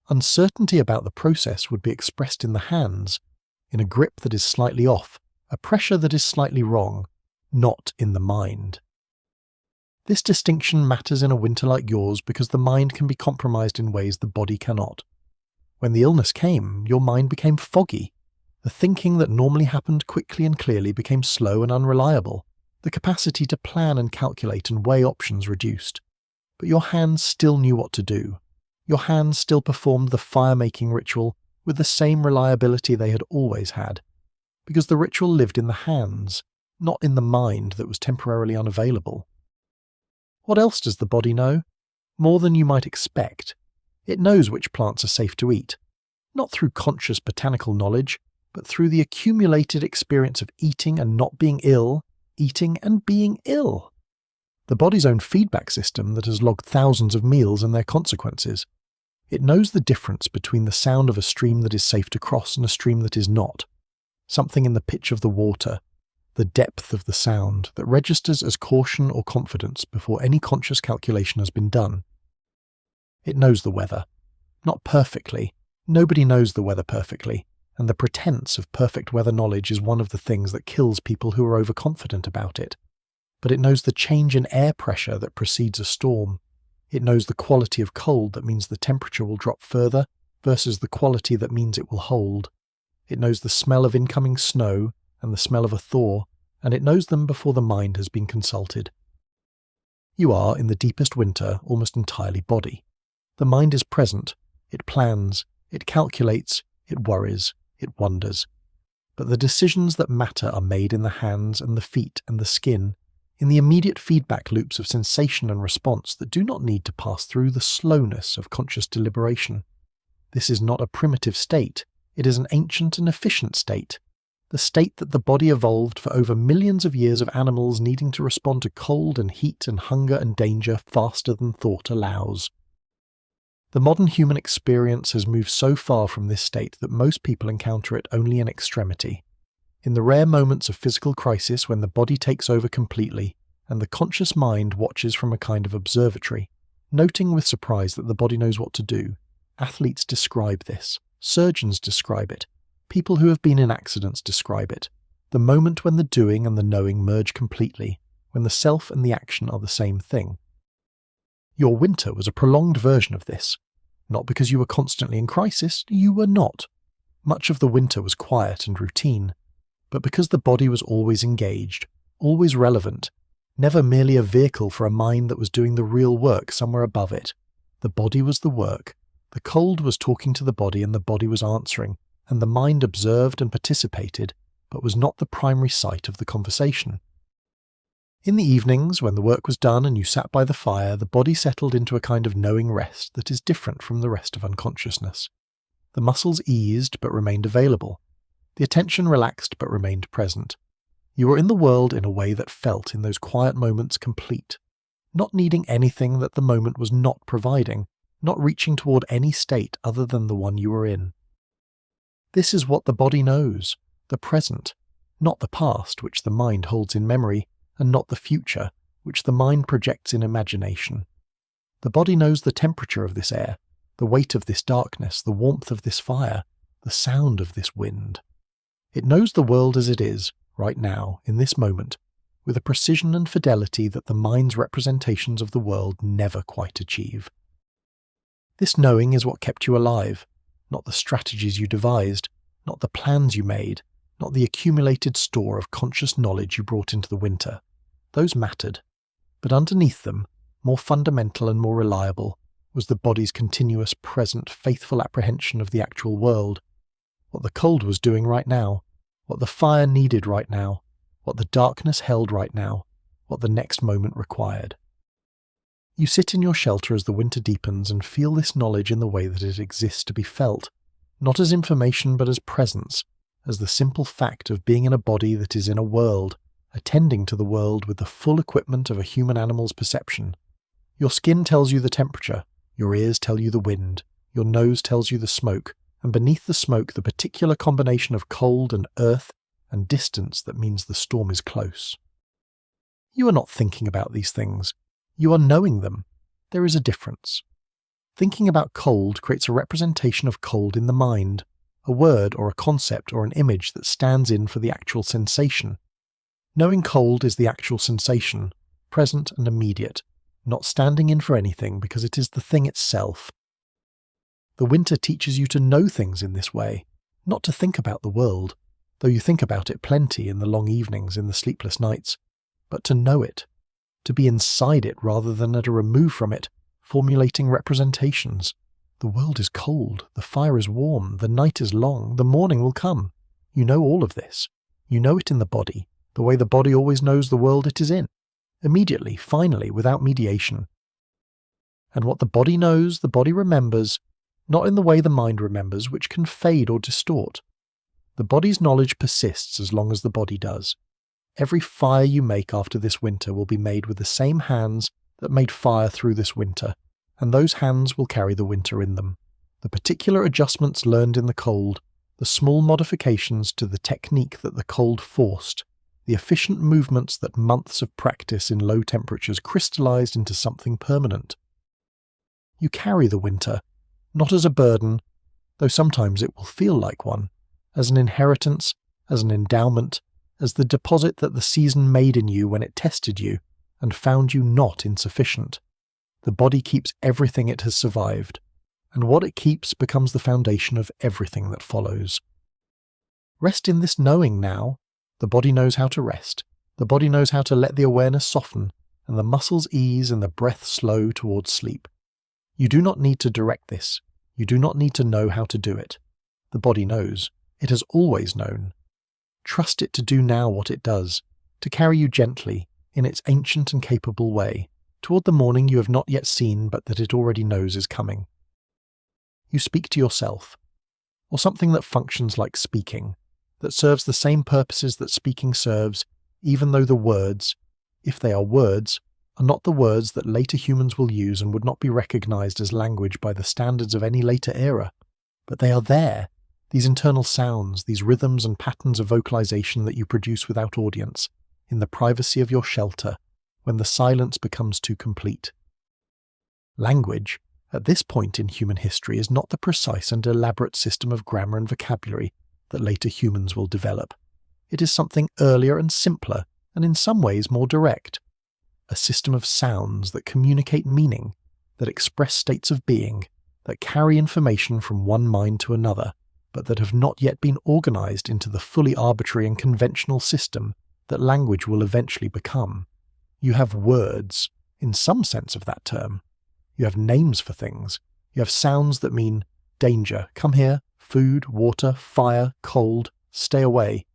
Uncertainty about the process would be expressed in the hands, in a grip that is slightly off, a pressure that is slightly wrong, not in the mind. This distinction matters in a winter like yours because the mind can be compromised in ways the body cannot. When the illness came, your mind became foggy. The thinking that normally happened quickly and clearly became slow and unreliable. The capacity to plan and calculate and weigh options reduced. But your hands still knew what to do. Your hands still performed the fire-making ritual with the same reliability they had always had, because the ritual lived in the hands, not in the mind that was temporarily unavailable. What else does the body know? More than you might expect. It knows which plants are safe to eat, not through conscious botanical knowledge, but through the accumulated experience of eating and not being ill, eating and being ill. The body's own feedback system that has logged thousands of meals and their consequences. It knows the difference between the sound of a stream that is safe to cross and a stream that is not. Something in the pitch of the water, the depth of the sound, that registers as caution or confidence before any conscious calculation has been done. It knows the weather. Not perfectly. Nobody knows the weather perfectly, and the pretense of perfect weather knowledge is one of the things that kills people who are overconfident about it. But it knows the change in air pressure that precedes a storm. It knows the quality of cold that means the temperature will drop further versus the quality that means it will hold. It knows the smell of incoming snow and the smell of a thaw, and it knows them before the mind has been consulted. You are, in the deepest winter, almost entirely body. The mind is present, it plans, it calculates, it worries, it wonders. But the decisions that matter are made in the hands and the feet and the skin, in the immediate feedback loops of sensation and response that do not need to pass through the slowness of conscious deliberation. This is not a primitive state, it is an ancient and efficient state. The state that the body evolved for over millions of years of animals needing to respond to cold and heat and hunger and danger faster than thought allows. The modern human experience has moved so far from this state that most people encounter it only in extremity. In the rare moments of physical crisis when the body takes over completely, and the conscious mind watches from a kind of observatory, noting with surprise that the body knows what to do, athletes describe this, surgeons describe it, people who have been in accidents describe it, the moment when the doing and the knowing merge completely, when the self and the action are the same thing. Your winter was a prolonged version of this. Not because you were constantly in crisis, you were not. Much of the winter was quiet and routine, but because the body was always engaged, always relevant, never merely a vehicle for a mind that was doing the real work somewhere above it. The body was the work. The cold was talking to the body and the body was answering, and the mind observed and participated, but was not the primary site of the conversation. In the evenings, when the work was done and you sat by the fire, the body settled into a kind of knowing rest that is different from the rest of unconsciousness. The muscles eased but remained available. The attention relaxed but remained present. You were in the world in a way that felt in those quiet moments complete, not needing anything that the moment was not providing, not reaching toward any state other than the one you were in. This is what the body knows, the present, not the past which the mind holds in memory, and not the future which the mind projects in imagination. The body knows the temperature of this air, the weight of this darkness, the warmth of this fire, the sound of this wind. It knows the world as it is, right now, in this moment, with a precision and fidelity that the mind's representations of the world never quite achieve. This knowing is what kept you alive, not the strategies you devised, not the plans you made, not the accumulated store of conscious knowledge you brought into the winter. Those mattered, but underneath them, more fundamental and more reliable, was the body's continuous, present, faithful apprehension of the actual world, what the cold was doing right now, what the fire needed right now, what the darkness held right now, what the next moment required. You sit in your shelter as the winter deepens and feel this knowledge in the way that it exists to be felt, not as information but as presence, as the simple fact of being in a body that is in a world, attending to the world with the full equipment of a human animal's perception. Your skin tells you the temperature, your ears tell you the wind, your nose tells you the smoke, and beneath the smoke the particular combination of cold and earth and distance that means the storm is close. You are not thinking about these things. You are knowing them. There is a difference. Thinking about cold creates a representation of cold in the mind, a word or a concept or an image that stands in for the actual sensation. Knowing cold is the actual sensation, present and immediate, not standing in for anything because it is the thing itself. The winter teaches you to know things in this way, not to think about the world, though you think about it plenty in the long evenings, in the sleepless nights, but to know it, to be inside it rather than at a remove from it, formulating representations. The world is cold, the fire is warm, the night is long, the morning will come. You know all of this. You know it in the body, the way the body always knows the world it is in, immediately, finally, without mediation. And what the body knows, the body remembers, not in the way the mind remembers, which can fade or distort. The body's knowledge persists as long as the body does. Every fire you make after this winter will be made with the same hands that made fire through this winter, and those hands will carry the winter in them. The particular adjustments learned in the cold, the small modifications to the technique that the cold forced, the efficient movements that months of practice in low temperatures crystallized into something permanent. You carry the winter, not as a burden, though sometimes it will feel like one, as an inheritance, as an endowment, as the deposit that the season made in you when it tested you and found you not insufficient. The body keeps everything it has survived, and what it keeps becomes the foundation of everything that follows. Rest in this knowing now. The body knows how to rest. The body knows how to let the awareness soften, and the muscles ease and the breath slow towards sleep. You do not need to direct this. You do not need to know how to do it. The body knows. It has always known. Trust it to do now what it does, to carry you gently, in its ancient and capable way, toward the morning you have not yet seen but that it already knows is coming. You speak to yourself, or something that functions like speaking, that serves the same purposes that speaking serves, even though the words, if they are words, are not the words that later humans will use and would not be recognized as language by the standards of any later era. But they are there, these internal sounds, these rhythms and patterns of vocalization that you produce without audience, in the privacy of your shelter, when the silence becomes too complete. Language, at this point in human history, is not the precise and elaborate system of grammar and vocabulary that later humans will develop. It is something earlier and simpler, and in some ways more direct. A system of sounds that communicate meaning, that express states of being, that carry information from one mind to another, but that have not yet been organized into the fully arbitrary and conventional system that language will eventually become. You have words, in some sense of that term. You have names for things. You have sounds that mean danger, come here, food, water, fire, cold, stay away.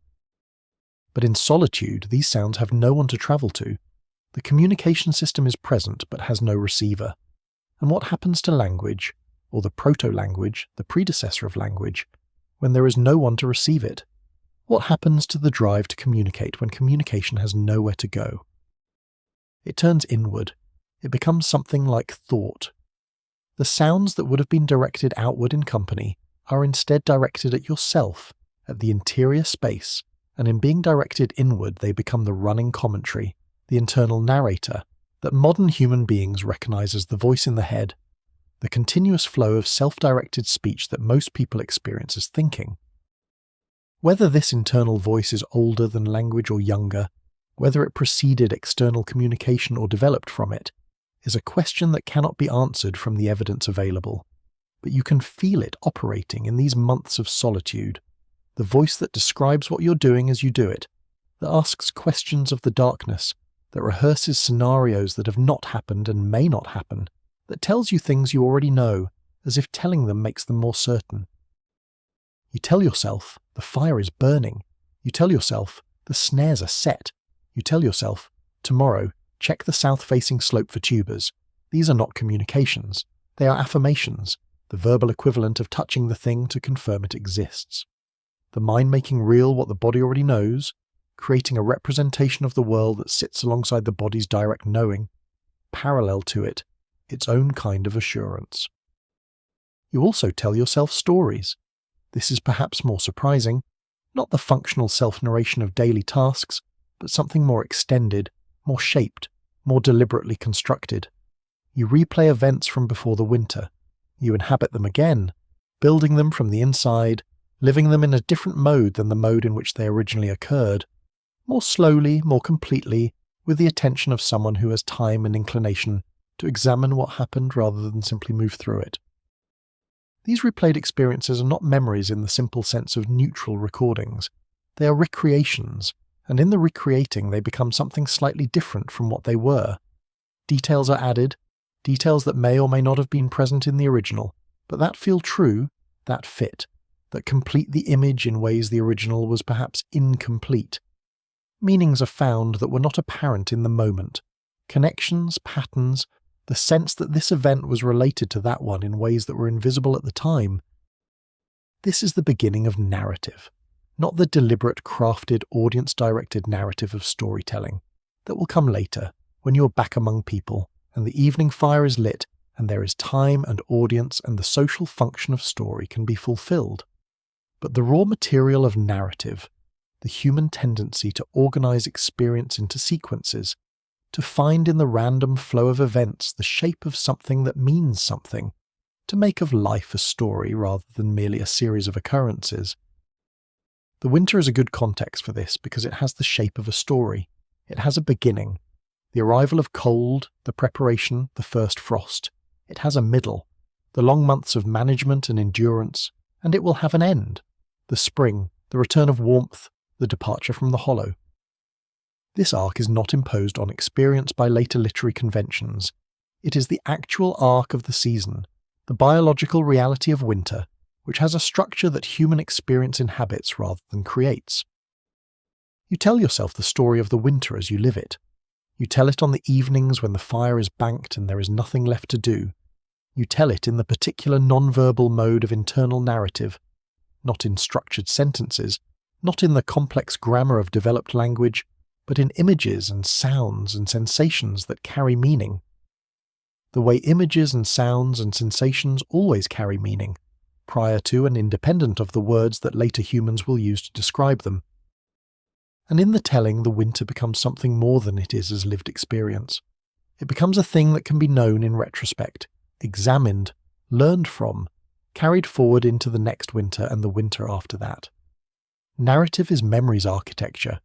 But in solitude, these sounds have no one to travel to. The communication system is present but has no receiver. And what happens to language, or the proto-language, the predecessor of language, when there is no one to receive it? What happens to the drive to communicate when communication has nowhere to go? It turns inward. It becomes something like thought. The sounds that would have been directed outward in company are instead directed at yourself, at the interior space, and in being directed inward they become the running commentary, the internal narrator, that modern human beings recognize as the voice in the head, the continuous flow of self-directed speech that most people experience as thinking. Whether this internal voice is older than language or younger, whether it preceded external communication or developed from it, is a question that cannot be answered from the evidence available. But you can feel it operating in these months of solitude, the voice that describes what you're doing as you do it, that asks questions of the darkness, that rehearses scenarios that have not happened and may not happen, that tells you things you already know, as if telling them makes them more certain. You tell yourself, the fire is burning. You tell yourself, the snares are set. You tell yourself, tomorrow, check the south-facing slope for tubers. These are not communications. They are affirmations, the verbal equivalent of touching the thing to confirm it exists. The mind making real what the body already knows, creating a representation of the world that sits alongside the body's direct knowing, parallel to it, its own kind of assurance. You also tell yourself stories. This is perhaps more surprising, not the functional self-narration of daily tasks, but something more extended, more shaped, more deliberately constructed. You replay events from before the winter. You inhabit them again, building them from the inside, living them in a different mode than the mode in which they originally occurred, more slowly, more completely, with the attention of someone who has time and inclination to examine what happened rather than simply move through it. These replayed experiences are not memories in the simple sense of neutral recordings. They are recreations, and in the recreating they become something slightly different from what they were. Details are added, details that may or may not have been present in the original, but that feel true, that fit, that complete the image in ways the original was perhaps incomplete. Meanings are found that were not apparent in the moment. Connections, patterns, the sense that this event was related to that one in ways that were invisible at the time. This is the beginning of narrative, not the deliberate, crafted, audience-directed narrative of storytelling that will come later, when you're back among people, and the evening fire is lit, and there is time and audience, and the social function of story can be fulfilled. But the raw material of narrative, the human tendency to organize experience into sequences, to find in the random flow of events the shape of something that means something, to make of life a story rather than merely a series of occurrences. The winter is a good context for this because it has the shape of a story. It has a beginning, the arrival of cold, the preparation, the first frost. It has a middle, the long months of management and endurance, and it will have an end, the spring, the return of warmth, the departure from the hollow. This arc is not imposed on experience by later literary conventions. It is the actual arc of the season, the biological reality of winter, which has a structure that human experience inhabits rather than creates. You tell yourself the story of the winter as you live it. You tell it on the evenings when the fire is banked and there is nothing left to do. You tell it in the particular non-verbal mode of internal narrative, not in structured sentences, not in the complex grammar of developed language, but in images and sounds and sensations that carry meaning. The way images and sounds and sensations always carry meaning, prior to and independent of the words that later humans will use to describe them. And in the telling, the winter becomes something more than it is as lived experience. It becomes a thing that can be known in retrospect, examined, learned from, carried forward into the next winter and the winter after that. Narrative is memory's architecture.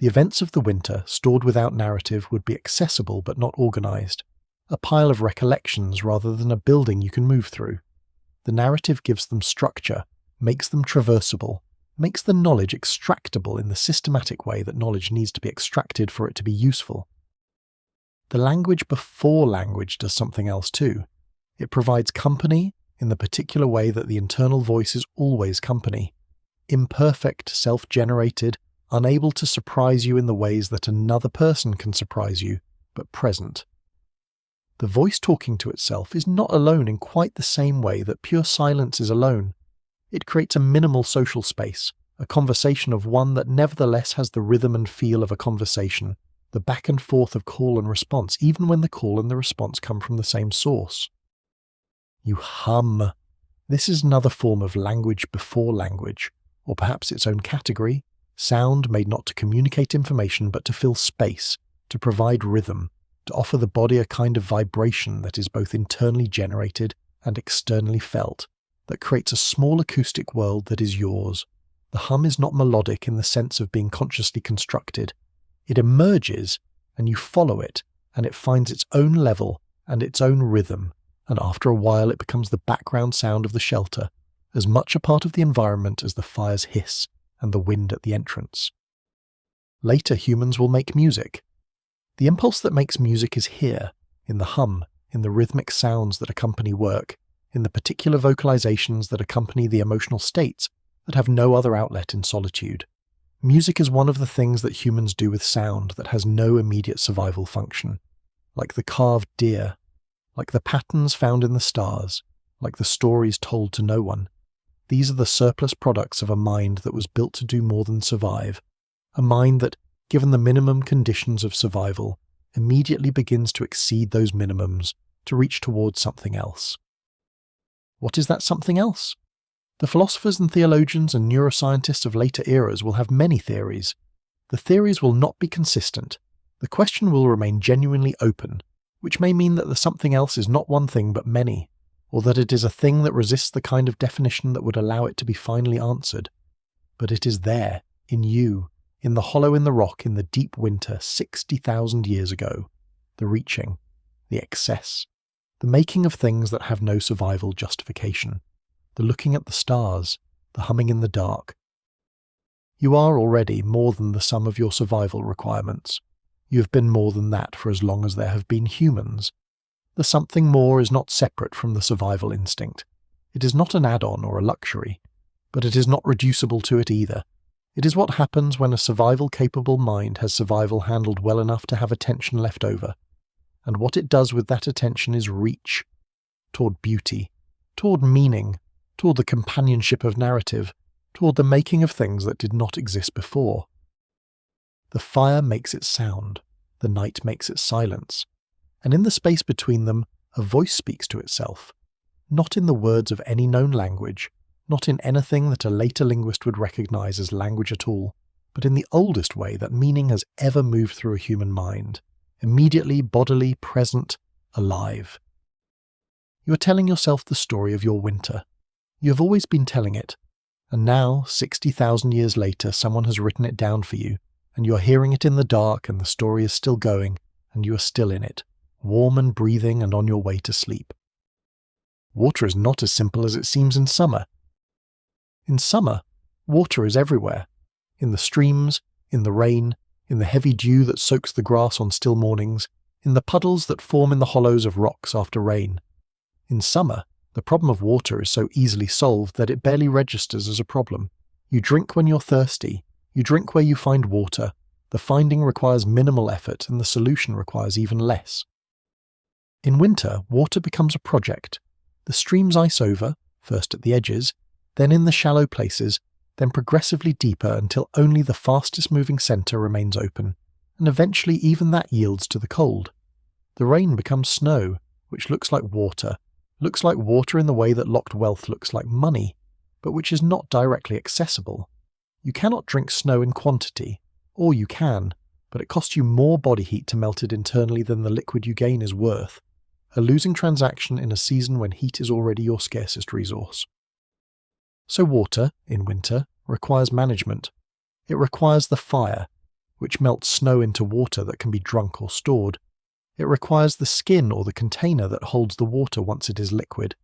The events of the winter, stored without narrative, would be accessible but not organized, a pile of recollections rather than a building you can move through. The narrative gives them structure, makes them traversable, makes the knowledge extractable in the systematic way that knowledge needs to be extracted for it to be useful. The language before language does something else too. It provides company in the particular way that the internal voice is always company. Imperfect, self-generated, unable to surprise you in the ways that another person can surprise you, but present. The voice talking to itself is not alone in quite the same way that pure silence is alone. It creates a minimal social space, a conversation of one that nevertheless has the rhythm and feel of a conversation, the back and forth of call and response, even when the call and the response come from the same source. You hum. This is another form of language before language, or perhaps its own category, sound made not to communicate information but to fill space, to provide rhythm, to offer the body a kind of vibration that is both internally generated and externally felt, that creates a small acoustic world that is yours. The hum is not melodic in the sense of being consciously constructed. It emerges, and you follow it, and it finds its own level and its own rhythm, and after a while it becomes the background sound of the shelter, as much a part of the environment as the fire's hiss and the wind at the entrance. Later humans will make music. The impulse that makes music is here, in the hum, in the rhythmic sounds that accompany work, in the particular vocalizations that accompany the emotional states that have no other outlet in solitude. Music is one of the things that humans do with sound that has no immediate survival function, like the carved deer, like the patterns found in the stars, like the stories told to no one. These are the surplus products of a mind that was built to do more than survive, a mind that, given the minimum conditions of survival, immediately begins to exceed those minimums, to reach towards something else. What is that something else? The philosophers and theologians and neuroscientists of later eras will have many theories. The theories will not be consistent. The question will remain genuinely open, which may mean that the something else is not one thing but many, or that it is a thing that resists the kind of definition that would allow it to be finally answered. But it is there, in you, in the hollow in the rock in the deep winter 60,000 years ago. The reaching, the excess, the making of things that have no survival justification, the looking at the stars, the humming in the dark. You are already more than the sum of your survival requirements. You have been more than that for as long as there have been humans. The something more is not separate from the survival instinct. It is not an add-on or a luxury, but it is not reducible to it either. It is what happens when a survival-capable mind has survival handled well enough to have attention left over. And what it does with that attention is reach, toward beauty, toward meaning, toward the companionship of narrative, toward the making of things that did not exist before. The fire makes it sound, the night makes it silence, and in the space between them, a voice speaks to itself, not in the words of any known language, not in anything that a later linguist would recognize as language at all, but in the oldest way that meaning has ever moved through a human mind, immediately bodily, present, alive. You are telling yourself the story of your winter. You have always been telling it, and now, 60,000 years later, someone has written it down for you, and you are hearing it in the dark, and the story is still going, and you are still in it, warm and breathing and on your way to sleep. Water is not as simple as it seems in summer. In summer, water is everywhere, in the streams, in the rain, in the heavy dew that soaks the grass on still mornings, in the puddles that form in the hollows of rocks after rain. In summer, the problem of water is so easily solved that it barely registers as a problem. You drink when you're thirsty, you drink where you find water, the finding requires minimal effort and the solution requires even less. In winter, water becomes a project. The streams ice over, first at the edges, then in the shallow places, then progressively deeper until only the fastest moving centre remains open, and eventually even that yields to the cold. The rain becomes snow, which looks like water in the way that locked wealth looks like money, but which is not directly accessible. You cannot drink snow in quantity, or you can, but it costs you more body heat to melt it internally than the liquid you gain is worth, a losing transaction in a season when heat is already your scarcest resource. So water, in winter, requires management. It requires the fire, which melts snow into water that can be drunk or stored. It requires the skin or the container that holds the water once it is liquid.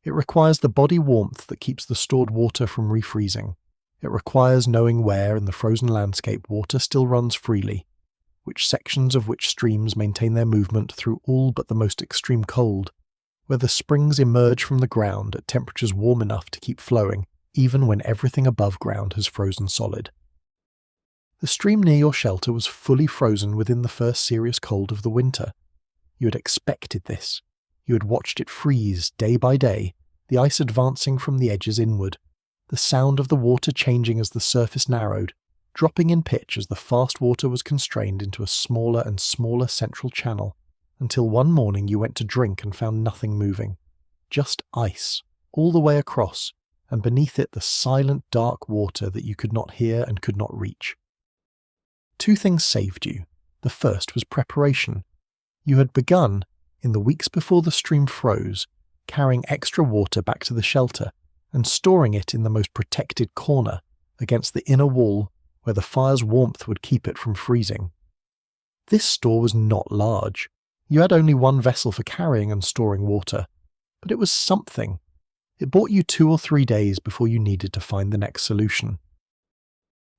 It requires the body warmth that keeps the stored water from refreezing. It requires knowing where in the frozen landscape water still runs freely, which sections of which streams maintain their movement through all but the most extreme cold, where the springs emerge from the ground at temperatures warm enough to keep flowing, even when everything above ground has frozen solid. The stream near your shelter was fully frozen within the first serious cold of the winter. You had expected this. You had watched it freeze day by day, the ice advancing from the edges inward, the sound of the water changing as the surface narrowed, dropping in pitch as the fast water was constrained into a smaller and smaller central channel, until one morning you went to drink and found nothing moving. Just ice, all the way across, and beneath it the silent dark water that you could not hear and could not reach. Two things saved you. The first was preparation. You had begun, in the weeks before the stream froze, carrying extra water back to the shelter and storing it in the most protected corner against the inner wall where the fire's warmth would keep it from freezing. This store was not large. You had only one vessel for carrying and storing water, but it was something. It bought you 2 or 3 days before you needed to find the next solution.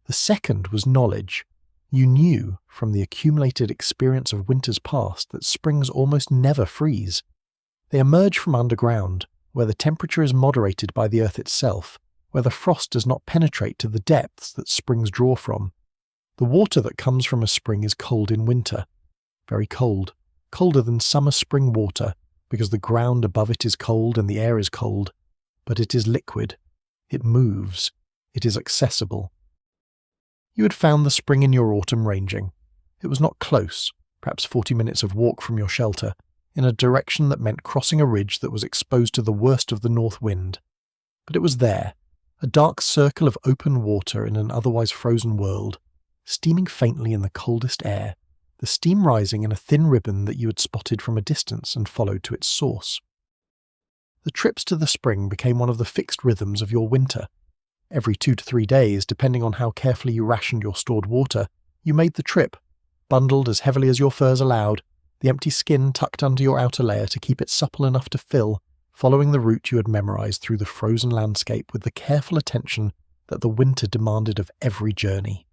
The second was knowledge. You knew from the accumulated experience of winters past that springs almost never freeze. They emerge from underground, where the temperature is moderated by the earth itself, where the frost does not penetrate to the depths that springs draw from. The water that comes from a spring is cold in winter, very cold, colder than summer spring water, because the ground above it is cold and the air is cold, but it is liquid, it moves, it is accessible. You had found the spring in your autumn ranging. It was not close, perhaps 40 minutes of walk from your shelter, in a direction that meant crossing a ridge that was exposed to the worst of the north wind. But it was there, a dark circle of open water in an otherwise frozen world, steaming faintly in the coldest air, the steam rising in a thin ribbon that you had spotted from a distance and followed to its source. The trips to the spring became one of the fixed rhythms of your winter. Every 2 to 3 days, depending on how carefully you rationed your stored water, you made the trip, bundled as heavily as your furs allowed, the empty skin tucked under your outer layer to keep it supple enough to fill, following the route you had memorized through the frozen landscape with the careful attention that the winter demanded of every journey.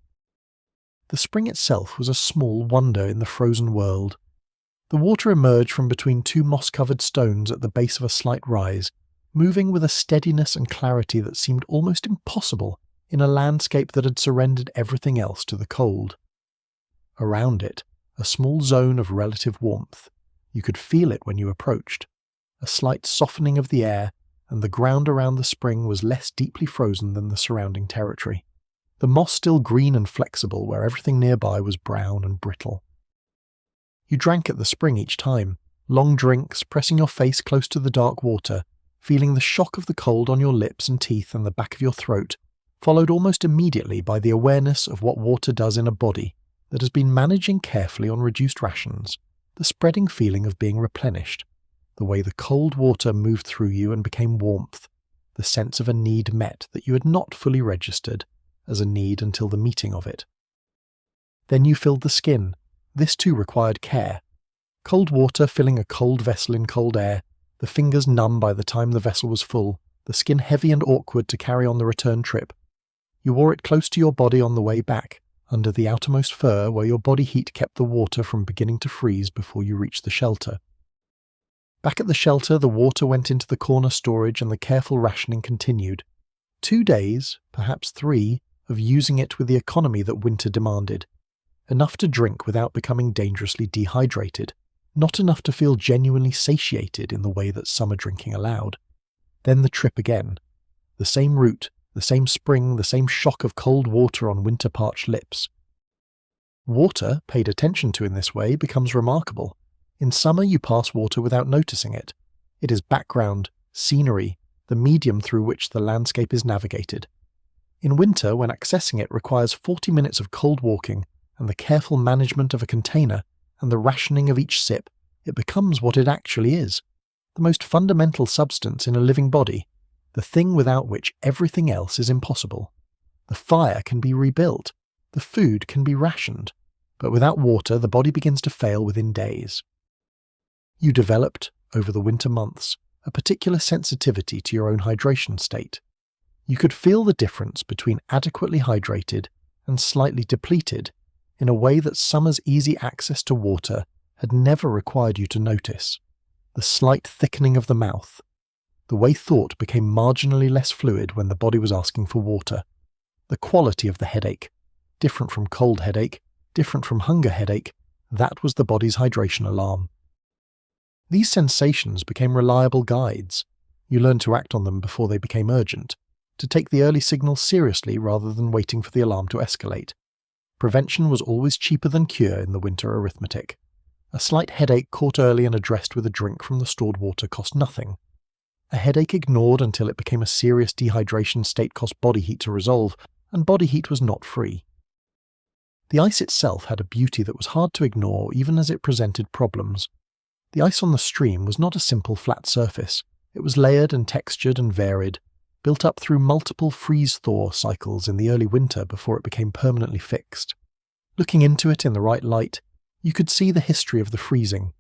The spring itself was a small wonder in the frozen world. The water emerged from between 2 moss-covered stones at the base of a slight rise, moving with a steadiness and clarity that seemed almost impossible in a landscape that had surrendered everything else to the cold. Around it, a small zone of relative warmth. You could feel it when you approached. A slight softening of the air, and the ground around the spring was less deeply frozen than the surrounding territory. The moss still green and flexible where everything nearby was brown and brittle. You drank at the spring each time, long drinks, pressing your face close to the dark water, feeling the shock of the cold on your lips and teeth and the back of your throat, followed almost immediately by the awareness of what water does in a body that has been managing carefully on reduced rations, the spreading feeling of being replenished, the way the cold water moved through you and became warmth, the sense of a need met that you had not fully registered as a need until the meeting of it. Then you filled the skin. This too required care. Cold water filling a cold vessel in cold air, the fingers numb by the time the vessel was full, the skin heavy and awkward to carry on the return trip. You wore it close to your body on the way back, under the outermost fur where your body heat kept the water from beginning to freeze before you reached the shelter. Back at the shelter, the water went into the corner storage and the careful rationing continued. 2 days, perhaps 3, of using it with the economy that winter demanded. Enough to drink without becoming dangerously dehydrated, not enough to feel genuinely satiated in the way that summer drinking allowed. Then the trip again. The same route, the same spring, the same shock of cold water on winter-parched lips. Water, paid attention to in this way, becomes remarkable. In summer you pass water without noticing it. It is background, scenery, the medium through which the landscape is navigated. In winter, when accessing it requires 40 minutes of cold walking and the careful management of a container and the rationing of each sip, it becomes what it actually is, the most fundamental substance in a living body, the thing without which everything else is impossible. The fire can be rebuilt, The food can be rationed, but without water the body begins to fail within days. You developed, over the winter months, a particular sensitivity to your own hydration state. You could feel the difference between adequately hydrated and slightly depleted in a way that summer's easy access to water had never required you to notice. The slight thickening of the mouth, the way thought became marginally less fluid when the body was asking for water, the quality of the headache, different from cold headache, different from hunger headache, that was the body's hydration alarm. These sensations became reliable guides. You learned to act on them before they became urgent, to take the early signals seriously rather than waiting for the alarm to escalate. Prevention was always cheaper than cure in the winter arithmetic. A slight headache caught early and addressed with a drink from the stored water cost nothing. A headache ignored until it became a serious dehydration state cost body heat to resolve, and body heat was not free. The ice itself had a beauty that was hard to ignore even as it presented problems. The ice on the stream was not a simple flat surface. It was layered and textured and varied, built up through multiple freeze-thaw cycles in the early winter before it became permanently fixed. Looking into it in the right light, you could see the history of the freezing.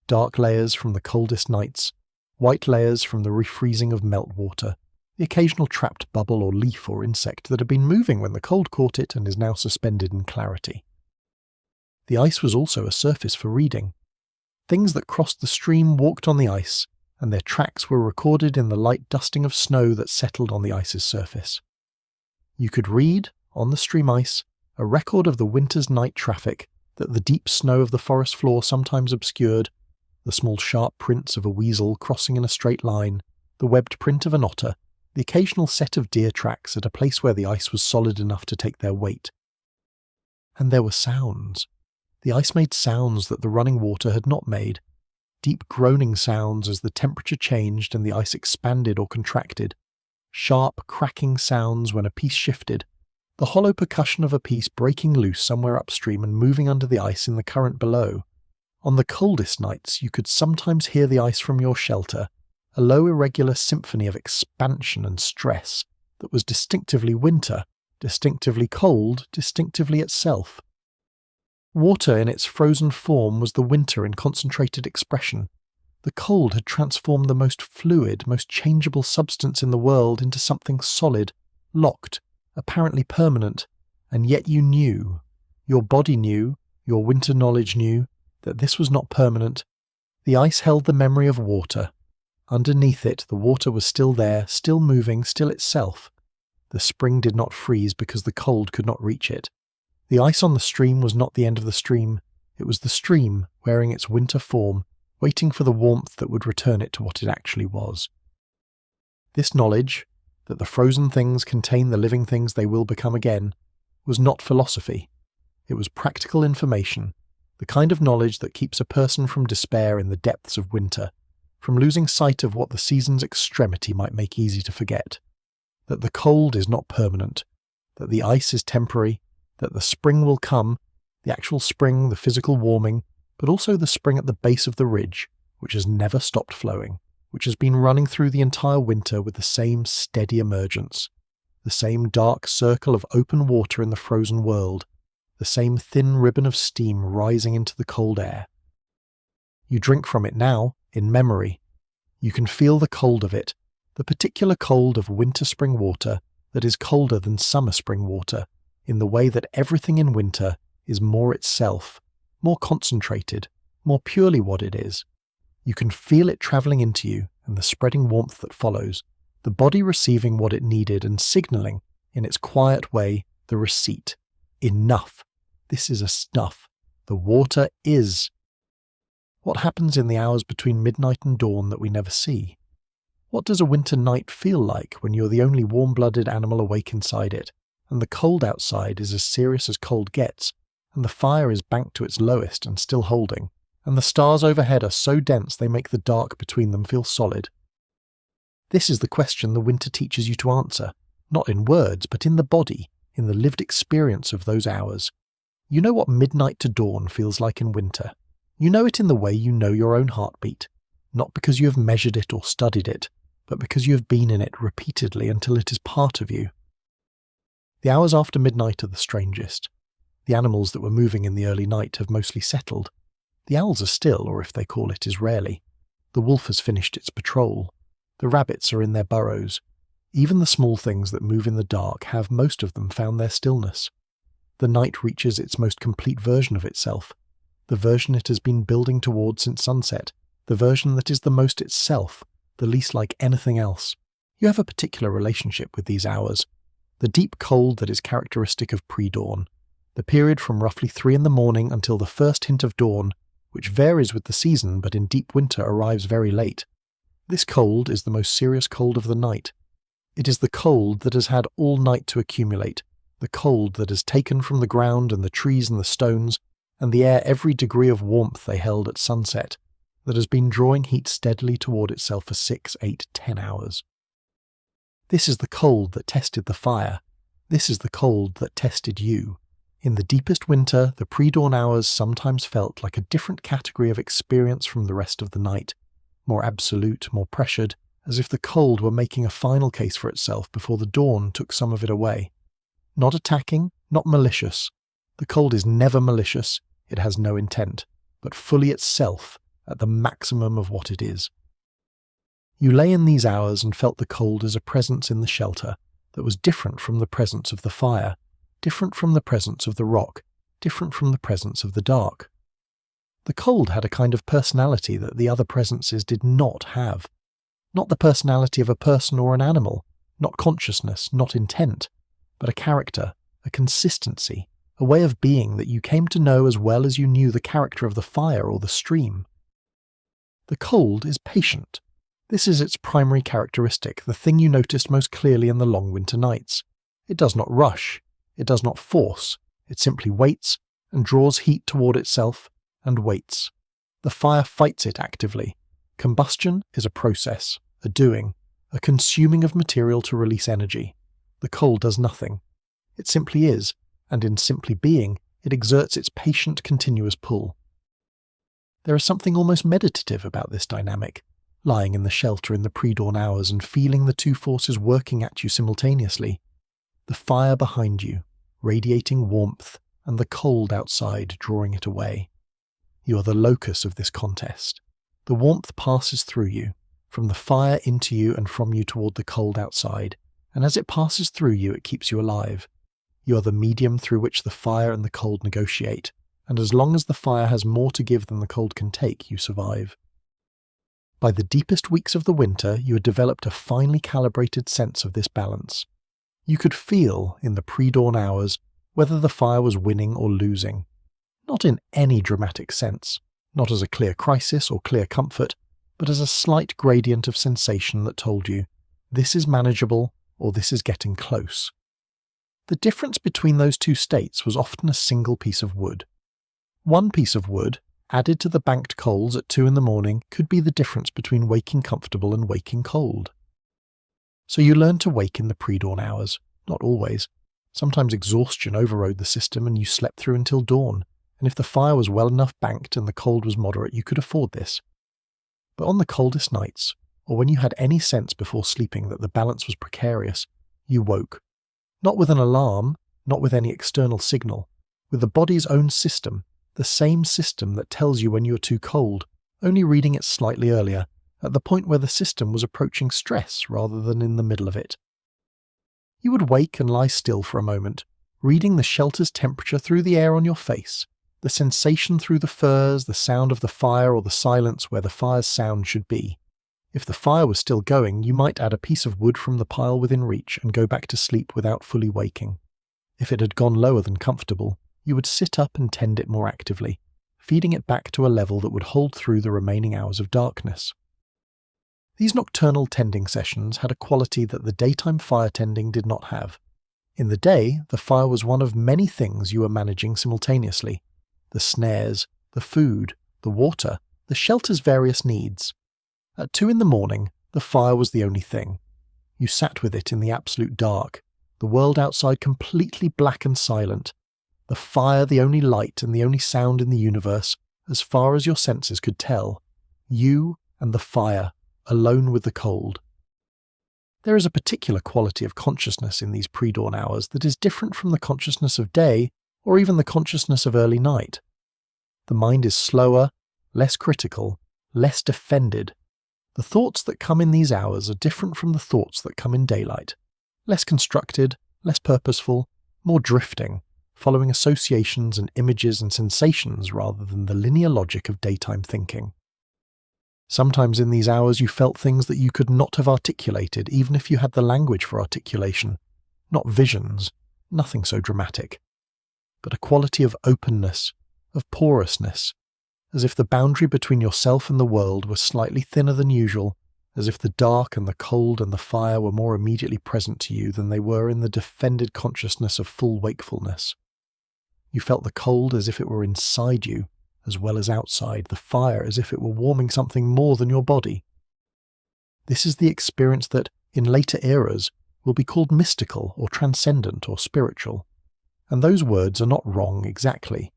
Dark layers from the coldest nights, white layers from the refreezing of meltwater, the occasional trapped bubble or leaf or insect that had been moving when the cold caught it and is now suspended in clarity. The ice was also a surface for reading. Things that crossed the stream walked on the ice, and their tracks were recorded in the light dusting of snow that settled on the ice's surface. You could read, on the stream ice, a record of the winter's night traffic that the deep snow of the forest floor sometimes obscured, the small sharp prints of a weasel crossing in a straight line, the webbed print of an otter, the occasional set of deer tracks at a place where the ice was solid enough to take their weight. And there were sounds. The ice made sounds that the running water had not made, deep groaning sounds as the temperature changed and the ice expanded or contracted, sharp cracking sounds when a piece shifted, the hollow percussion of a piece breaking loose somewhere upstream and moving under the ice in the current below. On the coldest nights you could sometimes hear the ice from your shelter, a low irregular symphony of expansion and stress that was distinctively winter, distinctively cold, distinctively itself. Water in its frozen form was the winter in concentrated expression. The cold had transformed the most fluid, most changeable substance in the world into something solid, locked, apparently permanent, and yet you knew, your body knew, your winter knowledge knew, that this was not permanent. The ice held the memory of water. Underneath it, the water was still there, still moving, still itself. The spring did not freeze because the cold could not reach it. The ice on the stream was not the end of the stream. It was the stream, wearing its winter form, waiting for the warmth that would return it to what it actually was. This knowledge, that the frozen things contain the living things they will become again, was not philosophy. It was practical information, the kind of knowledge that keeps a person from despair in the depths of winter, from losing sight of what the season's extremity might make easy to forget. That the cold is not permanent, that the ice is temporary, that the spring will come, the actual spring, the physical warming, but also the spring at the base of the ridge, which has never stopped flowing, which has been running through the entire winter with the same steady emergence, the same dark circle of open water in the frozen world, the same thin ribbon of steam rising into the cold air. You drink from it now, in memory. You can feel the cold of it, the particular cold of winter spring water that is colder than summer spring water, in the way that everything in winter is more itself, more concentrated, more purely what it is. You can feel it travelling into you and the spreading warmth that follows, the body receiving what it needed and signalling, in its quiet way, the receipt. Enough. This is a snuff. The water is. What happens in the hours between midnight and dawn that we never see? What does a winter night feel like when you're the only warm-blooded animal awake inside it, and the cold outside is as serious as cold gets, and the fire is banked to its lowest and still holding, and the stars overhead are so dense they make the dark between them feel solid? This is the question the winter teaches you to answer, not in words, but in the body, in the lived experience of those hours. You know what midnight to dawn feels like in winter. You know it in the way you know your own heartbeat, not because you have measured it or studied it, but because you have been in it repeatedly until it is part of you. The hours after midnight are the strangest. The animals that were moving in the early night have mostly settled. The owls are still, or if they call it is rarely. The wolf has finished its patrol. The rabbits are in their burrows. Even the small things that move in the dark have, most of them, found their stillness. The night reaches its most complete version of itself, the version it has been building toward since sunset, the version that is the most itself, the least like anything else. You have a particular relationship with these hours. The deep cold that is characteristic of pre-dawn, the period from roughly 3 in the morning until the first hint of dawn, which varies with the season but in deep winter arrives very late. This cold is the most serious cold of the night. It is the cold that has had all night to accumulate, the cold that has taken from the ground and the trees and the stones, and the air every degree of warmth they held at sunset, that has been drawing heat steadily toward itself for 6, 8, 10 hours. This is the cold that tested the fire. This is the cold that tested you. In the deepest winter, the pre-dawn hours sometimes felt like a different category of experience from the rest of the night, more absolute, more pressured, as if the cold were making a final case for itself before the dawn took some of it away. Not attacking, not malicious. The cold is never malicious, it has no intent, but fully itself, at the maximum of what it is. You lay in these hours and felt the cold as a presence in the shelter that was different from the presence of the fire, different from the presence of the rock, different from the presence of the dark. The cold had a kind of personality that the other presences did not have. Not the personality of a person or an animal, not consciousness, not intent, but a character, a consistency, a way of being that you came to know as well as you knew the character of the fire or the stream. The cold is patient. This is its primary characteristic, the thing you noticed most clearly in the long winter nights. It does not rush, it does not force, it simply waits and draws heat toward itself and waits. The fire fights it actively. Combustion is a process, a doing, a consuming of material to release energy. The cold does nothing. It simply is, and in simply being, it exerts its patient, continuous pull. There is something almost meditative about this dynamic, lying in the shelter in the pre-dawn hours and feeling the two forces working at you simultaneously. The fire behind you, radiating warmth, and the cold outside drawing it away. You are the locus of this contest. The warmth passes through you, from the fire into you and from you toward the cold outside, and as it passes through you it keeps you alive. You are the medium through which the fire and the cold negotiate, and as long as the fire has more to give than the cold can take, you survive. By the deepest weeks of the winter, you had developed a finely calibrated sense of this balance. You could feel, in the pre-dawn hours, whether the fire was winning or losing. Not in any dramatic sense, not as a clear crisis or clear comfort, but as a slight gradient of sensation that told you, this is manageable or this is getting close. The difference between those two states was often a single piece of wood. One piece of wood, added to the banked coals at 2 in the morning, could be the difference between waking comfortable and waking cold. So you learned to wake in the pre-dawn hours, not always. Sometimes exhaustion overrode the system and you slept through until dawn, and if the fire was well enough banked and the cold was moderate, you could afford this. But on the coldest nights, or when you had any sense before sleeping that the balance was precarious, you woke. Not with an alarm, not with any external signal, with the body's own system, the same system that tells you when you are too cold, only reading it slightly earlier, at the point where the system was approaching stress rather than in the middle of it. You would wake and lie still for a moment, reading the shelter's temperature through the air on your face, the sensation through the furs, the sound of the fire or the silence where the fire's sound should be. If the fire was still going, you might add a piece of wood from the pile within reach and go back to sleep without fully waking. If it had gone lower than comfortable, you would sit up and tend it more actively, feeding it back to a level that would hold through the remaining hours of darkness. These nocturnal tending sessions had a quality that the daytime fire tending did not have. In the day, the fire was one of many things you were managing simultaneously. The snares, the food, the water, the shelter's various needs. At 2 in the morning, the fire was the only thing. You sat with it in the absolute dark, the world outside completely black and silent, the fire the only light and the only sound in the universe, as far as your senses could tell. You and the fire, alone with the cold. There is a particular quality of consciousness in these pre-dawn hours that is different from the consciousness of day or even the consciousness of early night. The mind is slower, less critical, less defended. The thoughts that come in these hours are different from the thoughts that come in daylight. Less constructed, less purposeful, more drifting, following associations and images and sensations rather than the linear logic of daytime thinking. Sometimes in these hours you felt things that you could not have articulated even if you had the language for articulation. Not visions, nothing so dramatic, but a quality of openness, of porousness, as if the boundary between yourself and the world was slightly thinner than usual, as if the dark and the cold and the fire were more immediately present to you than they were in the defended consciousness of full wakefulness. You felt the cold as if it were inside you, as well as outside, the fire as if it were warming something more than your body. This is the experience that, in later eras, will be called mystical or transcendent or spiritual. And those words are not wrong exactly.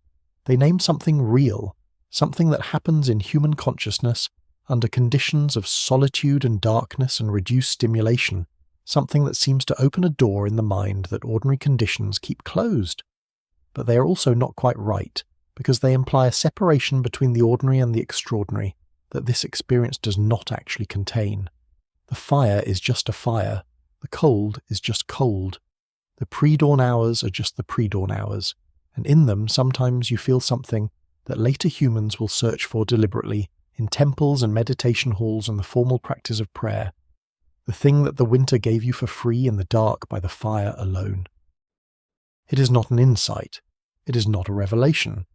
They name something real, something that happens in human consciousness under conditions of solitude and darkness and reduced stimulation, something that seems to open a door in the mind that ordinary conditions keep closed. But they are also not quite right, because they imply a separation between the ordinary and the extraordinary that this experience does not actually contain. The fire is just a fire, the cold is just cold. The pre-dawn hours are just the pre-dawn hours, and in them sometimes you feel something that later humans will search for deliberately in temples and meditation halls and the formal practice of prayer, the thing that the winter gave you for free in the dark by the fire alone. It is not an insight, it is not a revelation,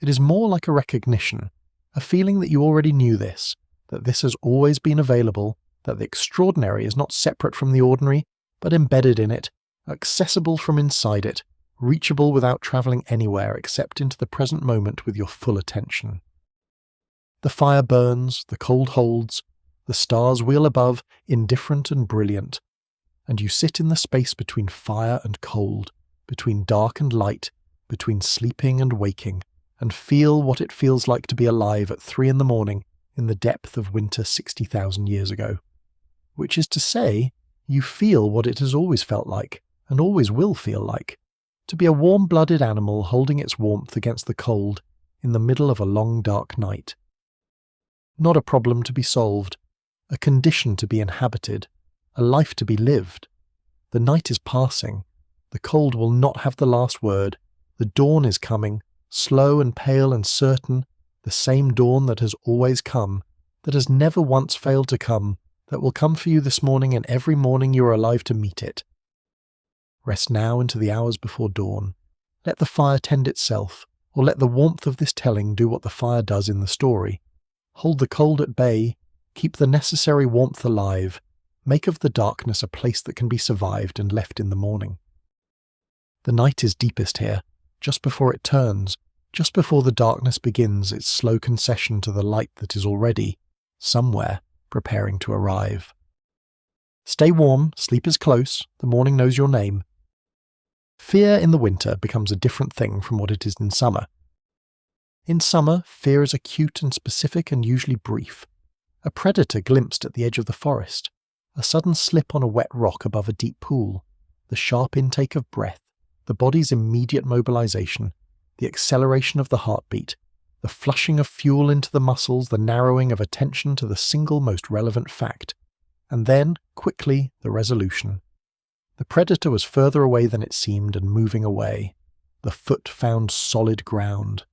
it is more like a recognition, a feeling that you already knew this, that this has always been available, that the extraordinary is not separate from the ordinary, but embedded in it, accessible from inside it, reachable without travelling anywhere except into the present moment with your full attention. The fire burns, the cold holds, the stars wheel above, indifferent and brilliant, and you sit in the space between fire and cold, between dark and light, between sleeping and waking, and feel what it feels like to be alive at 3 a.m. in the depth of winter 60,000 years ago. Which is to say, you feel what it has always felt like, and always will feel like, to be a warm-blooded animal holding its warmth against the cold in the middle of a long dark night. Not a problem to be solved, a condition to be inhabited, a life to be lived. The night is passing, the cold will not have the last word, the dawn is coming, slow and pale and certain, the same dawn that has always come, that has never once failed to come, that will come for you this morning and every morning you are alive to meet it. Rest now into the hours before dawn. Let the fire tend itself, or let the warmth of this telling do what the fire does in the story. Hold the cold at bay, keep the necessary warmth alive, make of the darkness a place that can be survived and left in the morning. The night is deepest here, just before it turns, just before the darkness begins its slow concession to the light that is already, somewhere, preparing to arrive. Stay warm, sleep is close, the morning knows your name. Fear in the winter becomes a different thing from what it is in summer. In summer, fear is acute and specific and usually brief. A predator glimpsed at the edge of the forest, a sudden slip on a wet rock above a deep pool, the sharp intake of breath, the body's immediate mobilization, the acceleration of the heartbeat, the flushing of fuel into the muscles, the narrowing of attention to the single most relevant fact, and then, quickly, the resolution. The predator was further away than it seemed and moving away. The foot found solid ground.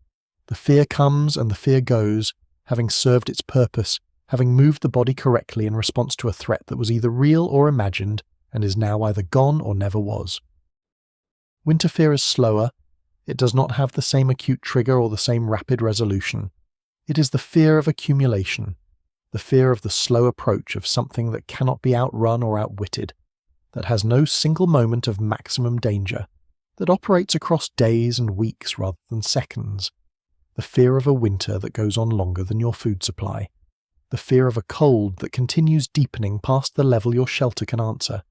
The fear comes and the fear goes, having served its purpose, having moved the body correctly in response to a threat that was either real or imagined, and is now either gone or never was. Winter fear is slower. It does not have the same acute trigger or the same rapid resolution. It is the fear of accumulation, the fear of the slow approach of something that cannot be outrun or outwitted, that has no single moment of maximum danger, that operates across days and weeks rather than seconds, the fear of a winter that goes on longer than your food supply, the fear of a cold that continues deepening past the level your shelter can answer,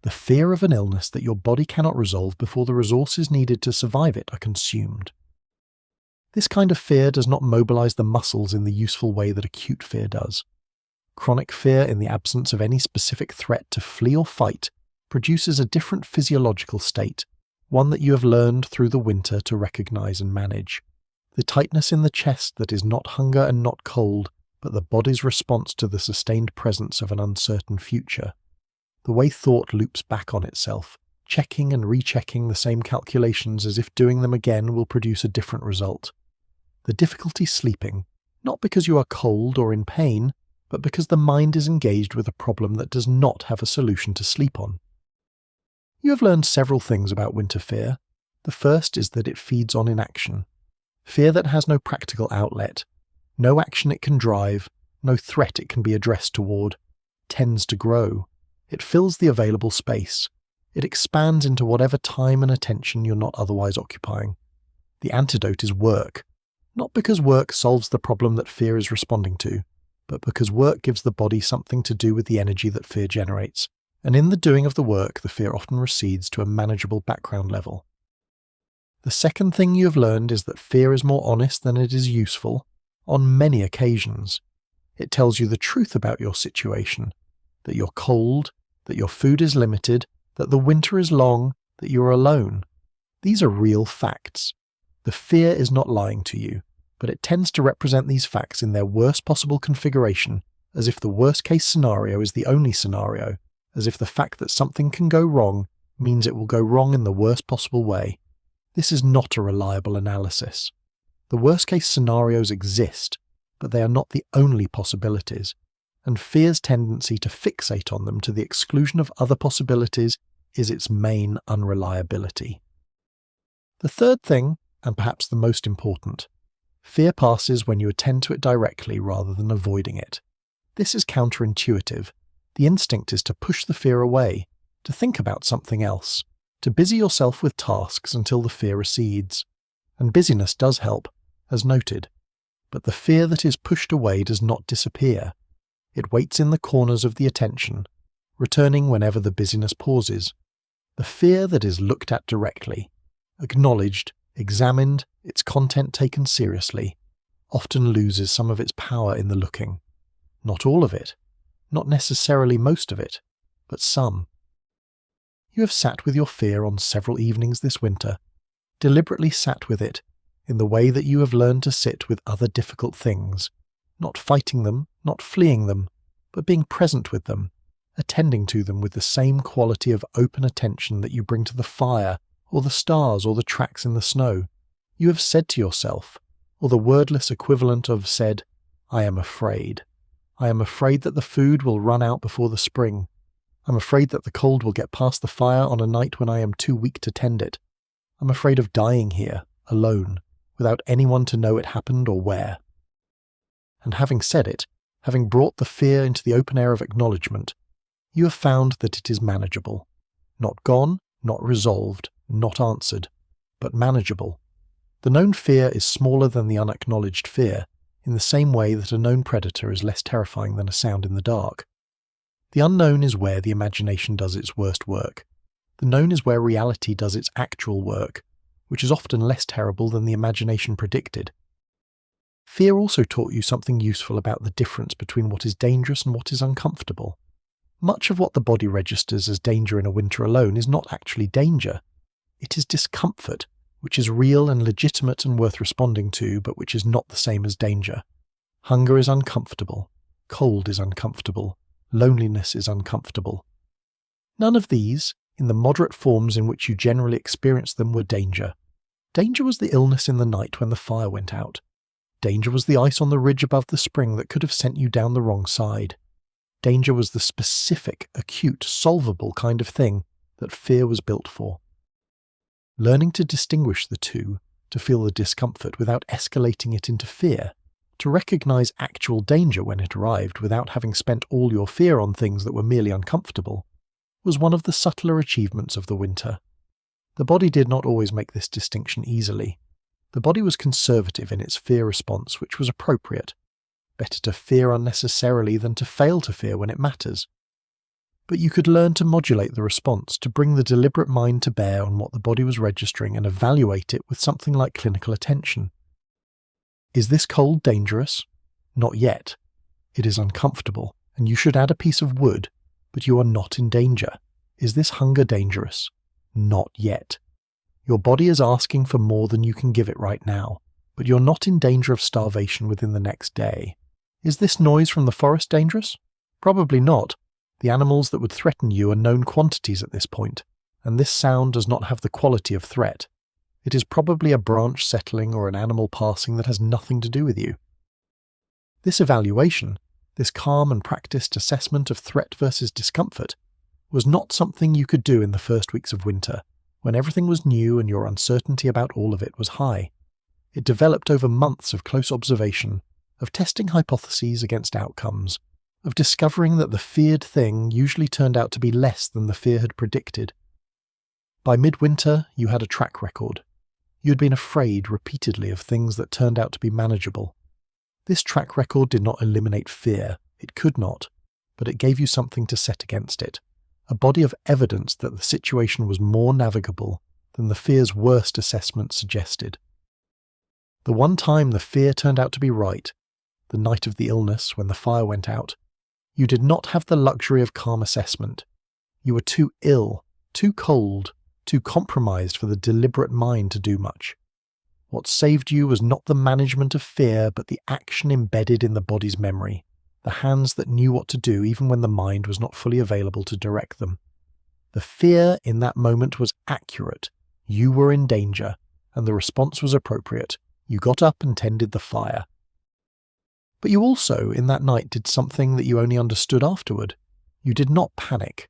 the fear of an illness that your body cannot resolve before the resources needed to survive it are consumed. This kind of fear does not mobilize the muscles in the useful way that acute fear does. Chronic fear, in the absence of any specific threat to flee or fight, produces a different physiological state, one that you have learned through the winter to recognize and manage. The tightness in the chest that is not hunger and not cold, but the body's response to the sustained presence of an uncertain future. The way thought loops back on itself, checking and rechecking the same calculations as if doing them again will produce a different result. The difficulty sleeping, not because you are cold or in pain, but because the mind is engaged with a problem that does not have a solution to sleep on. You have learned several things about winter fear. The first is that it feeds on inaction. Fear that has no practical outlet, no action it can drive, no threat it can be addressed toward, tends to grow. It fills the available space. It expands into whatever time and attention you're not otherwise occupying. The antidote is work. Not because work solves the problem that fear is responding to, but because work gives the body something to do with the energy that fear generates. And in the doing of the work, the fear often recedes to a manageable background level. The second thing you have learned is that fear is more honest than it is useful, on many occasions. It tells you the truth about your situation, that you're cold, that your food is limited, that the winter is long, that you're alone. These are real facts. The fear is not lying to you, but it tends to represent these facts in their worst possible configuration, as if the worst-case scenario is the only scenario, as if the fact that something can go wrong means it will go wrong in the worst possible way. This is not a reliable analysis. The worst-case scenarios exist, but they are not the only possibilities, and fear's tendency to fixate on them to the exclusion of other possibilities is its main unreliability. The third thing, and perhaps the most important, fear passes when you attend to it directly rather than avoiding it. This is counterintuitive. The instinct is to push the fear away, to think about something else, to busy yourself with tasks until the fear recedes. And busyness does help, as noted. But the fear that is pushed away does not disappear. It waits in the corners of the attention, returning whenever the busyness pauses. The fear that is looked at directly, acknowledged, examined, its content taken seriously, often loses some of its power in the looking. Not all of it, not necessarily most of it, but some. You have sat with your fear on several evenings this winter, deliberately sat with it, in the way that you have learned to sit with other difficult things, not fighting them, not fleeing them, but being present with them, attending to them with the same quality of open attention that you bring to the fire, or the stars, or the tracks in the snow. You have said to yourself, or the wordless equivalent of said, I am afraid. I am afraid that the food will run out before the spring. I'm afraid that the cold will get past the fire on a night when I am too weak to tend it. I'm afraid of dying here, alone, without anyone to know it happened or where. And having said it, having brought the fear into the open air of acknowledgement, you have found that it is manageable. Not gone, not resolved, not answered, but manageable. The known fear is smaller than the unacknowledged fear, in the same way that a known predator is less terrifying than a sound in the dark. The unknown is where the imagination does its worst work. The known is where reality does its actual work, which is often less terrible than the imagination predicted. Fear also taught you something useful about the difference between what is dangerous and what is uncomfortable. Much of what the body registers as danger in a winter alone is not actually danger. It is discomfort, which is real and legitimate and worth responding to, but which is not the same as danger. Hunger is uncomfortable. Cold is uncomfortable. Loneliness is uncomfortable. None of these, in the moderate forms in which you generally experience them, were danger. Danger was the illness in the night when the fire went out. Danger was the ice on the ridge above the spring that could have sent you down the wrong side. Danger was the specific, acute, solvable kind of thing that fear was built for. Learning to distinguish the two, to feel the discomfort without escalating it into fear, to recognize actual danger when it arrived without having spent all your fear on things that were merely uncomfortable, was one of the subtler achievements of the winter. The body did not always make this distinction easily. The body was conservative in its fear response, which was appropriate. Better to fear unnecessarily than to fail to fear when it matters. But you could learn to modulate the response, to bring the deliberate mind to bear on what the body was registering and evaluate it with something like clinical attention. Is this cold dangerous? Not yet. It is uncomfortable, and you should add a piece of wood, but you are not in danger. Is this hunger dangerous? Not yet. Your body is asking for more than you can give it right now, but you're not in danger of starvation within the next day. Is this noise from the forest dangerous? Probably not. The animals that would threaten you are known quantities at this point, and this sound does not have the quality of threat. It is probably a branch settling or an animal passing that has nothing to do with you. This evaluation, this calm and practiced assessment of threat versus discomfort, was not something you could do in the first weeks of winter, when everything was new and your uncertainty about all of it was high. It developed over months of close observation, of testing hypotheses against outcomes, of discovering that the feared thing usually turned out to be less than the fear had predicted. By midwinter, you had a track record. You had been afraid repeatedly of things that turned out to be manageable. This track record did not eliminate fear, it could not, but it gave you something to set against it, a body of evidence that the situation was more navigable than the fear's worst assessment suggested. The one time the fear turned out to be right, the night of the illness when the fire went out, you did not have the luxury of calm assessment. You were too ill, too cold, too compromised for the deliberate mind to do much. What saved you was not the management of fear, but the action embedded in the body's memory, the hands that knew what to do even when the mind was not fully available to direct them. The fear in that moment was accurate. You were in danger, and the response was appropriate. You got up and tended the fire. But you also, in that night, did something that you only understood afterward. You did not panic.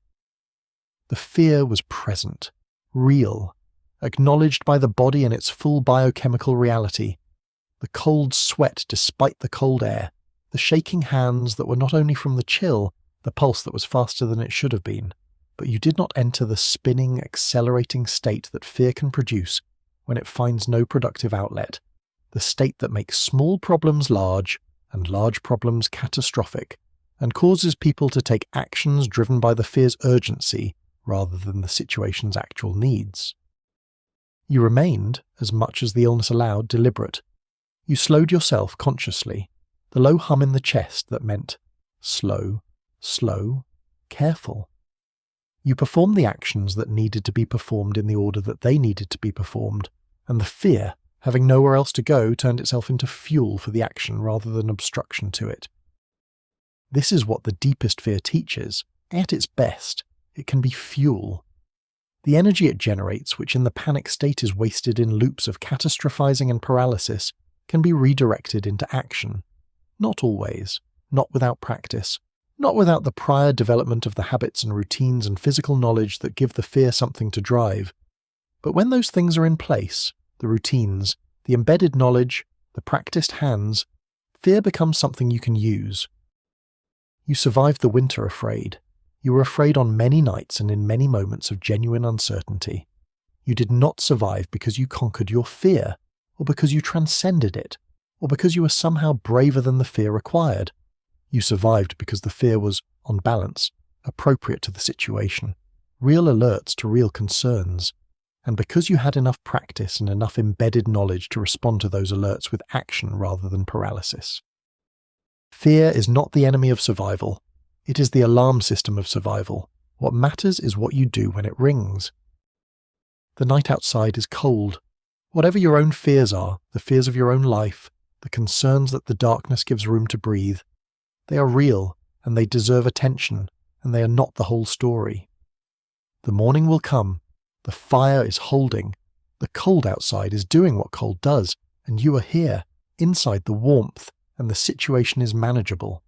The fear was present, real, acknowledged by the body in its full biochemical reality. The cold sweat despite the cold air, the shaking hands that were not only from the chill, the pulse that was faster than it should have been, but you did not enter the spinning, accelerating state that fear can produce when it finds no productive outlet, the state that makes small problems large and large problems catastrophic, and causes people to take actions driven by the fear's urgency rather than the situation's actual needs. You remained, as much as the illness allowed, deliberate. You slowed yourself consciously, the low hum in the chest that meant slow, slow, careful. You performed the actions that needed to be performed in the order that they needed to be performed, and the fear, having nowhere else to go, turned itself into fuel for the action rather than obstruction to it. This is what the deepest fear teaches. At its best, it can be fuel. The energy it generates, which in the panic state is wasted in loops of catastrophizing and paralysis, can be redirected into action. Not always, not without practice, not without the prior development of the habits and routines and physical knowledge that give the fear something to drive. But when those things are in place, the routines, the embedded knowledge, the practiced hands, fear becomes something you can use. You survived the winter afraid. You were afraid on many nights and in many moments of genuine uncertainty. You did not survive because you conquered your fear, or because you transcended it, or because you were somehow braver than the fear required. You survived because the fear was, on balance, appropriate to the situation, real alerts to real concerns, and because you had enough practice and enough embedded knowledge to respond to those alerts with action rather than paralysis. Fear is not the enemy of survival. It is the alarm system of survival. What matters is what you do when it rings. The night outside is cold. Whatever your own fears are, the fears of your own life, the concerns that the darkness gives room to breathe, they are real, and they deserve attention, and they are not the whole story. The morning will come. The fire is holding. The cold outside is doing what cold does, and you are here, inside the warmth, and the situation is manageable.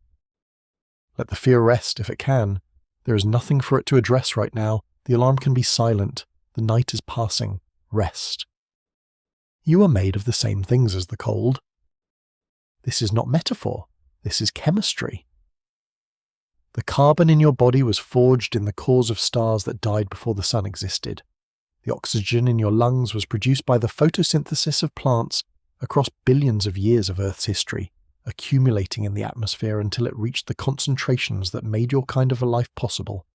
Let the fear rest if it can. There is nothing for it to address right now. The alarm can be silent. The night is passing. Rest. You are made of the same things as the cold. This is not metaphor. This is chemistry. The carbon in your body was forged in the cores of stars that died before the sun existed. The oxygen in your lungs was produced by the photosynthesis of plants across billions of years of Earth's history, accumulating in the atmosphere until it reached the concentrations that made your kind of a life possible.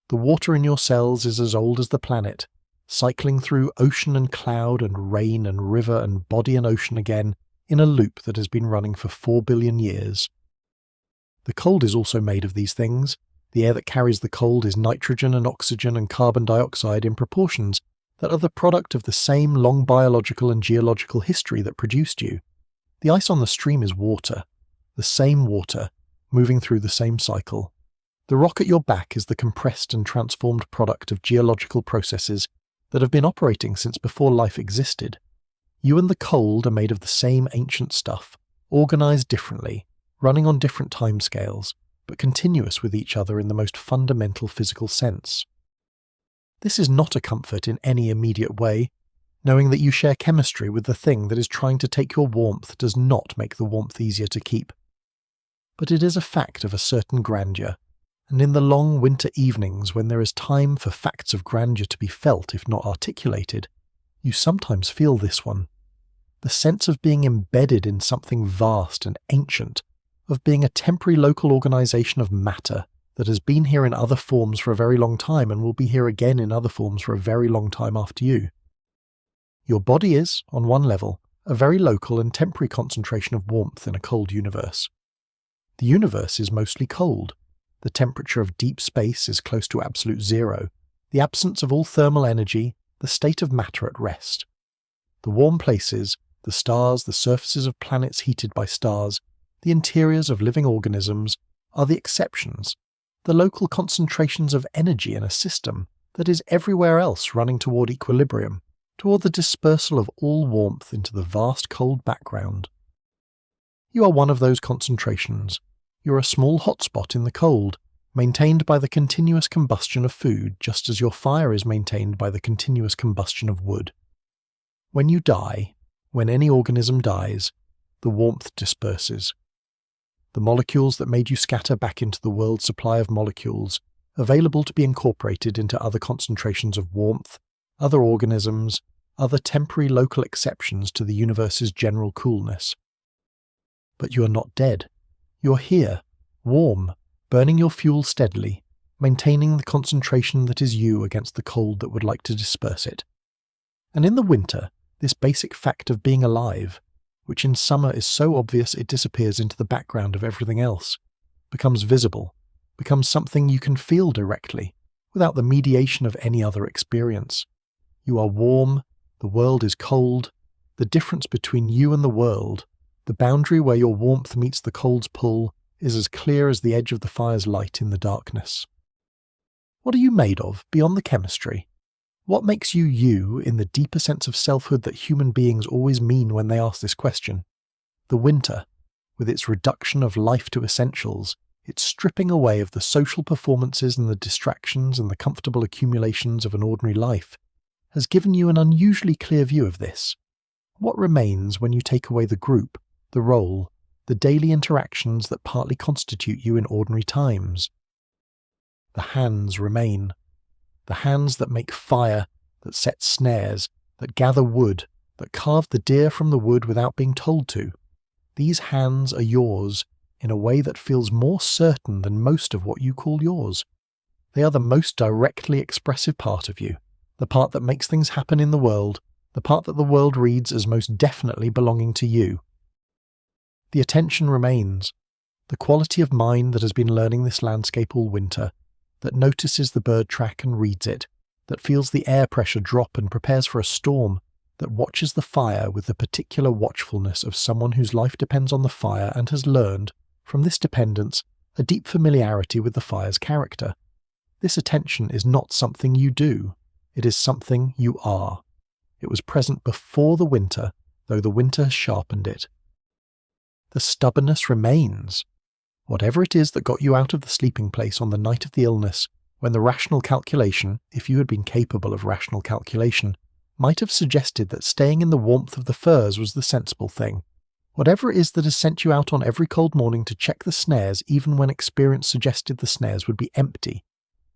The water in your cells is as old as the planet, cycling through ocean and cloud and rain and river and body and ocean again in a loop that has been running for 4 billion years. The cold is also made of these things. The air that carries the cold is nitrogen and oxygen and carbon dioxide in proportions that are the product of the same long biological and geological history that produced you. The ice on the stream is water, the same water, moving through the same cycle. The rock at your back is the compressed and transformed product of geological processes that have been operating since before life existed. You and the cold are made of the same ancient stuff, organized differently, running on different timescales, but continuous with each other in the most fundamental physical sense. This is not a comfort in any immediate way. Knowing that you share chemistry with the thing that is trying to take your warmth does not make the warmth easier to keep. But it is a fact of a certain grandeur, and in the long winter evenings when there is time for facts of grandeur to be felt if not articulated, you sometimes feel this one. The sense of being embedded in something vast and ancient, of being a temporary local organization of matter that has been here in other forms for a very long time and will be here again in other forms for a very long time after you. Your body is, on one level, a very local and temporary concentration of warmth in a cold universe. The universe is mostly cold. The temperature of deep space is close to absolute zero, the absence of all thermal energy, the state of matter at rest. The warm places, the stars, the surfaces of planets heated by stars, the interiors of living organisms, are the exceptions, the local concentrations of energy in a system that is everywhere else running toward equilibrium, toward the dispersal of all warmth into the vast cold background. You are one of those concentrations. You are a small hotspot in the cold, maintained by the continuous combustion of food just as your fire is maintained by the continuous combustion of wood. When you die, when any organism dies, the warmth disperses. The molecules that made you scatter back into the world's supply of molecules, available to be incorporated into other concentrations of warmth, other organisms, other temporary local exceptions to the universe's general coolness. But you are not dead. You are here, warm, burning your fuel steadily, maintaining the concentration that is you against the cold that would like to disperse it. And in the winter, this basic fact of being alive, which in summer is so obvious it disappears into the background of everything else, becomes visible, becomes something you can feel directly, without the mediation of any other experience. You are warm, the world is cold, the difference between you and the world, the boundary where your warmth meets the cold's pull, is as clear as the edge of the fire's light in the darkness. What are you made of, beyond the chemistry? What makes you you in the deeper sense of selfhood that human beings always mean when they ask this question? The winter, with its reduction of life to essentials, its stripping away of the social performances and the distractions and the comfortable accumulations of an ordinary life, has given you an unusually clear view of this. What remains when you take away the group, the role, the daily interactions that partly constitute you in ordinary times? The hands remain. The hands that make fire, that set snares, that gather wood, that carve the deer from the wood without being told to. These hands are yours in a way that feels more certain than most of what you call yours. They are the most directly expressive part of you, the part that makes things happen in the world, the part that the world reads as most definitely belonging to you. The attention remains, the quality of mind that has been learning this landscape all winter, that notices the bird track and reads it, that feels the air pressure drop and prepares for a storm, that watches the fire with the particular watchfulness of someone whose life depends on the fire and has learned, from this dependence, a deep familiarity with the fire's character. This attention is not something you do, it is something you are. It was present before the winter, though the winter has sharpened it. The stubbornness remains. Whatever it is that got you out of the sleeping place on the night of the illness, when the rational calculation, if you had been capable of rational calculation, might have suggested that staying in the warmth of the firs was the sensible thing. Whatever it is that has sent you out on every cold morning to check the snares even when experience suggested the snares would be empty.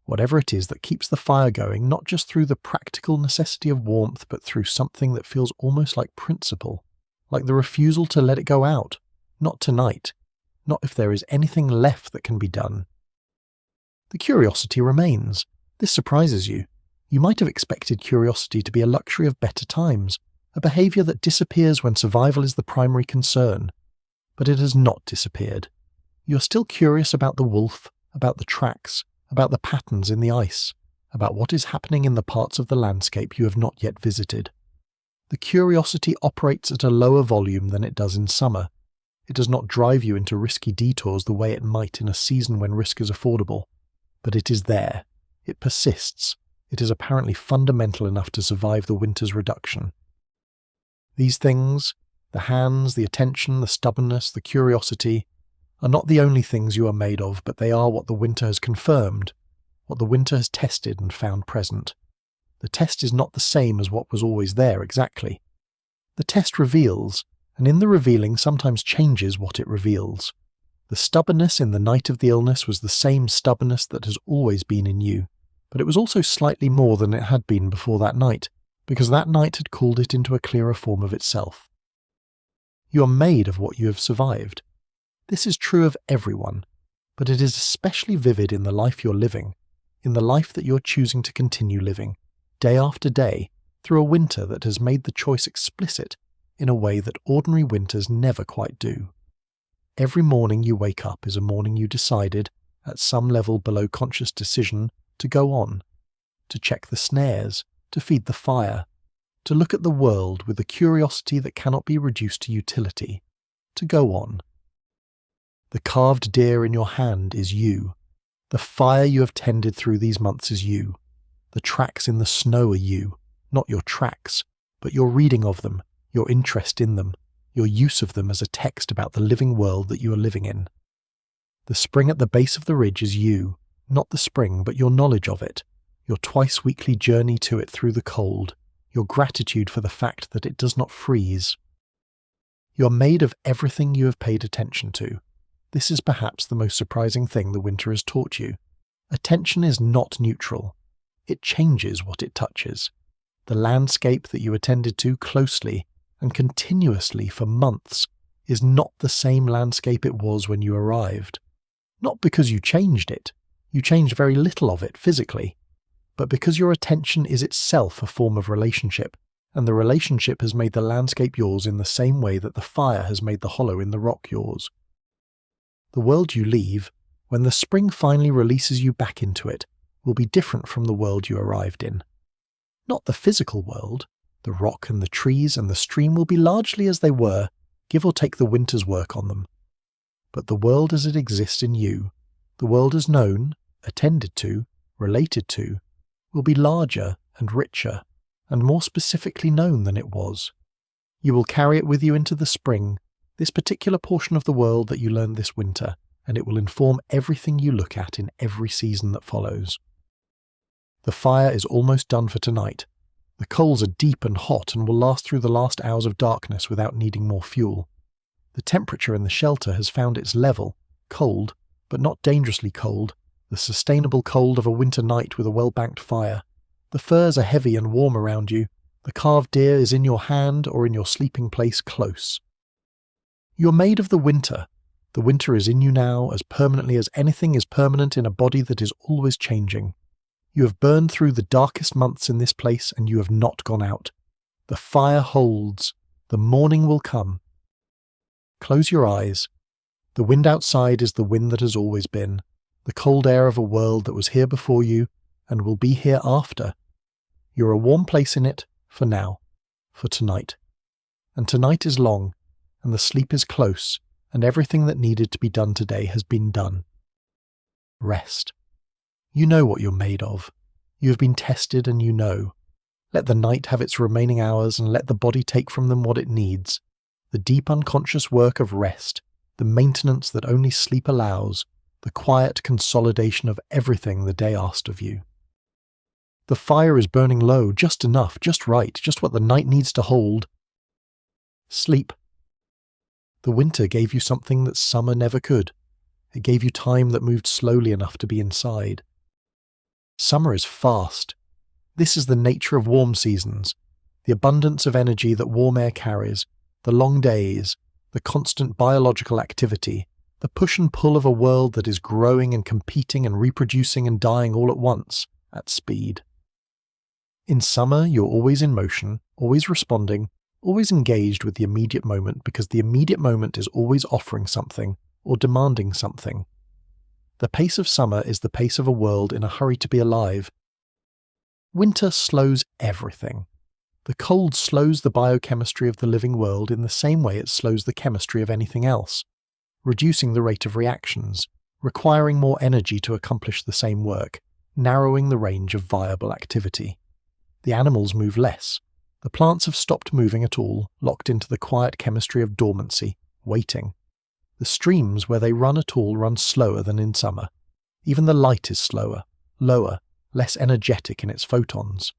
Whatever it is that keeps the fire going not just through the practical necessity of warmth but through something that feels almost like principle, like the refusal to let it go out, not tonight, not if there is anything left that can be done. The curiosity remains. This surprises you. You might have expected curiosity to be a luxury of better times, a behaviour that disappears when survival is the primary concern. But it has not disappeared. You are still curious about the wolf, about the tracks, about the patterns in the ice, about what is happening in the parts of the landscape you have not yet visited. The curiosity operates at a lower volume than it does in summer. It does not drive you into risky detours the way it might in a season when risk is affordable. But it is there. It persists. It is apparently fundamental enough to survive the winter's reduction. These things, the hands, the attention, the stubbornness, the curiosity, are not the only things you are made of, but they are what the winter has confirmed, what the winter has tested and found present. The test is not the same as what was always there exactly. The test reveals, and in the revealing sometimes changes what it reveals. The stubbornness in the night of the illness was the same stubbornness that has always been in you, but it was also slightly more than it had been before that night, because that night had called it into a clearer form of itself. You are made of what you have survived. This is true of everyone, but it is especially vivid in the life you're living, in the life that you're choosing to continue living, day after day, through a winter that has made the choice explicit in a way that ordinary winters never quite do. Every morning you wake up is a morning you decided, at some level below conscious decision, to go on, to check the snares, to feed the fire, to look at the world with a curiosity that cannot be reduced to utility, to go on. The carved deer in your hand is you. The fire you have tended through these months is you. The tracks in the snow are you, not your tracks, but your reading of them, your interest in them, your use of them as a text about the living world that you are living in. The spring at the base of the ridge is you, not the spring, but your knowledge of it, your twice-weekly journey to it through the cold, your gratitude for the fact that it does not freeze. You are made of everything you have paid attention to. This is perhaps the most surprising thing the winter has taught you. Attention is not neutral. It changes what it touches. The landscape that you attended to closely and continuously for months is not the same landscape it was when you arrived. Not because you changed it. You changed very little of it physically, but because your attention is itself a form of relationship, and the relationship has made the landscape yours in the same way that the fire has made the hollow in the rock yours. The world you leave, when the spring finally releases you back into it, will be different from the world you arrived in. Not the physical world. The rock and the trees and the stream will be largely as they were, give or take the winter's work on them. But the world as it exists in you, the world as known, attended to, related to, will be larger and richer, and more specifically known than it was. You will carry it with you into the spring, this particular portion of the world that you learned this winter, and it will inform everything you look at in every season that follows. The fire is almost done for tonight. The coals are deep and hot and will last through the last hours of darkness without needing more fuel. The temperature in the shelter has found its level, cold, but not dangerously cold, the sustainable cold of a winter night with a well-banked fire. The furs are heavy and warm around you. The carved deer is in your hand or in your sleeping place close. You are made of the winter. The winter is in you now as permanently as anything is permanent in a body that is always changing. You have burned through the darkest months in this place and you have not gone out. The fire holds. The morning will come. Close your eyes. The wind outside is the wind that has always been, the cold air of a world that was here before you and will be here after. You're a warm place in it, for now, for tonight. And tonight is long, and the sleep is close, and everything that needed to be done today has been done. Rest. You know what you're made of. You have been tested and you know. Let the night have its remaining hours and let the body take from them what it needs. The deep unconscious work of rest, the maintenance that only sleep allows, the quiet consolidation of everything the day asked of you. The fire is burning low, just enough, just right, just what the night needs to hold. Sleep. The winter gave you something that summer never could. It gave you time that moved slowly enough to be inside. Summer is fast. This is the nature of warm seasons, the abundance of energy that warm air carries, the long days, the constant biological activity, the push and pull of a world that is growing and competing and reproducing and dying all at once, at speed. In summer, you're always in motion, always responding, always engaged with the immediate moment because the immediate moment is always offering something or demanding something. The pace of summer is the pace of a world in a hurry to be alive. Winter slows everything. The cold slows the biochemistry of the living world in the same way it slows the chemistry of anything else, reducing the rate of reactions, requiring more energy to accomplish the same work, narrowing the range of viable activity. The animals move less. The plants have stopped moving at all, locked into the quiet chemistry of dormancy, waiting. The streams where they run at all run slower than in summer. Even the light is slower, lower, less energetic in its photons.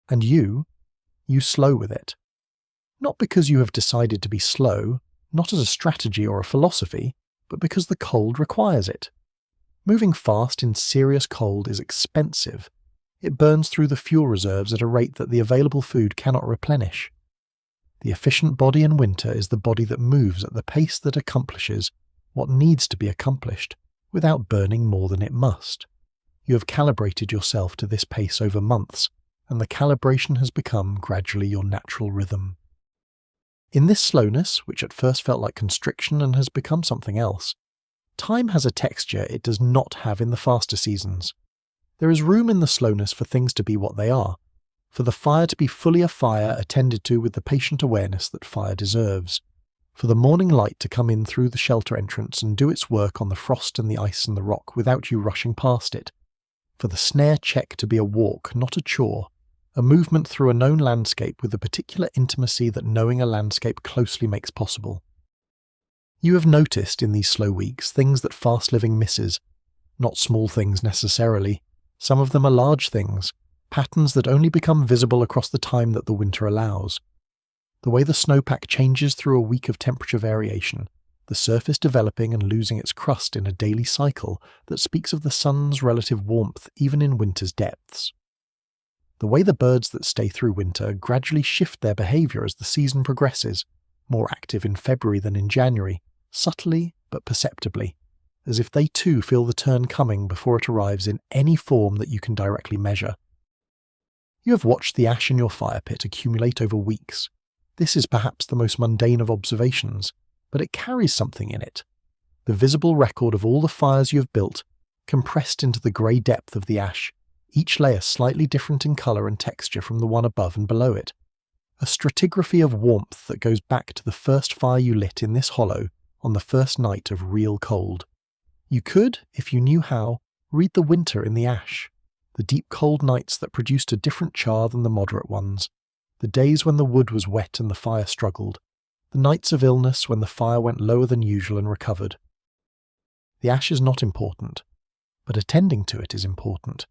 And you slow with it. Not because you have decided to be slow, not as a strategy or a philosophy, but because the cold requires it. Moving fast in serious cold is expensive. It burns through the fuel reserves at a rate that the available food cannot replenish. The efficient body in winter is the body that moves at the pace that accomplishes what needs to be accomplished, without burning more than it must. You have calibrated yourself to this pace over months, and the calibration has become gradually your natural rhythm. In this slowness, which at first felt like constriction and has become something else, time has a texture it does not have in the faster seasons. There is room in the slowness for things to be what they are, for the fire to be fully a fire attended to with the patient awareness that fire deserves, for the morning light to come in through the shelter entrance and do its work on the frost and the ice and the rock without you rushing past it, for the snare check to be a walk, not a chore, a movement through a known landscape with the particular intimacy that knowing a landscape closely makes possible. You have noticed in these slow weeks things that fast living misses, not small things necessarily. Some of them are large things, patterns that only become visible across the time that the winter allows. The way the snowpack changes through a week of temperature variation, the surface developing and losing its crust in a daily cycle that speaks of the sun's relative warmth even in winter's depths. The way the birds that stay through winter gradually shift their behaviour as the season progresses, more active in February than in January, subtly but perceptibly, as if they too feel the turn coming before it arrives in any form that you can directly measure. You have watched the ash in your fire pit accumulate over weeks. This is perhaps the most mundane of observations, but it carries something in it. The visible record of all the fires you have built, compressed into the grey depth of the ash, each layer slightly different in colour and texture from the one above and below it. A stratigraphy of warmth that goes back to the first fire you lit in this hollow on the first night of real cold. You could, if you knew how, read the winter in the ash, the deep cold nights that produced a different char than the moderate ones, the days when the wood was wet and the fire struggled, the nights of illness when the fire went lower than usual and recovered. The ash is not important, but attending to it is important,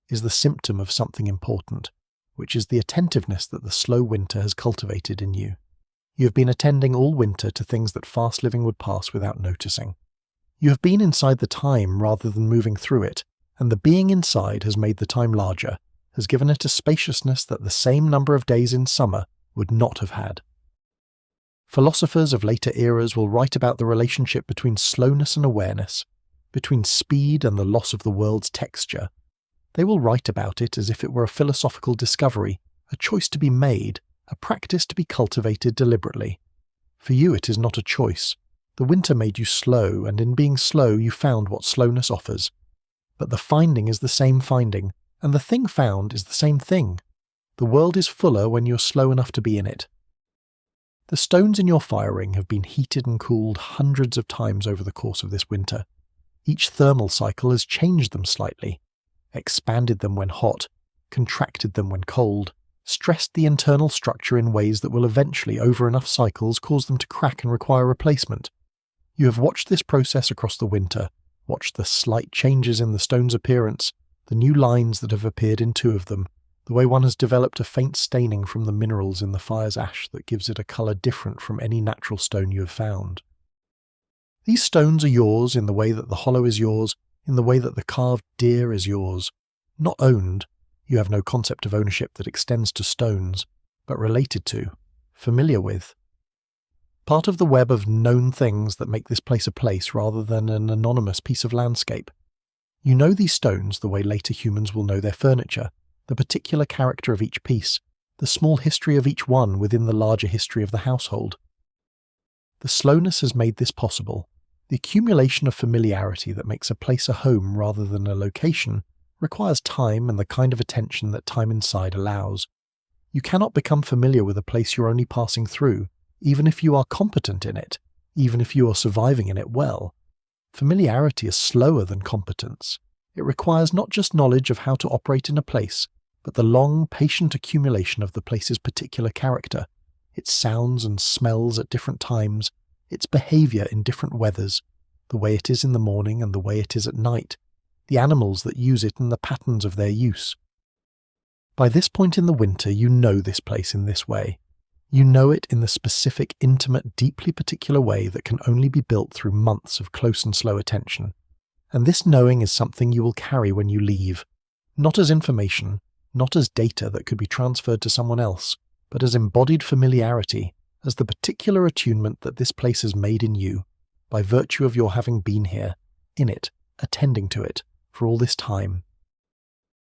is the symptom of something important, which is the attentiveness that the slow winter has cultivated in you. You have been attending all winter to things that fast living would pass without noticing. You have been inside the time rather than moving through it, and the being inside has made the time larger, has given it a spaciousness that the same number of days in summer would not have had. Philosophers of later eras will write about the relationship between slowness and awareness, between speed and the loss of the world's texture. They will write about it as if it were a philosophical discovery, a choice to be made, a practice to be cultivated deliberately. For you it is not a choice. The winter made you slow, and in being slow you found what slowness offers. But the finding is the same finding, and the thing found is the same thing. The world is fuller when you're slow enough to be in it. The stones in your fire ring have been heated and cooled hundreds of times over the course of this winter. Each thermal cycle has changed them slightly, expanded them when hot, contracted them when cold, stressed the internal structure in ways that will eventually, over enough cycles, cause them to crack and require replacement. You have watched this process across the winter, watched the slight changes in the stone's appearance, the new lines that have appeared in two of them, the way one has developed a faint staining from the minerals in the fire's ash that gives it a colour different from any natural stone you have found. These stones are yours in the way that the hollow is yours, in the way that the carved deer is yours. Not owned, you have no concept of ownership that extends to stones, but related to, familiar with. Part of the web of known things that make this place a place rather than an anonymous piece of landscape. You know these stones the way later humans will know their furniture, the particular character of each piece, the small history of each one within the larger history of the household. The slowness has made this possible. The accumulation of familiarity that makes a place a home rather than a location requires time and the kind of attention that time inside allows. You cannot become familiar with a place you're only passing through, even if you are competent in it, even if you are surviving in it well. Familiarity is slower than competence. It requires not just knowledge of how to operate in a place, but the long, patient accumulation of the place's particular character, its sounds and smells at different times, its behaviour in different weathers, the way it is in the morning and the way it is at night, the animals that use it and the patterns of their use. By this point in the winter, you know this place in this way. You know it in the specific, intimate, deeply particular way that can only be built through months of close and slow attention. And this knowing is something you will carry when you leave, not as information, not as data that could be transferred to someone else, but as embodied familiarity, as the particular attunement that this place has made in you, by virtue of your having been here, in it, attending to it, for all this time.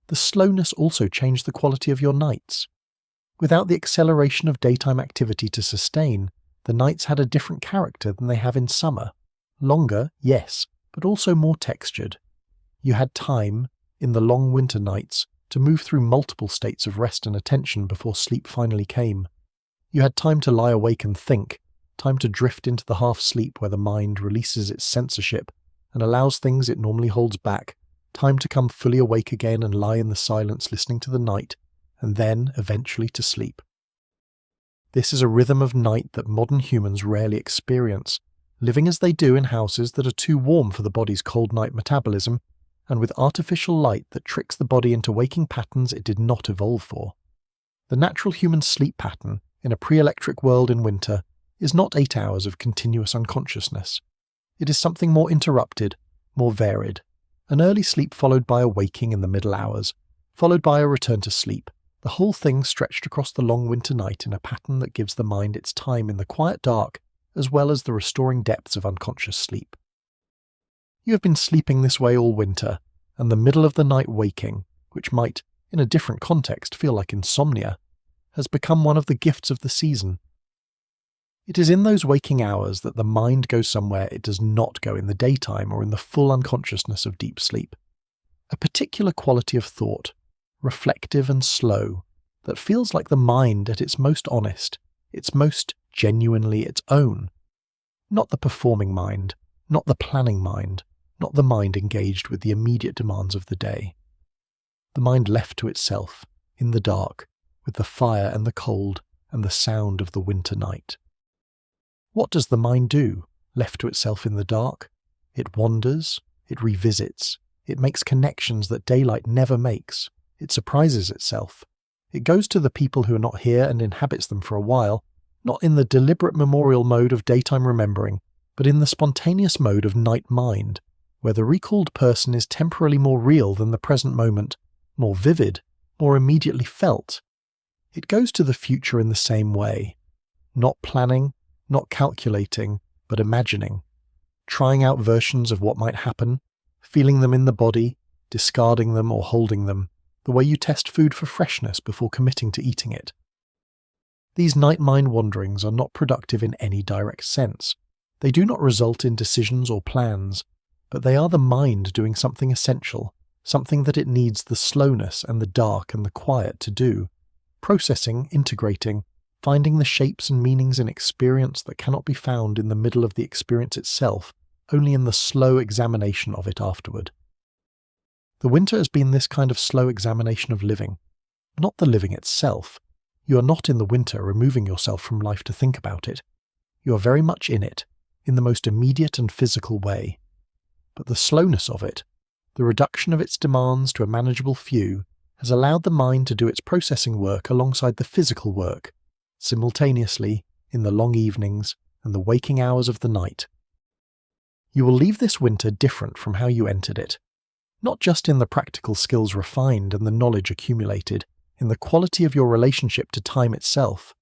The slowness also changed the quality of your nights. Without the acceleration of daytime activity to sustain, the nights had a different character than they have in summer. Longer, yes, but also more textured. You had time, in the long winter nights, to move through multiple states of rest and attention before sleep finally came. You had time to lie awake and think, time to drift into the half-sleep where the mind releases its censorship and allows things it normally holds back, time to come fully awake again and lie in the silence listening to the night, and then, eventually, to sleep. This is a rhythm of night that modern humans rarely experience, living as they do in houses that are too warm for the body's cold night metabolism, and with artificial light that tricks the body into waking patterns it did not evolve for. The natural human sleep pattern, in a pre-electric world in winter, is not 8 hours of continuous unconsciousness. It is something more interrupted, more varied. An early sleep followed by a waking in the middle hours, followed by a return to sleep, the whole thing stretched across the long winter night in a pattern that gives the mind its time in the quiet dark, as well as the restoring depths of unconscious sleep. You have been sleeping this way all winter, and the middle of the night waking, which might, in a different context, feel like insomnia, has become one of the gifts of the season. It is in those waking hours that the mind goes somewhere it does not go in the daytime or in the full unconsciousness of deep sleep. A particular quality of thought, reflective and slow, that feels like the mind at its most honest, its most genuinely its own. Not the performing mind, not the planning mind, not the mind engaged with the immediate demands of the day. The mind left to itself, in the dark, with the fire and the cold and the sound of the winter night. What does the mind do, left to itself in the dark? It wanders, it revisits, it makes connections that daylight never makes, it surprises itself. It goes to the people who are not here and inhabits them for a while, not in the deliberate memorial mode of daytime remembering, but in the spontaneous mode of night mind, where the recalled person is temporarily more real than the present moment, more vivid, more immediately felt. It goes to the future in the same way, not planning, not calculating, but imagining, trying out versions of what might happen, feeling them in the body, discarding them or holding them, the way you test food for freshness before committing to eating it. These night mind wanderings are not productive in any direct sense. They do not result in decisions or plans, but they are the mind doing something essential, something that it needs the slowness and the dark and the quiet to do, processing, integrating, finding the shapes and meanings in experience that cannot be found in the middle of the experience itself, only in the slow examination of it afterward. The winter has been this kind of slow examination of living, not the living itself. You are not in the winter removing yourself from life to think about it. You are very much in it, in the most immediate and physical way. But the slowness of it, the reduction of its demands to a manageable few, has allowed the mind to do its processing work alongside the physical work, simultaneously, in the long evenings and the waking hours of the night. You will leave this winter different from how you entered it, not just in the practical skills refined and the knowledge accumulated, in the quality of your relationship to time itself.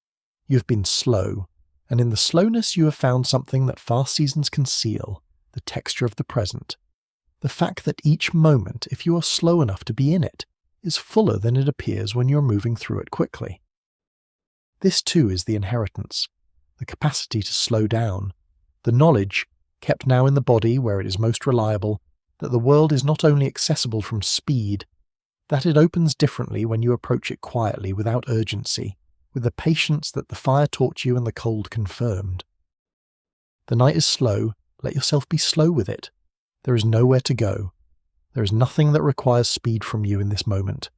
You have been slow, and in the slowness you have found something that fast seasons conceal, the texture of the present. The fact that each moment, if you are slow enough to be in it, is fuller than it appears when you are moving through it quickly. This too is the inheritance, the capacity to slow down, the knowledge, kept now in the body where it is most reliable, that the world is not only accessible from speed, that it opens differently when you approach it quietly without urgency, with the patience that the fire taught you and the cold confirmed. The night is slow, let yourself be slow with it. There is nowhere to go. There is nothing that requires speed from you in this moment.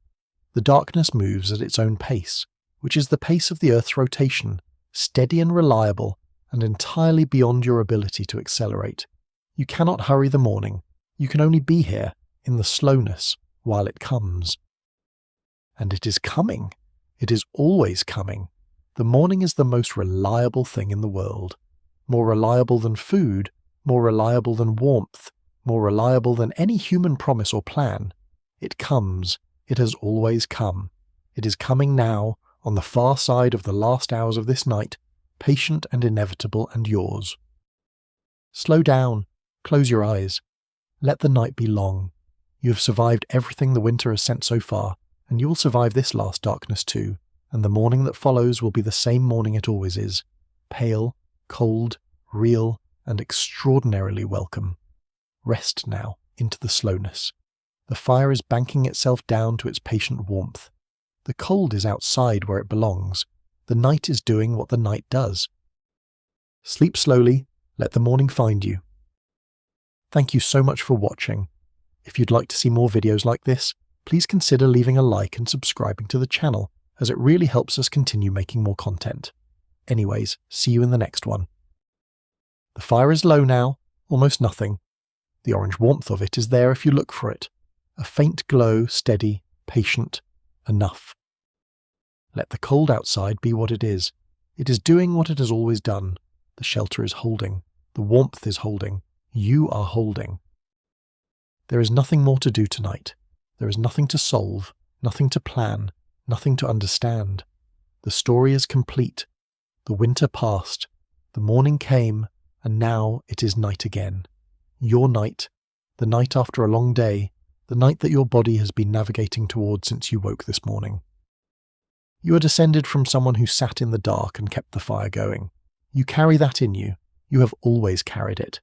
The darkness moves at its own pace, which is the pace of the Earth's rotation, steady and reliable, and entirely beyond your ability to accelerate. You cannot hurry the morning. You can only be here, in the slowness, while it comes. And it is coming. It is always coming. The morning is the most reliable thing in the world. More reliable than food, more reliable than warmth, more reliable than any human promise or plan. It comes. It has always come. It is coming now, on the far side of the last hours of this night, patient and inevitable and yours. Slow down. Close your eyes. Let the night be long. You have survived everything the winter has sent so far, and you will survive this last darkness too, and the morning that follows will be the same morning it always is, pale, cold, real, and extraordinarily welcome. Rest now into the slowness. The fire is banking itself down to its patient warmth. The cold is outside where it belongs. The night is doing what the night does. Sleep slowly, let the morning find you. Thank you so much for watching. If you'd like to see more videos like this, please consider leaving a like and subscribing to the channel, as it really helps us continue making more content. Anyways, see you in the next one. The fire is low now, almost nothing. The orange warmth of it is there if you look for it. A faint glow, steady, patient, enough. Let the cold outside be what it is. It is doing what it has always done. The shelter is holding. The warmth is holding. You are holding. There is nothing more to do tonight. There is nothing to solve, nothing to plan, nothing to understand. The story is complete. The winter passed. The morning came, and now it is night again. Your night, the night after a long day, the night that your body has been navigating toward since you woke this morning. You are descended from someone who sat in the dark and kept the fire going. You carry that in you. You have always carried it.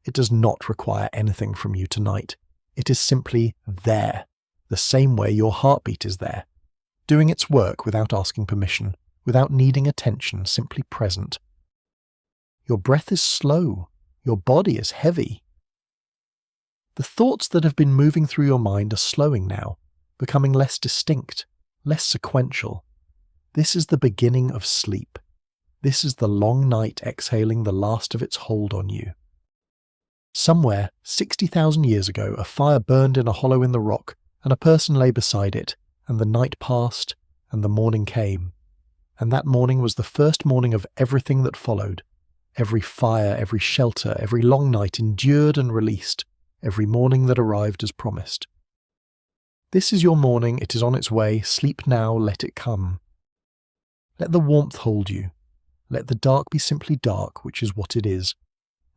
It does not require anything from you tonight. It is simply there, the same way your heartbeat is there, doing its work without asking permission, without needing attention, simply present. Your breath is slow. Your body is heavy. The thoughts that have been moving through your mind are slowing now, becoming less distinct, less sequential. This is the beginning of sleep. This is the long night exhaling the last of its hold on you. Somewhere, 60,000 years ago, a fire burned in a hollow in the rock, and a person lay beside it, and the night passed, and the morning came. And that morning was the first morning of everything that followed. Every fire, every shelter, every long night endured and released, every morning that arrived as promised. This is your morning, it is on its way, sleep now, let it come. Let the warmth hold you. Let the dark be simply dark, which is what it is.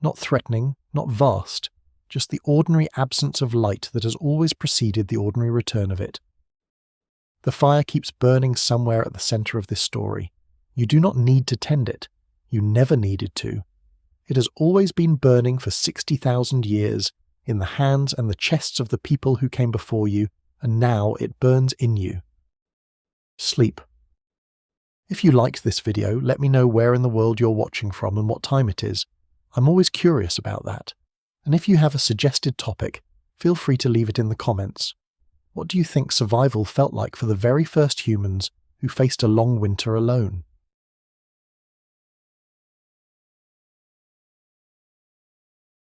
Not threatening, not vast, just the ordinary absence of light that has always preceded the ordinary return of it. The fire keeps burning somewhere at the center of this story. You do not need to tend it. You never needed to. It has always been burning for 60,000 years, in the hands and the chests of the people who came before you, and now it burns in you. Sleep. If you liked this video, let me know where in the world you're watching from and what time it is. I'm always curious about that. And if you have a suggested topic, feel free to leave it in the comments. What do you think survival felt like for the very first humans who faced a long winter alone?